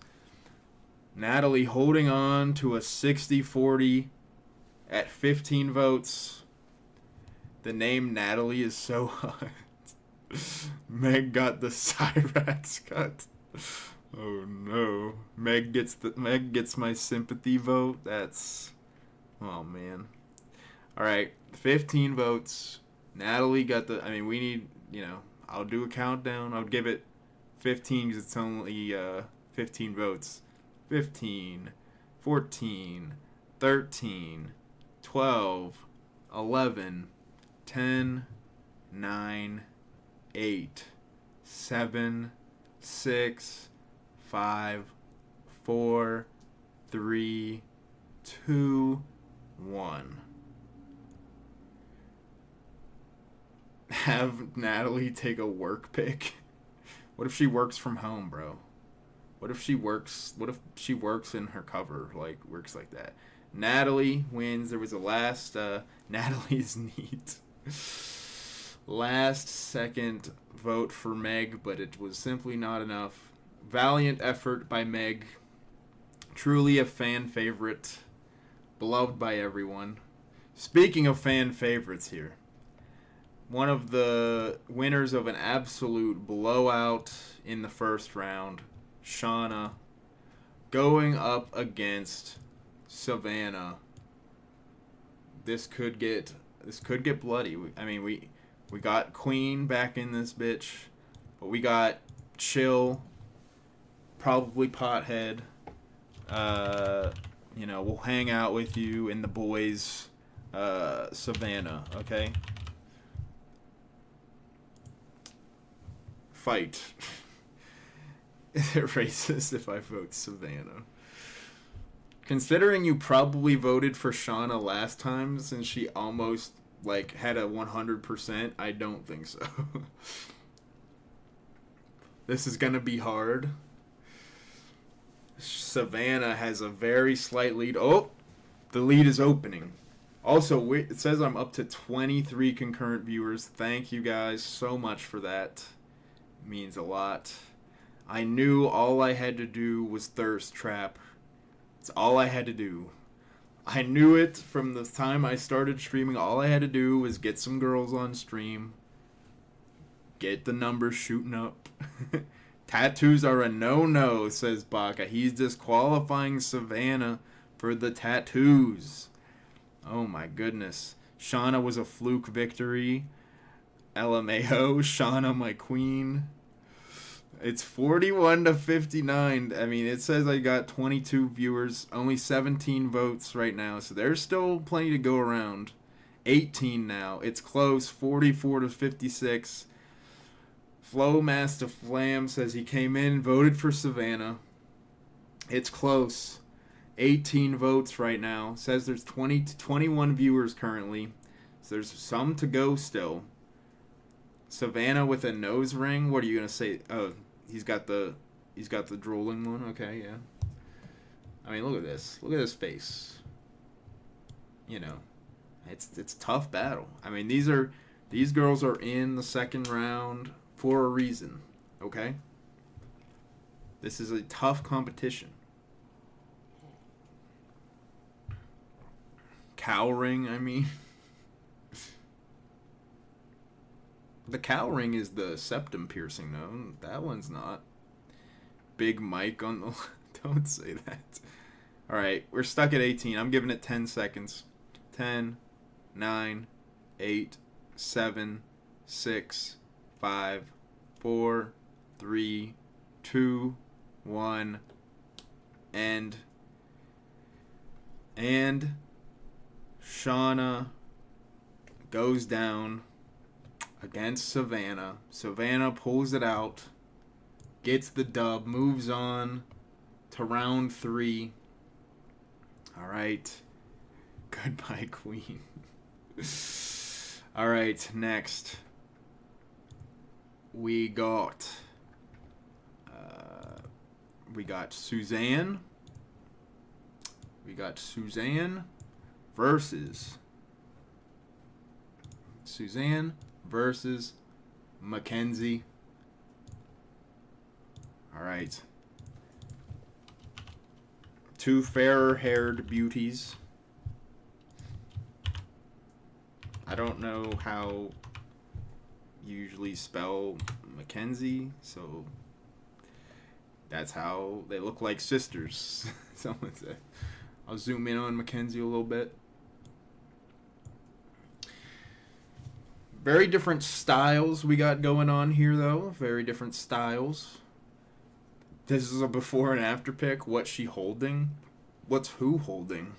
Natalie holding on to a 60-40 at 15 votes. The name Natalie is so hot. Meg got the Cyrax cut. Oh no. Meg gets my sympathy vote. That's, oh man. All right, 15 votes. Natalie got the, I mean, we need, I'll do a countdown. I'll give it 15 because it's only 15 votes. 15, 14, 13, 12, 11, 10, 9, 8, 7, 6, 5, 4, 3, 2, 1. Have Natalie take a work pick. What if she works from home, bro? What if she works in her cover, like works like that? Natalie wins. There was a last Natalie's neat last second vote for Meg, but it was simply not enough. Valiant effort by Meg. Truly a fan favorite. Beloved by everyone. Speaking of fan favorites here, one of the winners of an absolute blowout in the first round, Shauna, going up against Savannah. This could get bloody. We got Queen back in this bitch, but we got Chill, probably Pothead. We'll hang out with you and the boys, Savannah, okay? Fight. Is it racist if I vote Savannah? Considering you probably voted for Shauna last time since she almost had a 100%, I don't think so. This is gonna be hard. Savannah has a very slight lead. Oh, the lead is opening. Also, it says I'm up to 23 concurrent viewers. Thank you guys so much for that. It means a lot. I knew all I had to do was thirst trap. It's all I had to do. I knew it from the time I started streaming. All I had to do was get some girls on stream. Get the numbers shooting up. Tattoos are a no-no, says Baka. He's disqualifying Savannah for the tattoos. Oh my goodness. Shauna was a fluke victory. LMAO, Shauna my queen. It's 41 to 59. I mean, it says I got 22 viewers, only 17 votes right now, so there's still plenty to go around. 18 now. It's close, 44 to 56. Flowmaster Flam says he came in and voted for Savannah. It's close. 18 votes right now. Says there's 20 to 21 viewers currently. So there's some to go still. Savannah with a nose ring. What are you gonna say? Oh, he's got the drooling one. Okay, yeah. I mean, look at this. Look at his face. It's a tough battle. I mean, these girls are in the second round for a reason, okay? This is a tough competition. Cowering, I mean. The cowering is the septum piercing, though. That one's not. Big Mike on the... Don't say that. Alright, we're stuck at 18. I'm giving it 10 seconds. 10, 9, 8, 7, 6, 5, 4, 3, 2, 1, and Shauna goes down against Savannah. Savannah pulls it out, gets the dub, moves on to round 3. All right. Goodbye, Queen. All right, next we got Suzanne. We got Suzanne versus Mackenzie. All right. Two fairer-haired beauties. I don't know how you usually spell Mackenzie, so that's how they look like sisters. Someone said. I'll zoom in on Mackenzie a little bit. Very different styles we got going on here, though. Very different styles. This is a before and after pick. What's she holding? What's who holding?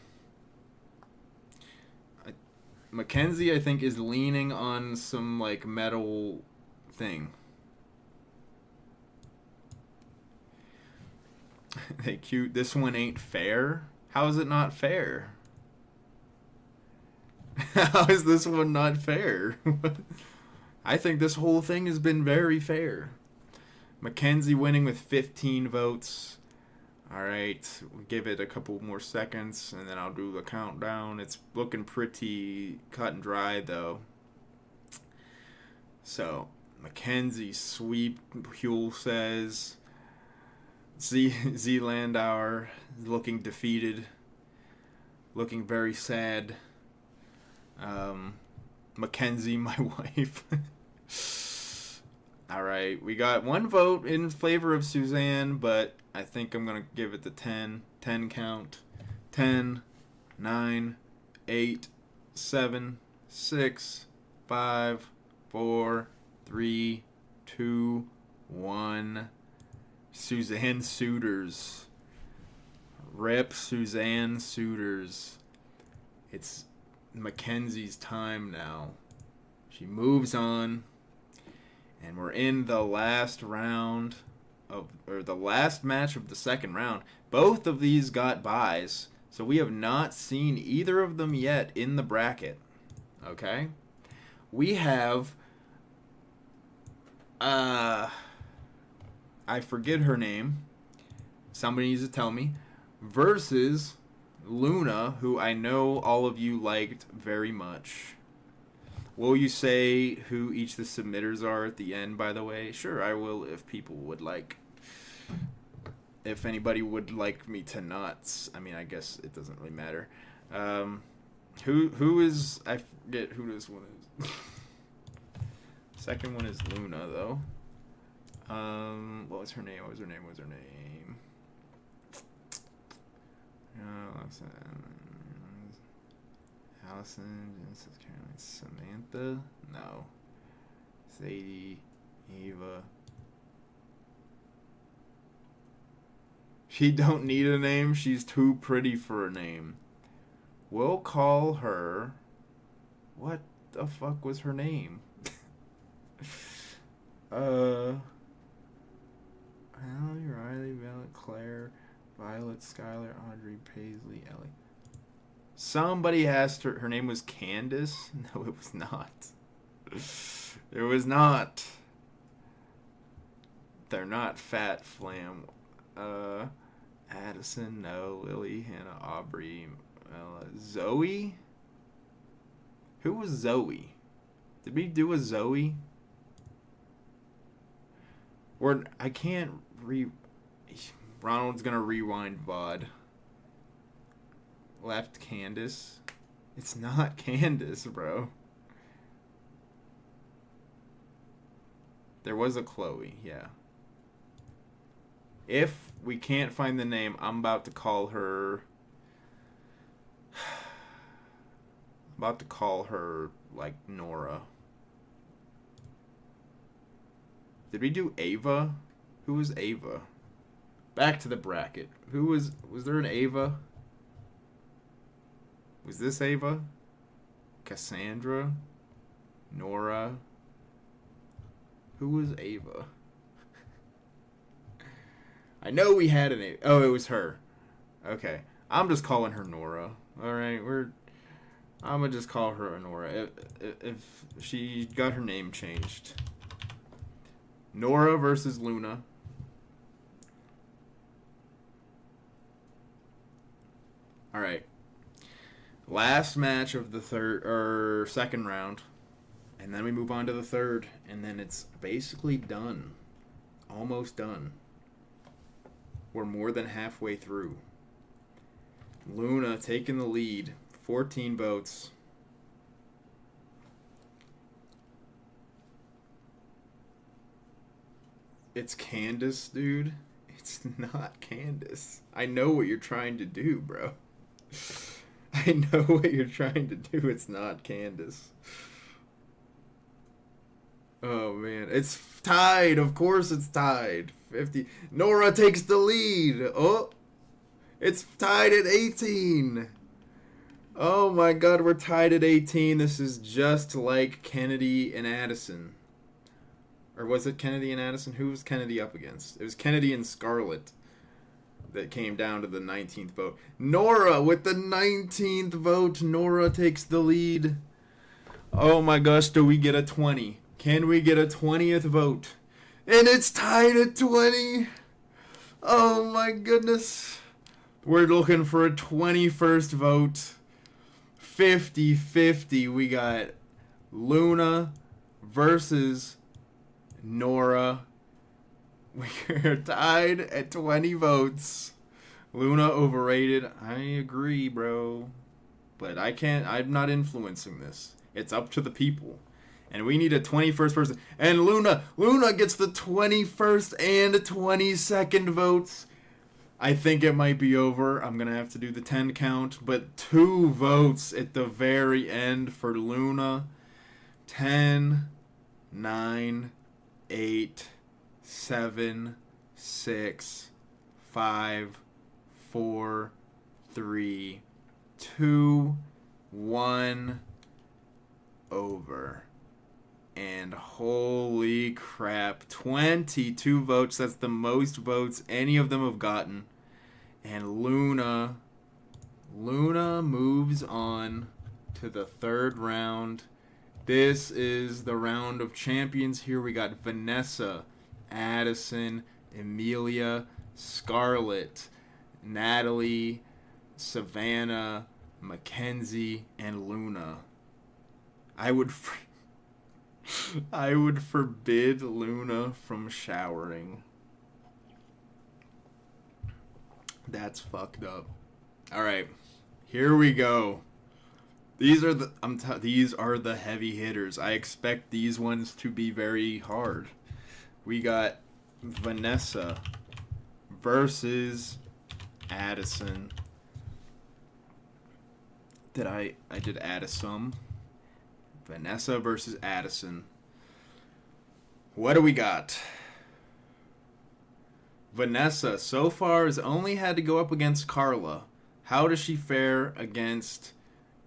Mackenzie, I think, is leaning on some, like, metal thing. Hey, cute. This one ain't fair. How is it not fair? How is this one not fair? I think this whole thing has been very fair. Mackenzie winning with 15 votes. All right, we'll give it a couple more seconds, and then I'll do the countdown. It's looking pretty cut and dry, though. So, Mackenzie sweep, Huel says. Z Landauer is looking defeated, looking very sad. Mackenzie, my wife. All right, we got one vote in favor of Suzanne, but I think I'm going to give it the 10 count. 10, 9, 8, 7, 6, 5, 4, 3, 2, 1. Suzanne Suitors. Rip Suzanne Suitors. It's Mackenzie's time now. She moves on. And we're in the last round or the last match of the second round. Both of these got buys, so we have not seen either of them yet in the bracket. Okay? We have I forget her name. Somebody needs to tell me. Versus Luna, who I know all of you liked very much. Will you say who each the submitters are at the end, by the way? Sure, I will if people would like. If anybody would like me to not. I mean, I guess it doesn't really matter. Who is... I forget who this one is. Second one is Luna, though. What was her name? Allison, Genesis, Caroline, Samantha? No. Sadie, Eva. She don't need a name. She's too pretty for a name. We'll call her... What the fuck was her name? Hallie, Riley, Violet, Claire, Violet, Skylar, Audrey, Paisley, Ellie. Somebody asked her. Her name was Candace. No, it was not. It was not. They're not Fat Flam. Addison, no. Lily, Hannah, Aubrey, Zoe. Who was Zoe? Did we do a Zoe? Or I can't Ronald's gonna rewind VOD. Left Candace. It's not Candace, bro. There was a Chloe, yeah. If we can't find the name, I'm about to call her... like, Nora. Did we do Ava? Who was Ava? Back to the bracket. Who was there an Ava? Was this Ava? Cassandra? Nora? Who was Ava? I know we had an Ava. Oh, it was her. Okay. I'm just calling her Nora. Alright, I'm gonna just call her Nora. If she got her name changed. Nora versus Luna. Alright. Last match of the second round. And then we move on to the third. And then it's basically done. Almost done. We're more than halfway through. Luna taking the lead. 14 votes. It's Candace, dude. It's not Candace. I know what you're trying to do, bro. I know what you're trying to do. It's not Candace. Oh, man. It's tied. Of course it's tied. 50. Nora takes the lead. Oh. It's tied at 18. Oh, my God. We're tied at 18. This is just like Kennedy and Addison. Or was it Kennedy and Addison? Who was Kennedy up against? It was Kennedy and Scarlett that came down to the 19th vote. Nora with the 19th vote. Nora takes the lead. Oh my gosh, do we get a 20? Can we get a 20th vote? And it's tied at 20. Oh my goodness. We're looking for a 21st vote. 50-50. We got Luna versus Nora. We're tied at 20 votes. Luna overrated. I agree, bro. But I'm not influencing this. It's up to the people. And we need a 21st person. And Luna gets the 21st and 22nd votes. I think it might be over. I'm going to have to do the 10 count. But 2 votes at the very end for Luna. 10, 9, 8, 7, 6, 5, 4, 3, 2, 1, over. And holy crap, 22 votes. That's the most votes any of them have gotten. And Luna moves on to the third round. This is the round of champions. Here we got Vanessa, Addison, Emilia, Scarlett, Natalie, Savannah, Mackenzie, and Luna. I would forbid Luna from showering. That's fucked up. All right, here we go. These are the heavy hitters. I expect these ones to be very hard. We got Vanessa versus Addison. I did Addison. Vanessa versus Addison. What do we got? Vanessa so far has only had to go up against Carla. How does she fare against,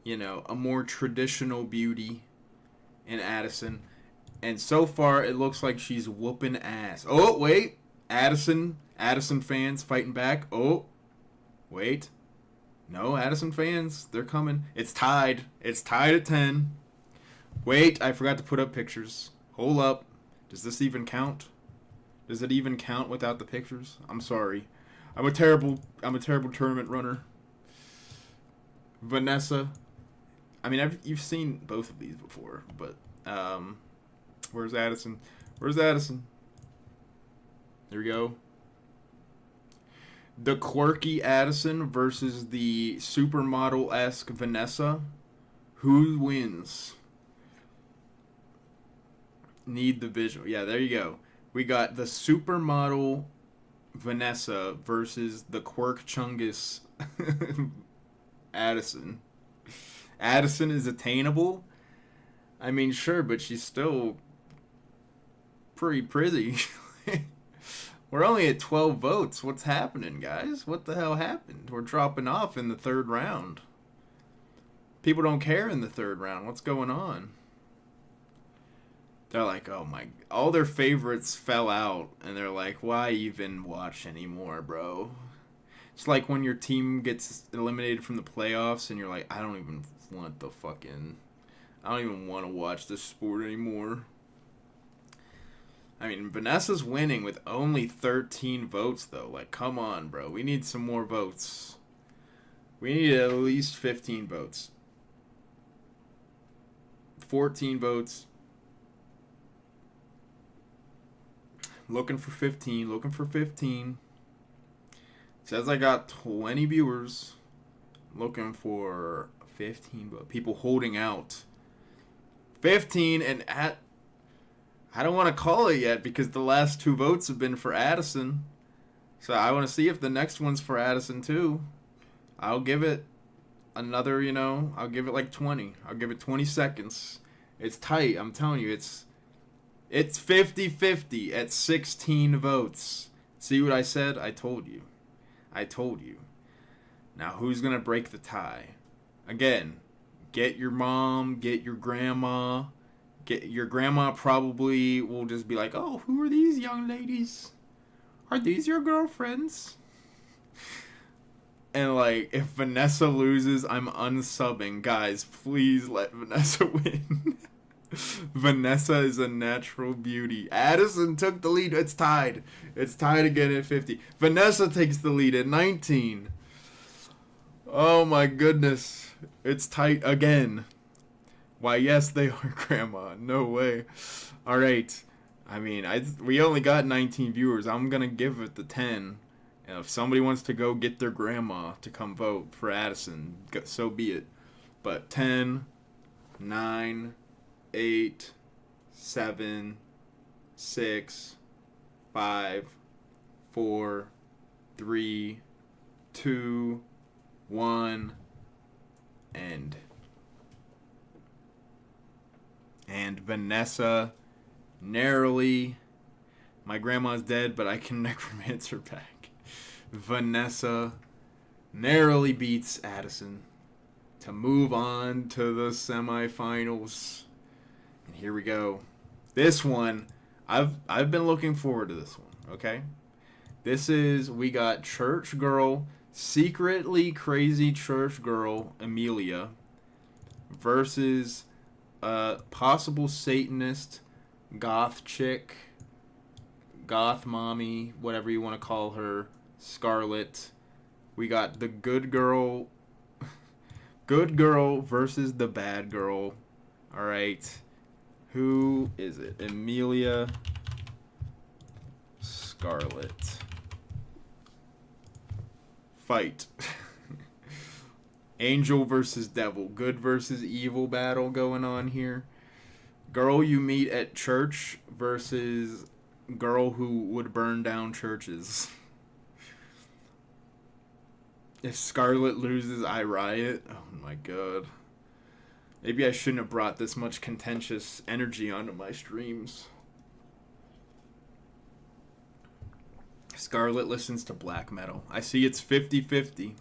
a more traditional beauty in Addison? And so far, it looks like she's whooping ass. Oh, wait. Addison fans fighting back. Oh, wait. No, Addison fans, they're coming. It's tied. It's tied at 10. Wait, I forgot to put up pictures. Hold up. Does this even count? Does it even count without the pictures? I'm sorry. I'm a terrible tournament runner. Vanessa. I mean, you've seen both of these before, but where's Addison? Where's Addison? There we go. The quirky Addison versus the supermodel-esque Vanessa. Who wins? Need the visual. Yeah, there you go. We got the supermodel Vanessa versus the quirk chungus Addison. Addison is attainable. I mean, sure, but she's still pretty pretty. We're only at 12 votes. What's happening, guys? What the hell happened? We're dropping off in the third round. People don't care in the third round. What's going on? They're like, oh my... All their favorites fell out. And they're like, why even watch anymore, bro? It's like when your team gets eliminated from the playoffs and you're like, I don't even want the fucking... I don't even want to watch this sport anymore. I mean, Vanessa's winning with only 13 votes, though. Like, come on, bro. We need some more votes. We need at least 15 votes. 14 votes. Looking for 15. Looking for 15. Says I got 20 viewers. Looking for 15 votes. People holding out. 15 and at... I don't want to call it yet because the last 2 votes have been for Addison. So I want to see if the next one's for Addison too. I'll give it another, I'll give it like 20. I'll give it 20 seconds. It's tight. I'm telling you, it's 50-50 at 16 votes. See what I said? I told you. I told you. Now who's going to break the tie? Again, get your mom, get your grandma. Your grandma probably will just be like, oh, who are these young ladies? Are these your girlfriends? And like, if Vanessa loses, I'm unsubbing. Guys, please let Vanessa win. Vanessa is a natural beauty. Addison took the lead. It's tied. It's tied again at 50. Vanessa takes the lead at 19. Oh my goodness. It's tight again. Why, yes, they are, Grandma. No way. All right. I mean, we only got 19 viewers. I'm going to give it the 10. And if somebody wants to go get their grandma to come vote for Addison, so be it. But 10, 9, 8, 7, 6, 5, 4, 3, 2, 1, end. And Vanessa narrowly... My grandma's dead, but I can necromancer back. Vanessa narrowly beats Addison to move on to the semifinals. And here we go. This one, I've been looking forward to this one, okay? We got church girl, secretly crazy church girl, Amelia, versus possible Satanist, goth chick, goth mommy, whatever you want to call her, Scarlett. We got the good girl versus the bad girl. All right. Who is it? Amelia, Scarlett. Fight. Angel versus devil. Good versus evil battle going on here. Girl you meet at church versus girl who would burn down churches. If Scarlett loses, I riot. Oh my god. Maybe I shouldn't have brought this much contentious energy onto my streams. Scarlett listens to black metal. I see it's 50-50.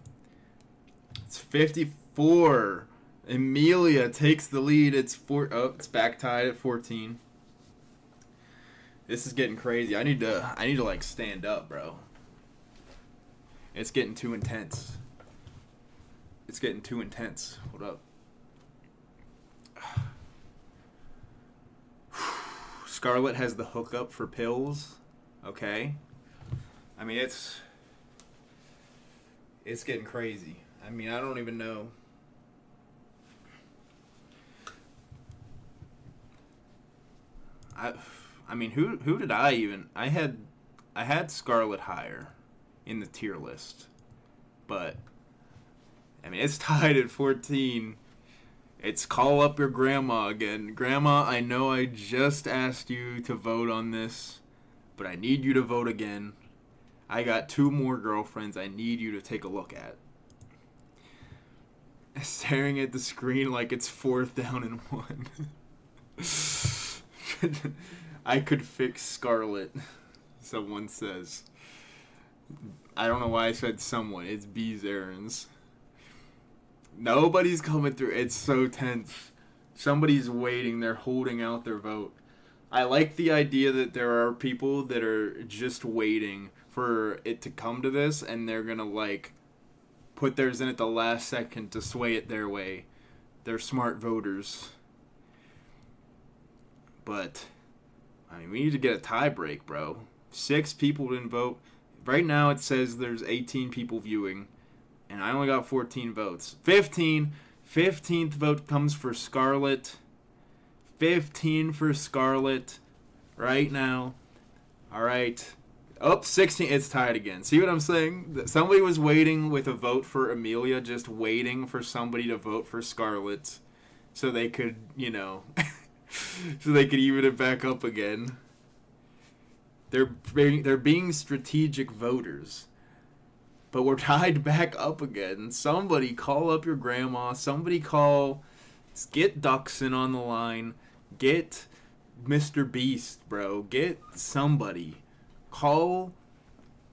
It's 54. Amelia takes the lead. It's back tied at 14. This is getting crazy. I need to like stand up, bro. It's getting too intense. It's getting too intense. Hold up. Scarlett has the hookup for pills. Okay. I mean, it's getting crazy. I mean, I don't even know. I mean, who did I had I had Scarlet higher in the tier list, but I mean it's tied at 14. It's call up your grandma again. Grandma, I know I just asked you to vote on this, but I need you to vote again. I got 2 more girlfriends I need you to take a look at. Staring at the screen like it's 4th down and 1. I could fix Scarlet, someone says. I don't know why I said someone. It's B's errands. Nobody's coming through. It's so tense. Somebody's waiting. They're holding out their vote. I like the idea that there are people that are just waiting for it to come to this, and they're going to, like, put theirs in at the last second to sway it their way. They're smart voters. But, I mean, we need to get a tie break, bro. 6 people didn't vote. Right now it says there's 18 people viewing, and I only got 14 votes. 15th vote comes for Scarlet. 15 for Scarlet right now. All right. Oh, 16. It's tied again. See what I'm saying? Somebody was waiting with a vote for Amelia, just waiting for somebody to vote for Scarlet so they could, so they could even it back up again. They're being strategic voters. But we're tied back up again. Somebody call up your grandma. Somebody get Duxon on the line. Get Mr. Beast, bro. Get somebody. Call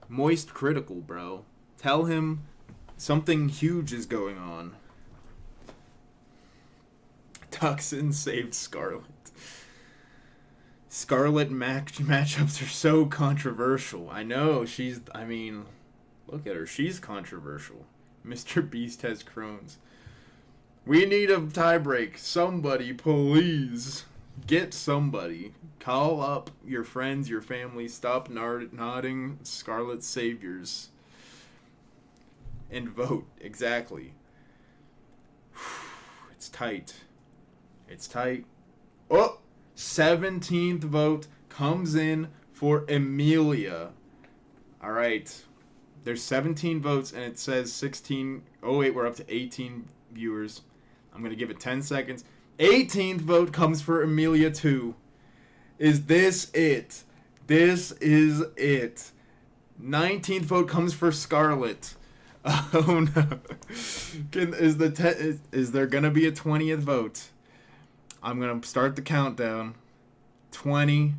Moist Critical, bro. Tell him something huge is going on. Duxon saved Scarlet. Scarlet matchups are so controversial. I know, look at her. She's controversial. Mr. Beast has Crohn's. We need a tiebreak. Somebody, please. Get somebody. Call up your friends, your family. Stop nodding Scarlet Saviors. And vote. Exactly. It's tight. It's tight. Oh! 17th vote comes in for Amelia. All right. There's 17 votes, and it says 16. Oh, wait, we're up to 18 viewers. I'm going to give it 10 seconds. 18th vote comes for Amelia, too. Is this it? This is it. 19th vote comes for Scarlet. Oh, no. Is there going to be a 20th vote? I'm going to start the countdown. 20.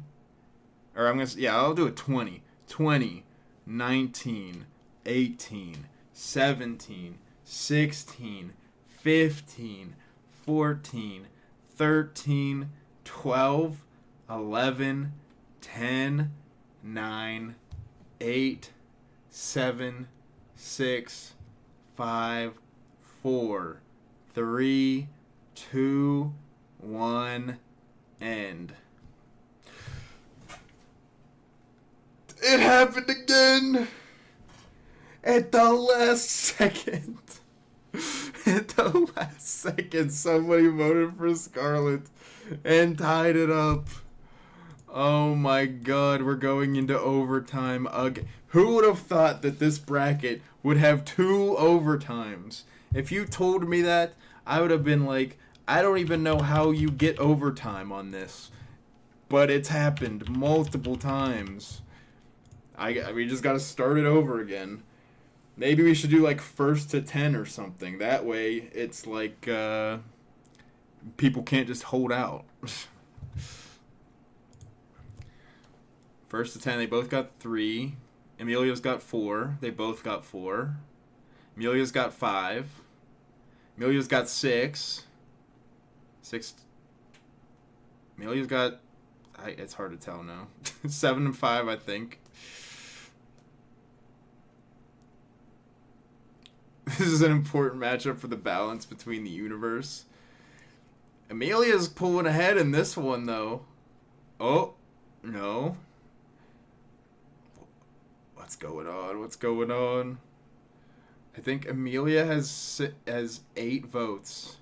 Or I'll do it 20. 20. 19. 18. 17. 16. 15. 14. 13. 12. 11. 10. 9. 8. 7. 6. 5. 4. 3. 2. 1. End. It happened again! At the last second. At the last second, somebody voted for Scarlet and tied it up. Oh my god, we're going into overtime again. Who would have thought that this bracket would have 2 overtimes? If you told me that, I would have been like, I don't even know how you get overtime on this. But it's happened multiple times. We just gotta start it over again. Maybe we should do like 1st to 10 or something. That way, it's like people can't just hold out. 1st to 10, they both got 3. Emilio's got 4. They both got 4. Emilio's got 5. Emilio's got 6. 6. Emilio's got... it's hard to tell now. 7 and 5, I think. This is an important matchup for the balance between the universe. Amelia's pulling ahead in this one, though. Oh, no. What's going on? What's going on? I think Amelia has 8 votes.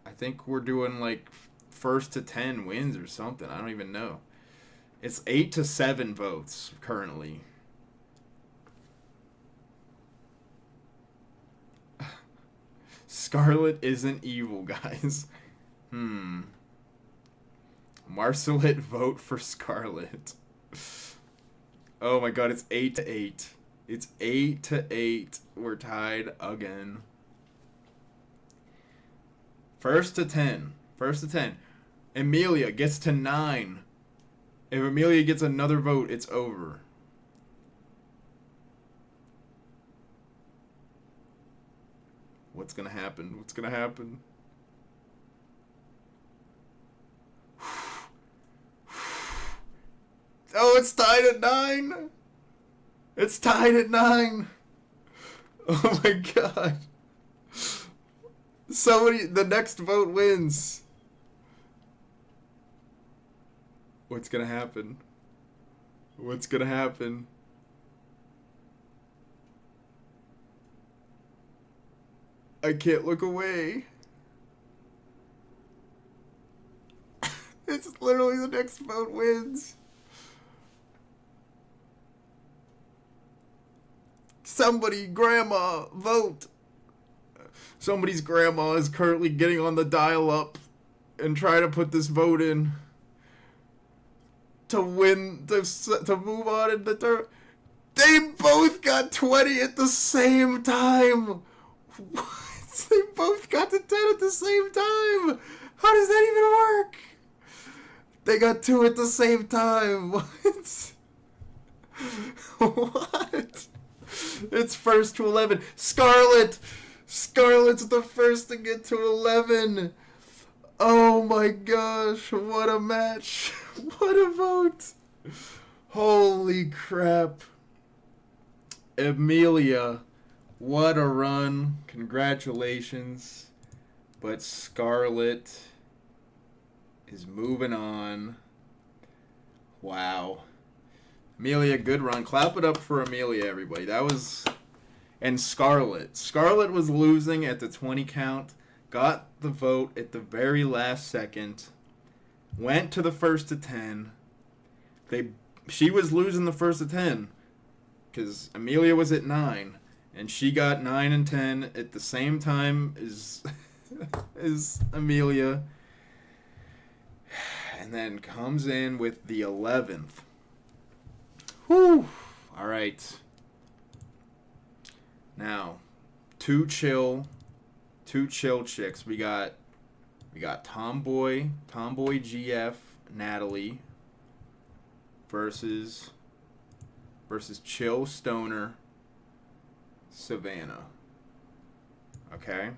I think we're doing like 1st to 10 wins or something. I don't even know. It's 8-7 votes currently. Scarlet isn't evil, guys. Marcelet, vote for Scarlet. Oh my god, it's 8-8. It's 8-8. We're tied again. First to 10. Amelia gets to 9. If Amelia gets another vote, it's over. What's gonna happen? Oh, it's tied at 9. Oh my god. The next vote wins. What's gonna happen? I can't look away. It's literally the next vote wins. Somebody, grandma, vote. Somebody's grandma is currently getting on the dial-up and trying to put this vote in to win, to move on in the third. They both got 20 at the same time. What? They both got to 10 at the same time. How does that even work? They got 2 at the same time. What? What? It's first to 11. Scarlet's the first to get to 11. Oh my gosh, what a match. What a vote. Holy crap. Amelia, what a run. Congratulations. But Scarlet is moving on. Wow. Amelia, good run. Clap it up for Amelia, everybody. And Scarlet. Scarlet was losing at the 20 count. Got the vote at the very last second. Went to the first to 10. She was losing the first to 10. Because Amelia was at 9. And she got 9 and 10 at the same time as Amelia. And then comes in with the 11th. Whew. All right. Now, two chill chicks. We got Tomboy GF, Natalie versus Chill Stoner, Savannah. Okay.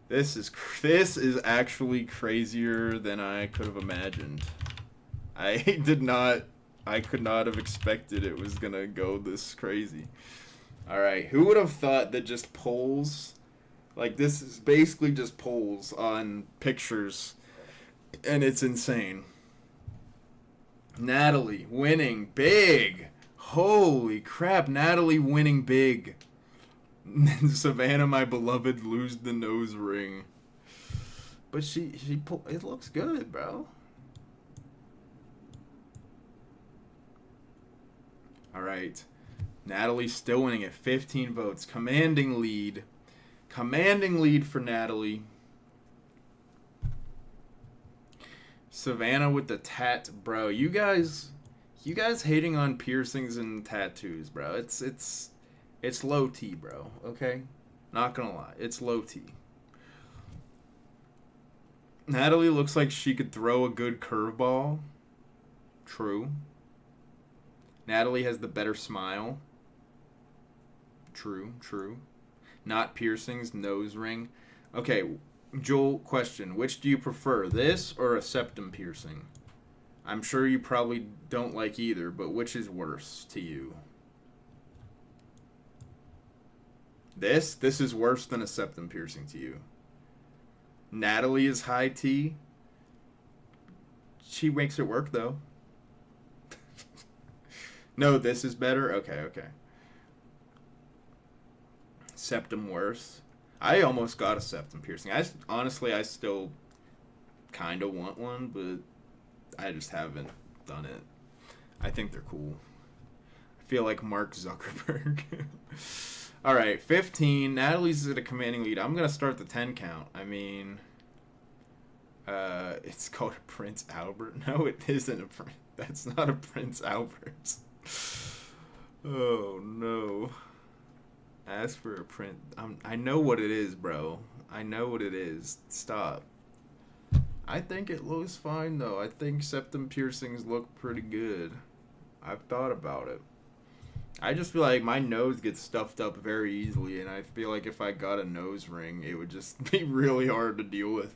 This is actually crazier than I could have imagined. I could not have expected it was gonna go this crazy. Alright, who would have thought that just polls, like this is basically just polls on pictures, and it's insane. Natalie winning big. Holy crap, Natalie winning big. Savannah, my beloved, lose the nose ring. But it looks good, bro. All right. Natalie still winning at 15 votes. Commanding lead for Natalie. Savannah with the tat, bro. You guys hating on piercings and tattoos, bro. It's low T, bro, okay? Not gonna lie, it's low T. Natalie looks like she could throw a good curveball. True. Natalie has the better smile. True. Not piercings, nose ring. Okay, Joel, question. Which do you prefer, this or a septum piercing? I'm sure you probably don't like either, but which is worse to you? This is worse than a septum piercing to you. Natalie is high T. She makes it work, though. No, this is better? Okay. Septum worse. I almost got a septum piercing. I still kind of want one, but I just haven't done it. I think they're cool. I feel like Mark Zuckerberg. All right, 15. Natalie's at a commanding lead. I'm going to start the 10 count. I mean, it's called a Prince Albert. No, it isn't a Prince. That's not a Prince Albert. Oh, no. Ask for a print. I know what it is, bro. I know what it is. Stop. I think it looks fine, though. I think septum piercings look pretty good. I've thought about it. I just feel like my nose gets stuffed up very easily, and I feel like if I got a nose ring, it would just be really hard to deal with.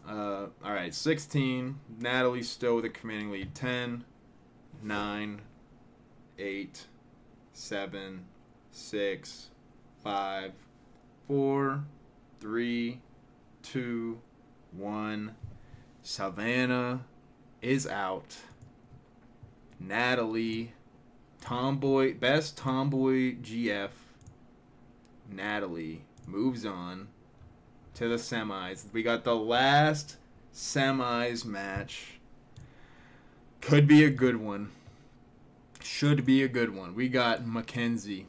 Alright, 16. Natalie's still with a commanding lead. 10, 9, 8, 7, 6, 5, 4, 3, 2, 1. Savannah is out. Natalie, best tomboy GF. Natalie moves on to the semis. We got the last semis match. Could be a good one. Should be a good one. We got Mackenzie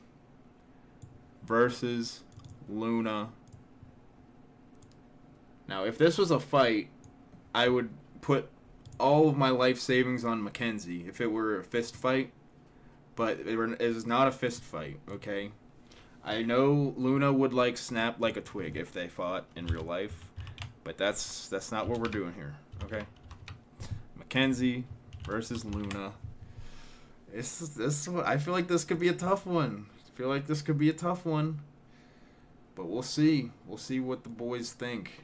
versus Luna. Now, if this was a fight, I would put all of my life savings on Mackenzie if it were a fist fight. But it is not a fist fight, okay? I know Luna would snap like a twig if they fought in real life, but that's not what we're doing here, okay? Mackenzie versus Luna. I feel like this could be a tough one. But we'll see. We'll see what the boys think.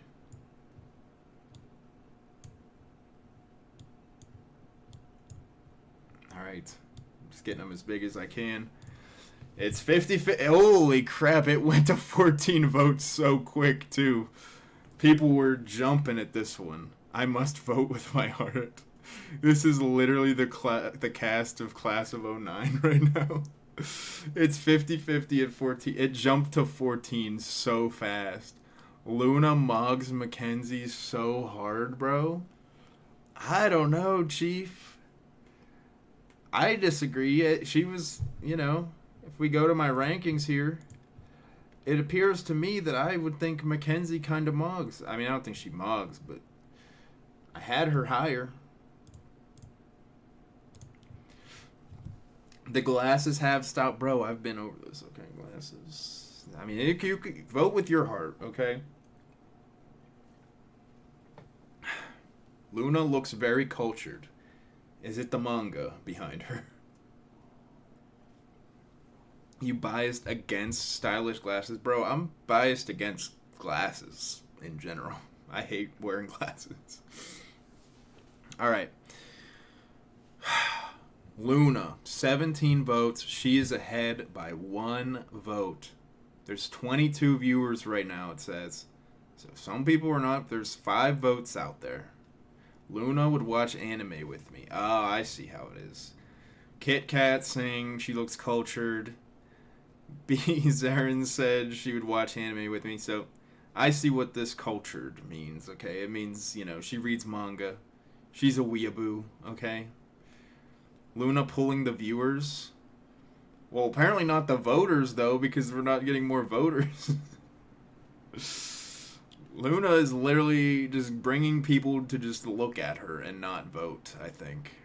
All right. I'm just getting them as big as I can. It's 50-50. Holy crap, it went to 14 votes so quick, too. People were jumping at this one. I must vote with my heart. This is literally the cast of Class of 09 right now. It's 50-50 at 14. It jumped to 14 so fast. Luna mogs Mackenzie so hard, bro. I don't know, Chief. I disagree. She was, if we go to my rankings here, it appears to me that I would think Mackenzie kind of mogs. I mean, I don't think she mogs, but I had her higher. The glasses have stopped. Bro, I've been over this, okay? Glasses. I mean, you can vote with your heart, okay? Luna looks very cultured. Is it the manga behind her? You biased against stylish glasses? Bro, I'm biased against glasses in general. I hate wearing glasses. Alright. Luna, 17 votes. She is ahead by 1 vote. There's 22 viewers right now, it says. So some people are not. There's 5 votes out there. Luna would watch anime with me. Oh, I see how it is. Kit Kat saying she looks cultured. B. Zarin said she would watch anime with me. So I see what this cultured means, okay? It means, she reads manga. She's a weeaboo, okay? Luna pulling the viewers. Well, apparently not the voters, though, because we're not getting more voters. Luna is literally just bringing people to just look at her and not vote, I think.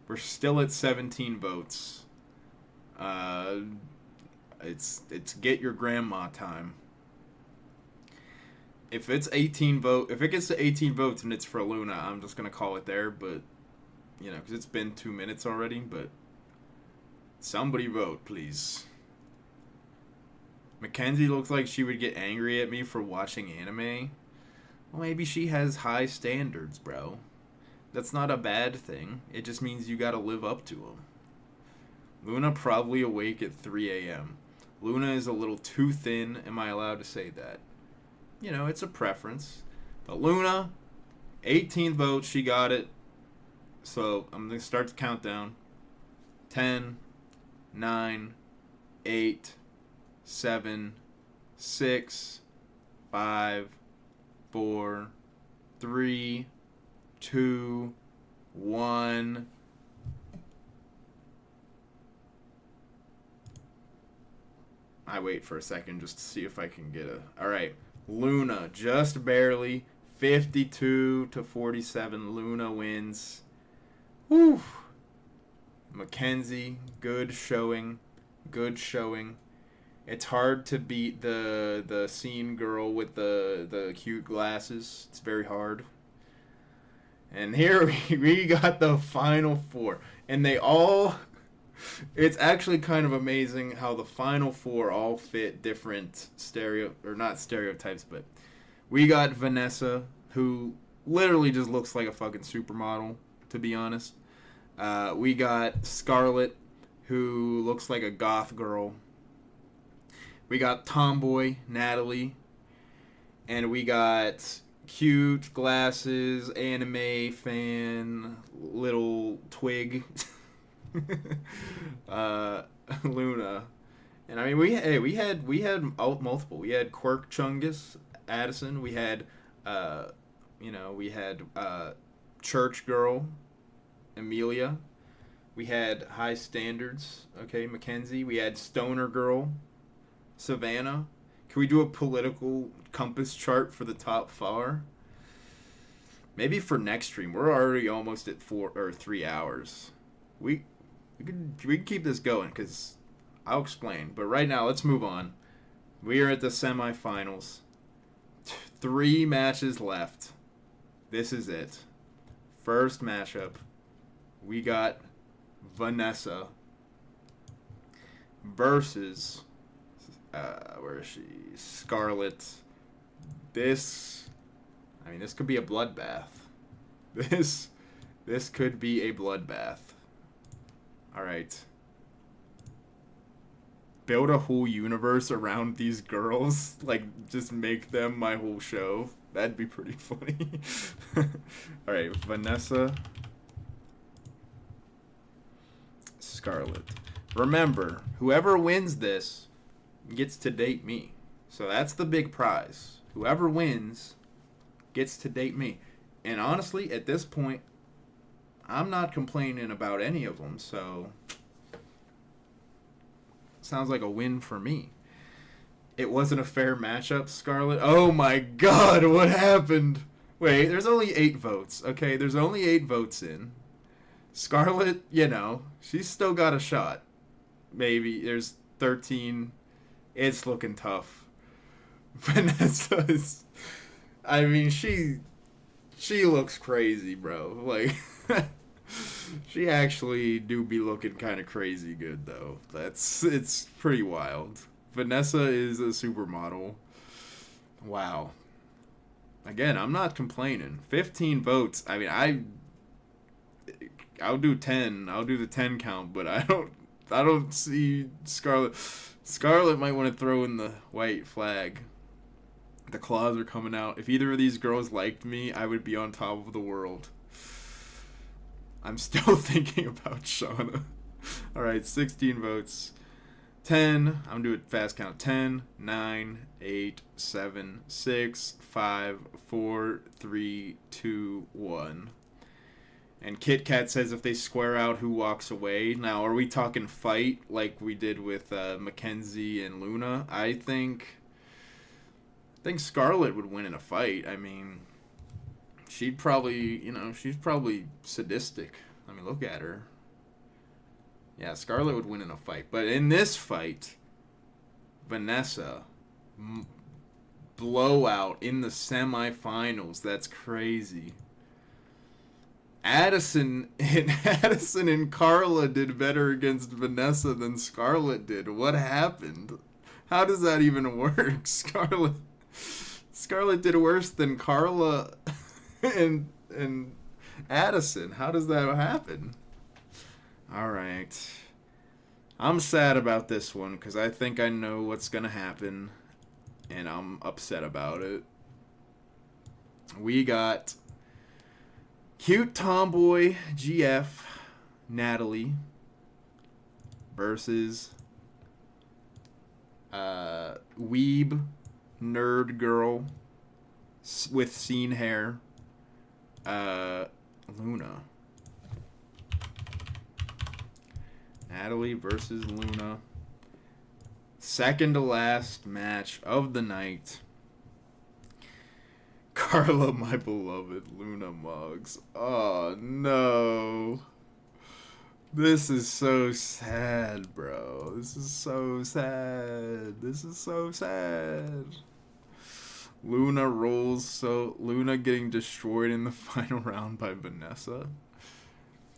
We're still at 17 votes. It's get your grandma time. If it gets to 18 votes and it's for Luna, I'm just going to call it there, but because it's been 2 minutes already, but somebody vote, please. Mackenzie looks like she would get angry at me for watching anime. Well, maybe she has high standards, bro. That's not a bad thing. It just means you gotta live up to them. Luna probably awake at 3 a.m. Luna is a little too thin. Am I allowed to say that? It's a preference. But Luna, 18th vote, she got it. So I'm going to start the countdown. 10, 9, 8, 7, 6, 5, 4, 3, 2, 1. I wait for a second just to see if I can get a... All right. Luna, just barely. 52-47. Luna wins. Whew. Mackenzie, good showing. Good showing. It's hard to beat the scene girl with the cute glasses. It's very hard. And here we got the final four. And they all... It's actually kind of amazing how the final four all fit different not stereotypes, but we got Vanessa, who literally just looks like a fucking supermodel, to be honest. We got Scarlett, who looks like a goth girl. We got Tomboy, Natalie. And we got cute glasses, anime fan, little twig. Luna. And I mean we had multiple. We had Quirk Chungus, Addison. We had Church Girl, Amelia. We had High Standards, okay, Mackenzie. We had Stoner Girl, Savannah. Can we do a political compass chart for the top 4? Maybe for next stream. We're already almost at 3 hours. We can keep this going because I'll explain. But right now, let's move on. We are at the semifinals. 3 matches left. This is it. First matchup. We got Vanessa versus where is she? Scarlett. This could be a bloodbath. This could be a bloodbath. All right. Build a whole universe around these girls. Like, just make them my whole show. That'd be pretty funny. All right, Vanessa. Scarlett. Remember, whoever wins this gets to date me. So that's the big prize. Whoever wins gets to date me. And honestly, at this point, I'm not complaining about any of them, so sounds like a win for me. It wasn't a fair matchup, Scarlett. Oh my god, what happened? Wait, there's only 8 votes, okay? There's only 8 votes in. Scarlett, she's still got a shot. Maybe. There's 13. It's looking tough. Vanessa's... I mean, she looks crazy, bro. Like... She actually do be looking kind of crazy good, though. It's pretty wild. Vanessa is a supermodel. Wow. Again, I'm not complaining. 15 votes. I mean, I'll do 10. I'll do the 10 count, but I don't see Scarlett. Scarlett might want to throw in the white flag. The claws are coming out. If either of these girls liked me, I would be on top of the world. I'm still thinking about Shauna. Alright, 16 votes. 10. I'm doing fast count. 10, 9, 8, 7, 6, 5, 4, 3, 2, 1. And Kit Kat says if they square out, who walks away. Now, are we talking fight like we did with Mackenzie and Luna? I think Scarlett would win in a fight. I mean... She's probably sadistic. I mean, look at her. Yeah, Scarlett would win in a fight. But in this fight, Vanessa, blowout in the semifinals. That's crazy. Addison and Carla did better against Vanessa than Scarlett did. What happened? How does that even work? Scarlett did worse than Carla... and Addison. How does that happen? All right. I'm sad about this one because I think I know what's going to happen, and I'm upset about it. We got cute tomboy GF Natalie versus weeb nerd girl with scene hair Luna. Natalie versus Luna. Second to last match of the night. Carla, my beloved. Luna Muggs. Oh, no. This is so sad, bro. This is so sad. This is so sad. Luna getting destroyed in the final round by Vanessa.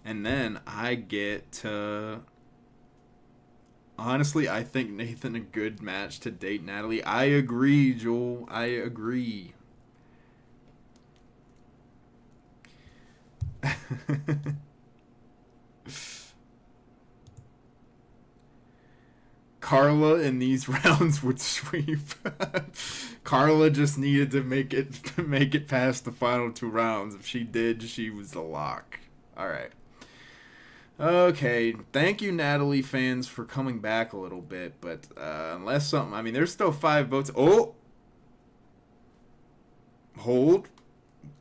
And then I get to... Honestly, I think Nathan a good match to date Natalie. I agree, Joel. I agree. Carla in these rounds would sweep. Carla just needed to make it past the final 2 rounds. If she did, she was the lock. All right. Okay, thank you, Natalie fans, for coming back a little bit, but unless something... I mean, there's still 5 votes. Oh! Hold.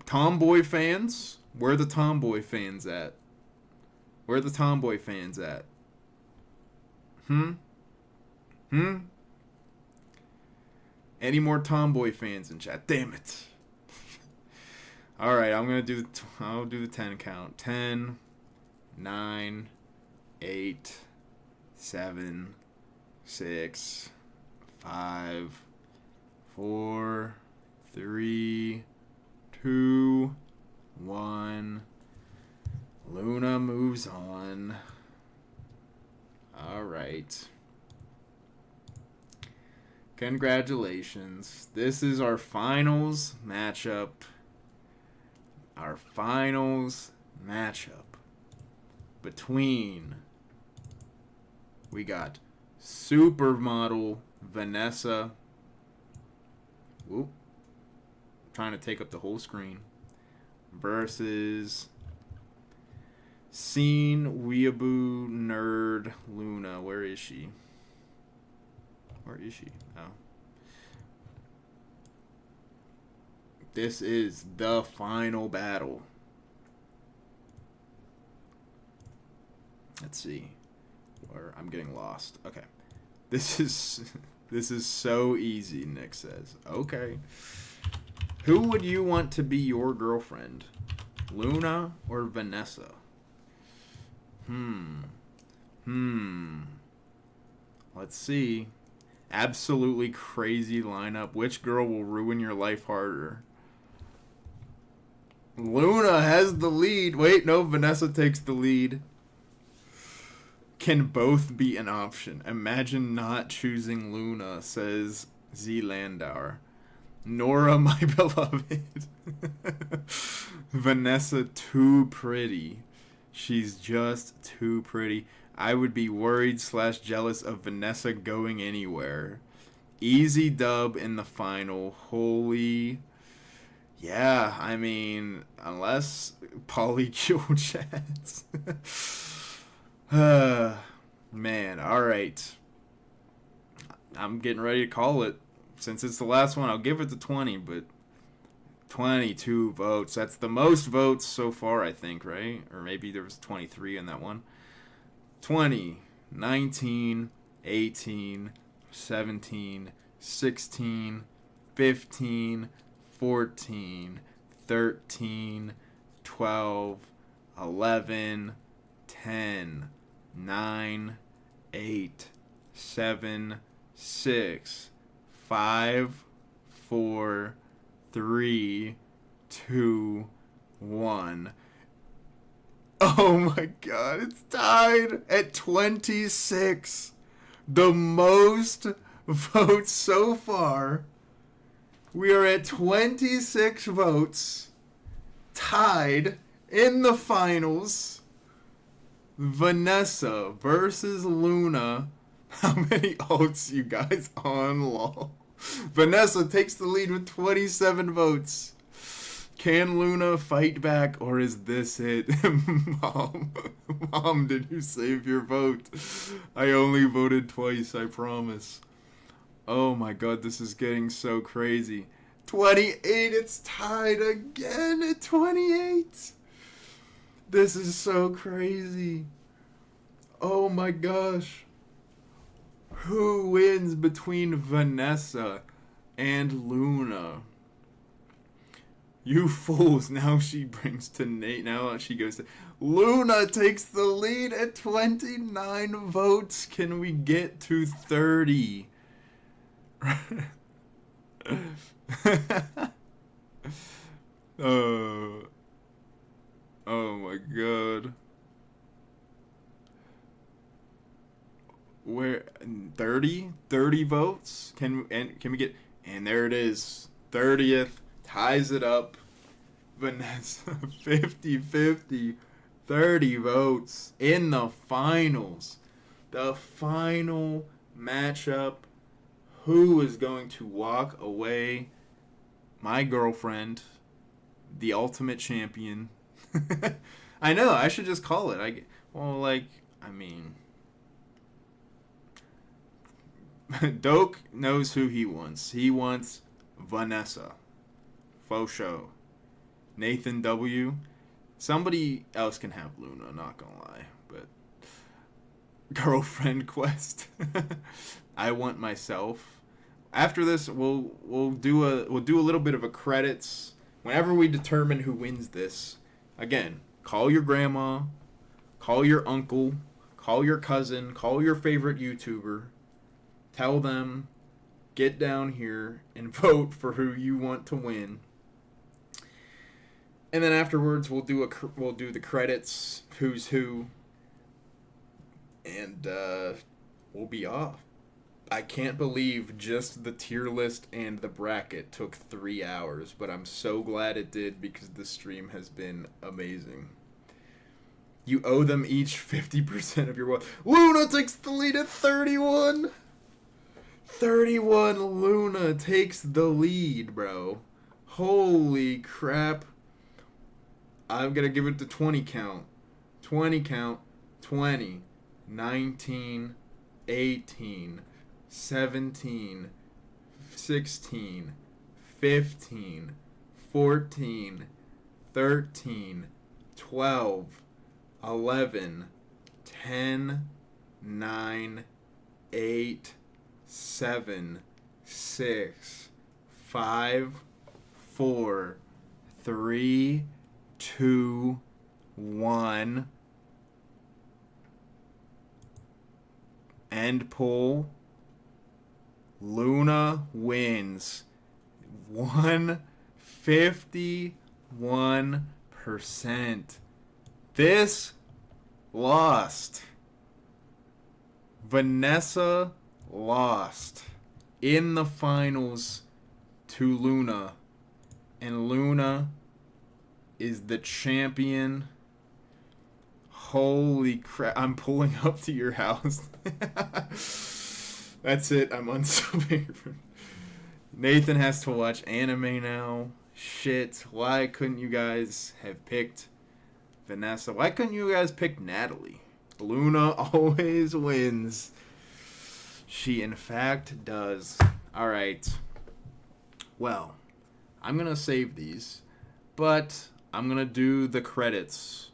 Tomboy fans? Where are the tomboy fans at? Where are the tomboy fans at? Any more tomboy fans in chat? Damn it. Alright, I'll do the 10 count. 10... 9, 8, 7, 6, 5, 4, 3, 2, 1. Luna moves on. All right. Congratulations. This is our finals matchup. Our finals matchup. Between, we got supermodel Vanessa. Whoop. Trying to take up the whole screen. Versus Scene Weeaboo Nerd Luna. Where is she? Where is she? Oh. This is the final battle. Let's see. Where I'm getting lost. Okay. This is so easy, Nick says. Okay. Who would you want to be your girlfriend? Luna or Vanessa? Let's see. Absolutely crazy lineup. Which girl will ruin your life harder? Luna has the lead. Wait, no, Vanessa takes the lead. Can both be an option. Imagine not choosing Luna, says Z. Landauer. Nora, my beloved. Vanessa, too pretty. She's just too pretty. I would be worried / jealous of Vanessa going anywhere. Easy dub in the final. Holy... Yeah, I mean, unless polycule chats. Man, alright. I'm getting ready to call it. Since it's the last one, I'll give it to 20, but 22 votes. That's the most votes so far, I think, right? Or maybe there was 23 in that one. 20, 19, 18, 17, 16, 15, 14, 13, 12, 11, 10, 9, 8, 7, 6, 5, 4, 3, 2, 1. Oh my god, it's tied at 26. The most votes so far. We are at 26 votes. Tied in the finals. Vanessa versus Luna. How many ults you guys on, lol? Vanessa takes the lead with 27 votes. Can Luna fight back, or is this it? Mom, did you save your vote? I only voted twice, I promise. Oh my god, this is getting so crazy. 28. It's tied again at 28. This is so crazy. Oh my gosh. Who wins between Vanessa and Luna? You fools. Now she brings to Nate. Now she goes to... Luna takes the lead at 29 votes. Can we get to 30? Oh my god. Where 30 votes? Can we get... And there it is. 30th ties it up. Vanessa 50-50. 30 votes in the finals. The final matchup. Who is going to walk away? My girlfriend, the ultimate champion. I know, I should just call it. Doak knows who he wants. He wants Vanessa. Faux show. Nathan W. Somebody else can have Luna, not gonna lie. But girlfriend quest. I want myself. After this, we'll do a little bit of a credits. Whenever we determine who wins this, again, call your grandma, call your uncle, call your cousin, call your favorite YouTuber. Tell them, get down here and vote for who you want to win. And then afterwards, we'll do the credits, who's who, and we'll be off. I can't believe just the tier list and the bracket took 3 hours, but I'm so glad it did because the stream has been amazing. You owe them each 50% of your wealth. Luna takes the lead at 31. 31. Luna takes the lead, bro. Holy crap. I'm going to give it the 20 count. 20 count. 20. 19. 18. 17. 16. 15. 14. 13. 12. 11. 10. 9. 8. 7. 6. 5. 4. 3. 2, 1. End poll. Luna wins. 151%. This lost. Vanessa lost in the finals to Luna. And Luna is the champion. Holy crap. I'm pulling up to your house. That's it. I'm unsubbing. Nathan has to watch anime now. Shit. Why couldn't you guys have picked Vanessa? Why couldn't you guys pick Natalie? Luna always wins. She in fact does. Alright. Well, I'm going to save these. But I'm going to do the credits.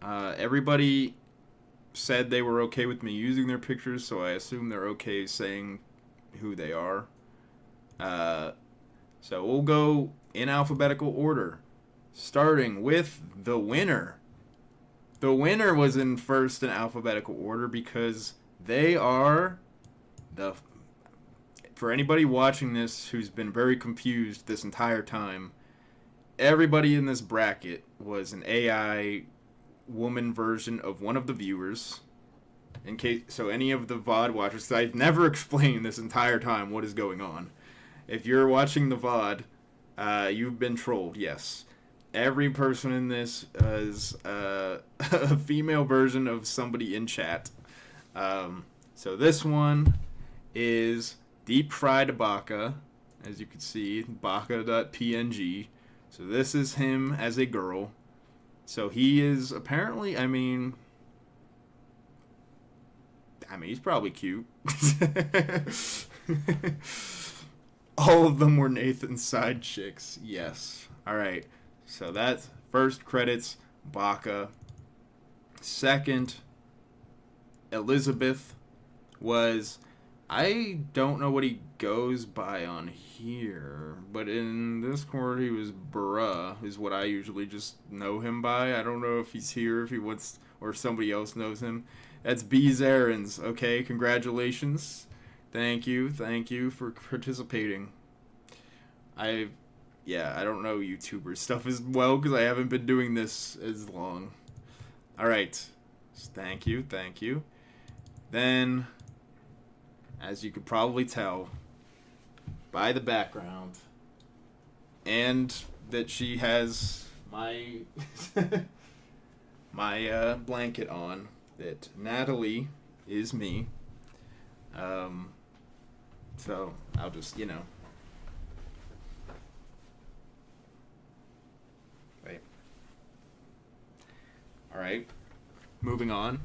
Everybody said they were okay with me using their pictures, so I assume they're okay saying who they are. So we'll go in alphabetical order, starting with the winner. The winner was in first in alphabetical order because they are the... For anybody watching this who's been very confused this entire time, everybody in this bracket was an AI woman version of one of the viewers. In case, so any of the VOD watchers, 'cause I've never explained this entire time what is going on. If you're watching the VOD, you've been trolled, yes. Every person in this is a female version of somebody in chat. So this one is Deep Fried Baka, as you can see, baka.png. So this is him as a girl. So he is apparently, I mean, he's probably cute. All of them were Nathan's side chicks. Yes. All right. So that's first credits, Baca. Second, Elizabeth was, I don't know what he goes by on here, but in Discord he was Bruh, is what I usually just know him by. I don't know if he's here, if he wants, or somebody else knows him. That's B's Errands. Okay, congratulations. Thank you for participating. I don't know YouTuber stuff as well because I haven't been doing this as long. All right, thank you. Then, as you could probably tell by the background, and that she has my my blanket on, that Natalie is me. So I'll just, wait. All right, moving on.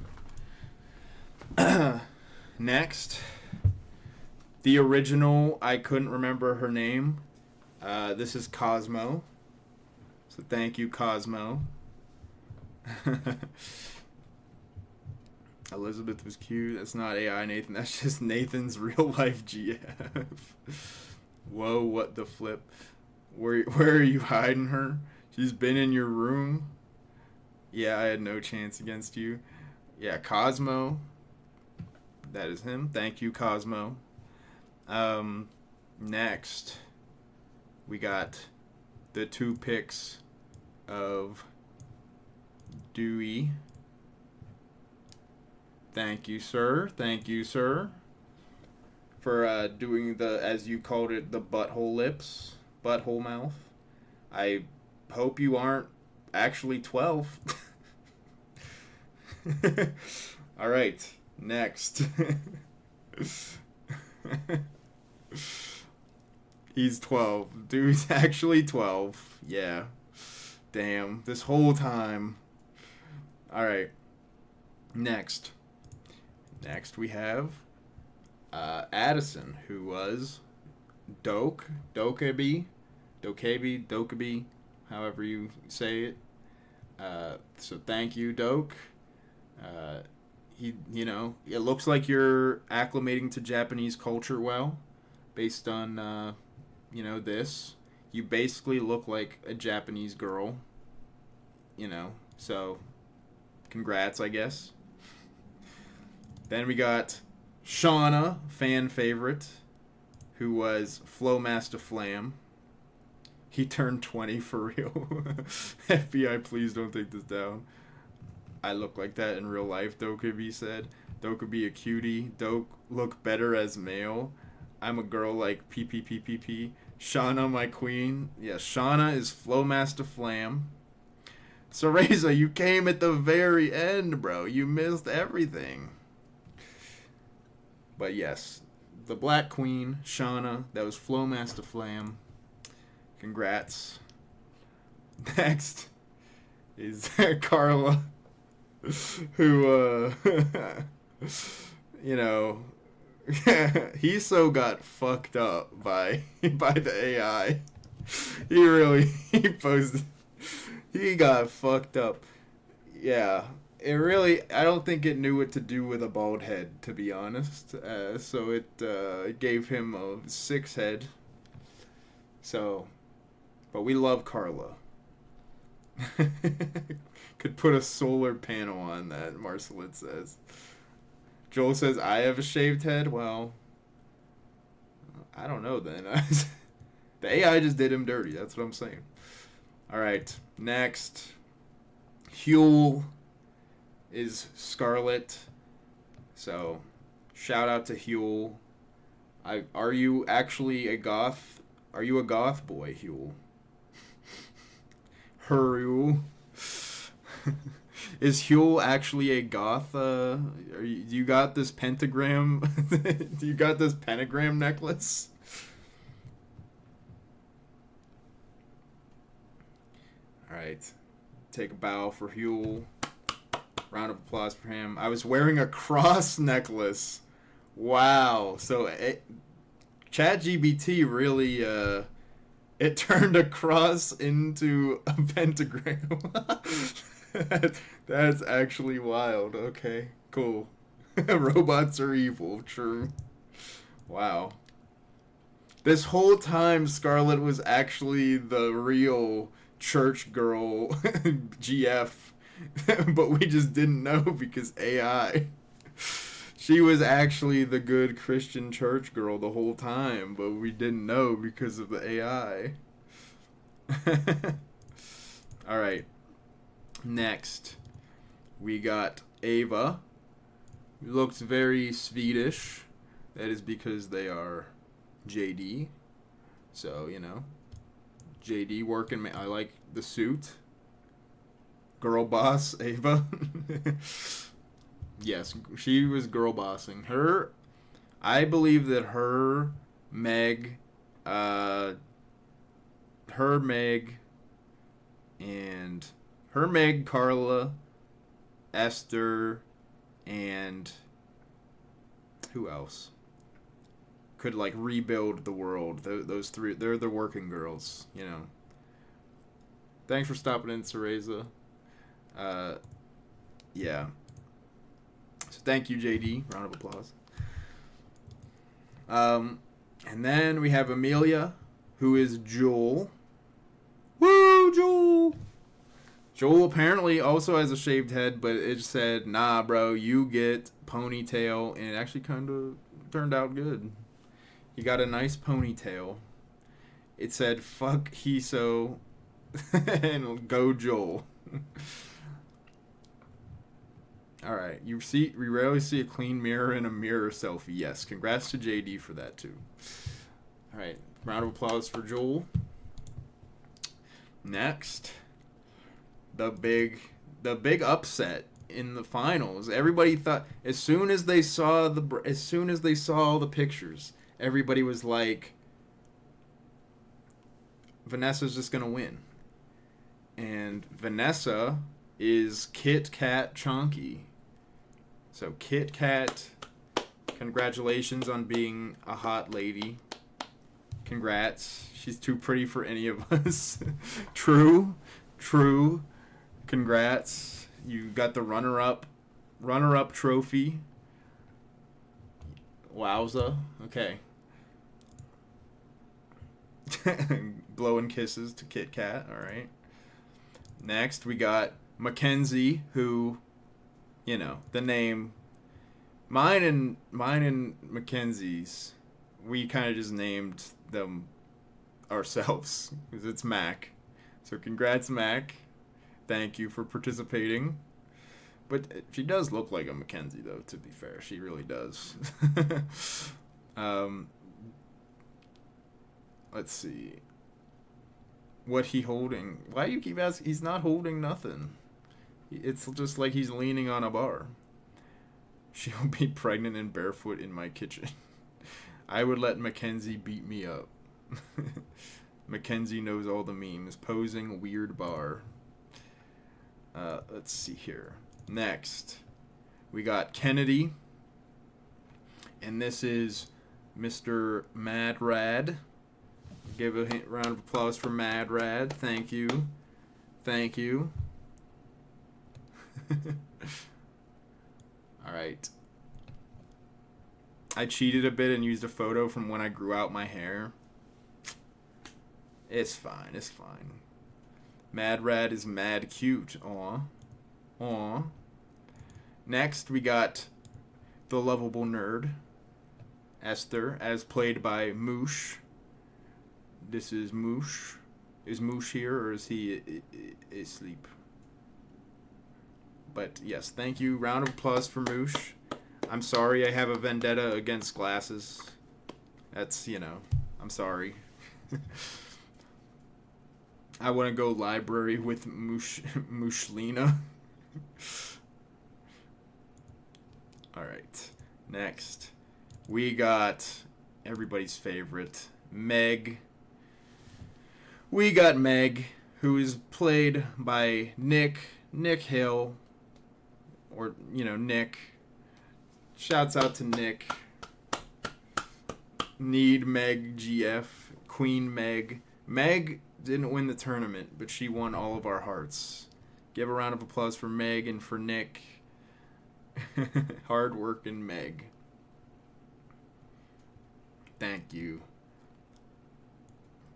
Next, the original, I couldn't remember her name. This is Cosmo. So thank you, Cosmo. Elizabeth was cute. That's not AI Nathan. That's just Nathan's real life GF. Whoa, what the flip? Where are you hiding her? She's been in your room. Yeah, I had no chance against you. Yeah, Cosmo. That is him. Thank you, Cosmo. Next, we got the 2 pics of Dewey. Thank you, sir. For doing the, as you called it, the butthole lips, butthole mouth. I hope you aren't actually 12. All right, next. He's 12. Dude's actually 12. Yeah. Damn. This whole time. All right. Next we have Addison, who was Dokkaebi, however you say it. So thank you, Doke. It looks like you're acclimating to Japanese culture well, based on, this. You basically look like a Japanese girl, so congrats, I guess. Then we got Shauna, fan favorite, who was Flowmaster Flam. He turned 20 for real. FBI, please don't take this down. I look like that in real life, Dokkaebi said. Dokkaebi a cutie. Doke look better as male. I'm a girl like PPPPP. Shauna, my queen. Yeah, Shauna is Flowmaster Flam. So Reza, you came at the very end, bro. You missed everything. But yes, the Black Queen, Shauna, that was Flowmaster Flam. Congrats. Next is Carla, who, he so got fucked up by the AI. He posted, he got fucked up. Yeah. I don't think it knew what to do with a bald head, to be honest. So it gave him a 6 head. So, but we love Carla. Could put a solar panel on that, Marceline says. Joel says, I have a shaved head. Well, I don't know then. The AI just did him dirty. That's what I'm saying. All right, next. Huel is Scarlet. So, shout out to Huel. Are you actually a goth? Are you a goth boy, Huel? Huel. Is Huel actually a goth? You got this pentagram? You got this pentagram necklace? All right. Take a bow for Huel. Round of applause for him. I was wearing a cross necklace. Wow. So ChatGPT really it turned a cross into a pentagram. That's actually wild. Okay, cool. Robots are evil. True. Wow. This whole time, Scarlett was actually the real church girl GF, but we just didn't know because AI. She was actually the good Christian church girl the whole time, but we didn't know because of the AI. All right. Next, we got Ava. Looks very Swedish. That is because they are JD. So, you know, JD working. I like the suit. Girl boss, Ava. Yes, she was girl bossing. I believe that Meg, and Carla, Esther, and who else could like rebuild the world? Those three, they're the working girls, you know. Thanks for stopping in, Cereza. Yeah. So thank you, JD. Round of applause. And then we have Amelia, who is Joel. Woo, Joel! Joel apparently also has a shaved head, but it said, nah, bro, you get ponytail, and it actually kind of turned out good. He got a nice ponytail. It said, fuck Hiso, and go Joel. Alright, we rarely see a clean mirror in a mirror selfie. Yes, congrats to JD for that, too. Alright, round of applause for Joel. Next, the big upset in the finals. Everybody thought as soon as they saw all the pictures, everybody was like, Vanessa's just gonna win. And Vanessa is Kit Kat Chonky. So Kit Kat, congratulations on being a hot lady. Congrats. She's too pretty for any of us. True. Congrats. You got the runner-up trophy. Wowza. Okay. Blowing kisses to Kit Kat. All right. Next, we got Mackenzie, who, you know, the name. Mine and Mackenzie's, we kind of just named them ourselves because it's Mac. So congrats, Mac. Thank you for participating. But she does look like a Mackenzie, though, to be fair. She really does. Let's see. What he holding? Why do you keep asking? He's not holding nothing. It's just like he's leaning on a bar. She'll be pregnant and barefoot in my kitchen. I would let Mackenzie beat me up. Mackenzie knows all the memes. Posing weird bar. Let's see here. Next, we got Kennedy. And this is Mr. Mad Rad. Give a round of applause for Mad Rad. Thank you. Alright. I cheated a bit and used a photo from when I grew out my hair. It's fine. Mad Rad is mad cute. Aw. Next, we got the lovable nerd, Esther, as played by Moosh. This is Moosh. Is Moosh here, or is he asleep? But yes, thank you. Round of applause for Moosh. I'm sorry I have a vendetta against glasses. That's, you know, I'm sorry. I want to go library with Mushlina. Alright, next. We got everybody's favorite, Meg. We got Meg, who is played by Nick Hill. Or, you know, Nick. Shouts out to Nick. Need Meg GF. Queen Meg. Meg didn't win the tournament, but she won all of our hearts. Give a round of applause for Meg and for Nick. Hard working Meg. Thank you.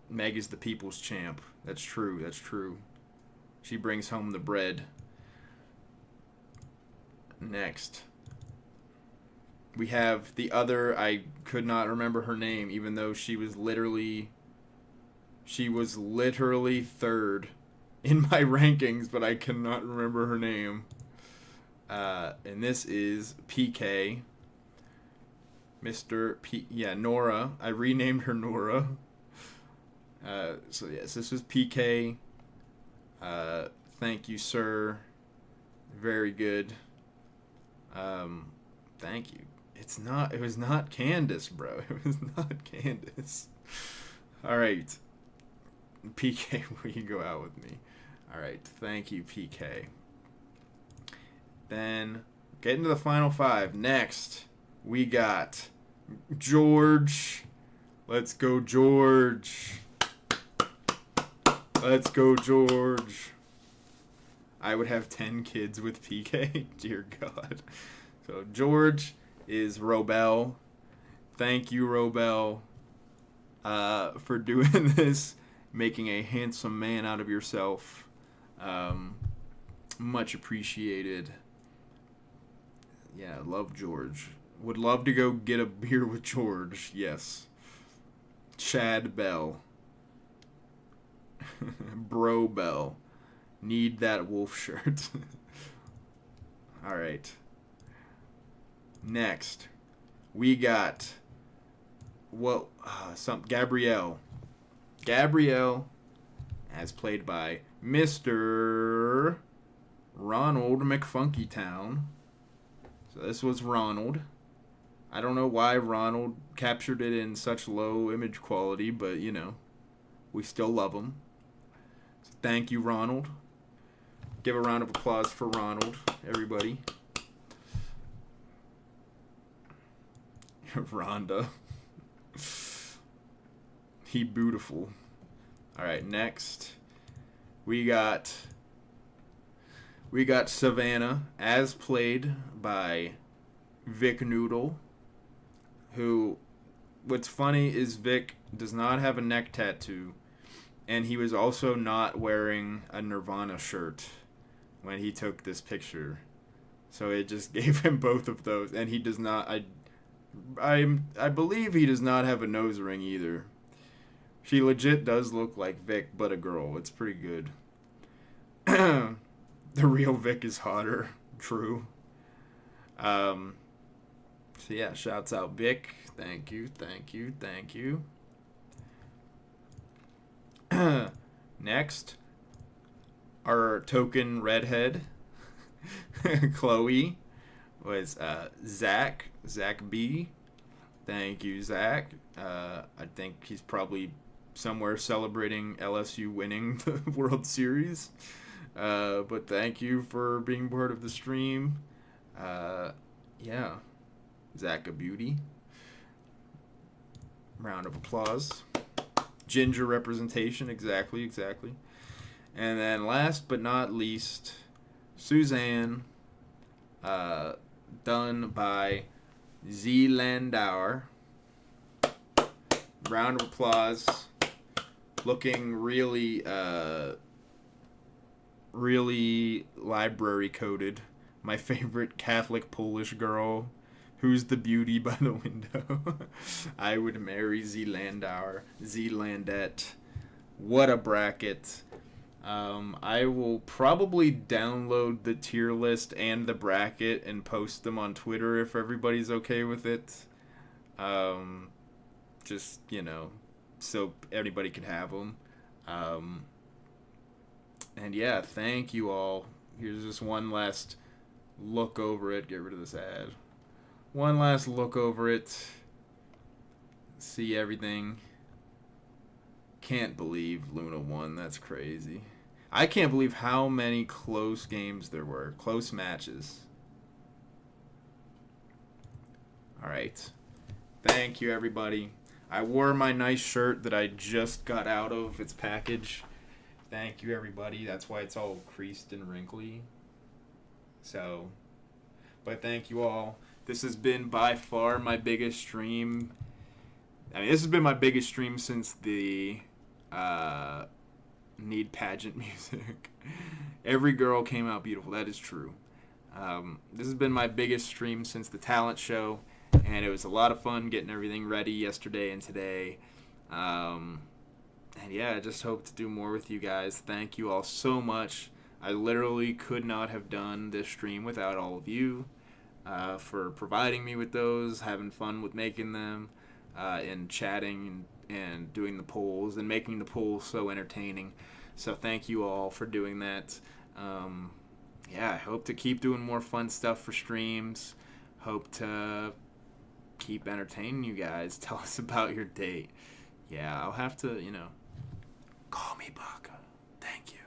Meg is the people's champ. That's true. That's true. She brings home the bread. Next. We have the other, I could not remember her name, even though she was literally third in my rankings, but I cannot remember her name. And this is PK. Nora. I renamed her Nora. So yes, this was PK. Thank you, sir. Very good. Thank you. It was not Candace, bro. It was not Candace. Alright. PK, will you go out with me? Alright, thank you, PK. Then, getting to the final five. Next, we got George. Let's go, George. Let's go, George. I would have 10 kids with PK. Dear God. So, George is Robel. Thank you, Robel, for doing this, making a handsome man out of yourself. Much appreciated. Yeah, love George. Would love to go get a beer with George. Yes. Chad Bell. Bro Bell. Need that wolf shirt. Alright. Next. We got Gabrielle. Gabrielle, as played by Mr. Ronald McFunkytown. So this was Ronald. I don't know why Ronald captured it in such low image quality, but you know, we still love him. So thank you, Ronald. Give a round of applause for Ronald, everybody. Rhonda. He beautiful. Alright, next. We got Savannah, as played by Vic Noodle, who, what's funny is Vic does not have a neck tattoo, and he was also not wearing a Nirvana shirt when he took this picture. So it just gave him both of those, and he does not, I believe he does not have a nose ring either. She legit does look like Vic, but a girl. It's pretty good. The real Vic is hotter. True. So yeah, shouts out Vic. Thank you, thank you, thank you. Next, our token redhead, Chloe, was Zach B. Thank you, Zach. I think he's probably somewhere celebrating LSU winning the World Series. But thank you for being part of the stream. Yeah. Zach a beauty. Round of applause. Ginger representation, exactly. And then last but not least, Suzanne, done by Z Landauer. Round of applause. Looking really library coded. My favorite Catholic Polish girl. Who's the beauty by the window? I would marry Z Landauer. Z Landette. What a bracket. I will probably download the tier list and the bracket and post them on Twitter if everybody's okay with it. Just, you know, so everybody can have them. And yeah, thank you all. Here's just one last look over it. Get rid of this ad. One last look over it. See everything. Can't believe Luna won. That's crazy. I can't believe how many close games there were. Close matches. Alright. Thank you, everybody. I wore my nice shirt that I just got out of its package. Thank you, everybody. That's why it's all creased and wrinkly. So, but thank you all. This has been by far my biggest stream. I mean, this has been my biggest stream since the Need Pageant music. Every girl came out beautiful. That is true. This has been my biggest stream since the talent show, and it was a lot of fun getting everything ready yesterday and today. And yeah, I just hope to do more with you guys. Thank you all so much. I literally could not have done this stream without all of you for providing me with those, having fun with making them, and chatting and doing the polls and making the polls so entertaining. So thank you all for doing that. Yeah, I hope to keep doing more fun stuff for streams. Hope to keep entertaining you guys. Tell us about your date. Yeah, I'll have to, call me Baca. Thank you.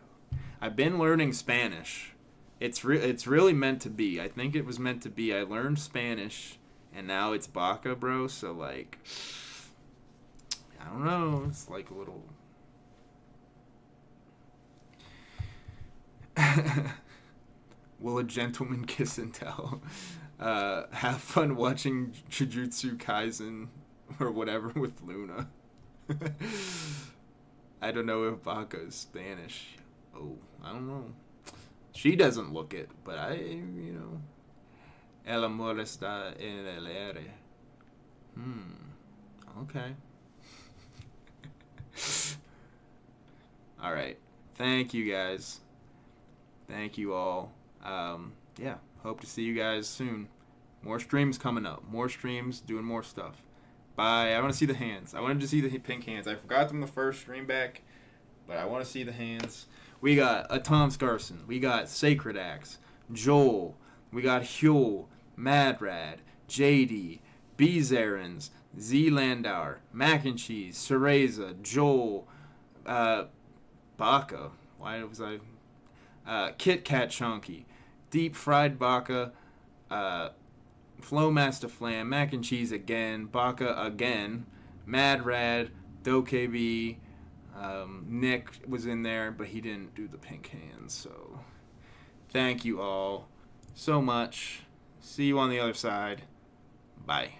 I've been learning Spanish. It's really meant to be. I think it was meant to be. I learned Spanish, and now it's Baca, bro. So, like, I don't know. It's like a little... Will a gentleman kiss and tell? Have fun watching Jujutsu Kaisen or whatever with Luna. I don't know if Baca is Spanish. Oh, I don't know. She doesn't look it, but El amor está en el aire. Okay. All right. Thank you guys. Thank you all. Yeah, hope to see you guys soon. More streams coming up. More streams, doing more stuff. Bye. I want to see the hands. I wanted to see the pink hands. I forgot them the first stream back, but I want to see the hands. We got a Tom Scarson. We got Sacred Axe. Joel. We got Huel. Madrad. JD. Beezerins. Z Landauer. Mac and Cheese. Cereza. Joel. Baca. Why was I... Kit Kat Chunky, Deep Fried Baca, Flowmaster Flam, Mac and Cheese again, Baca again, Mad Rad, DoKB, Nick was in there, but he didn't do the pink hands, so thank you all so much. See you on the other side. Bye.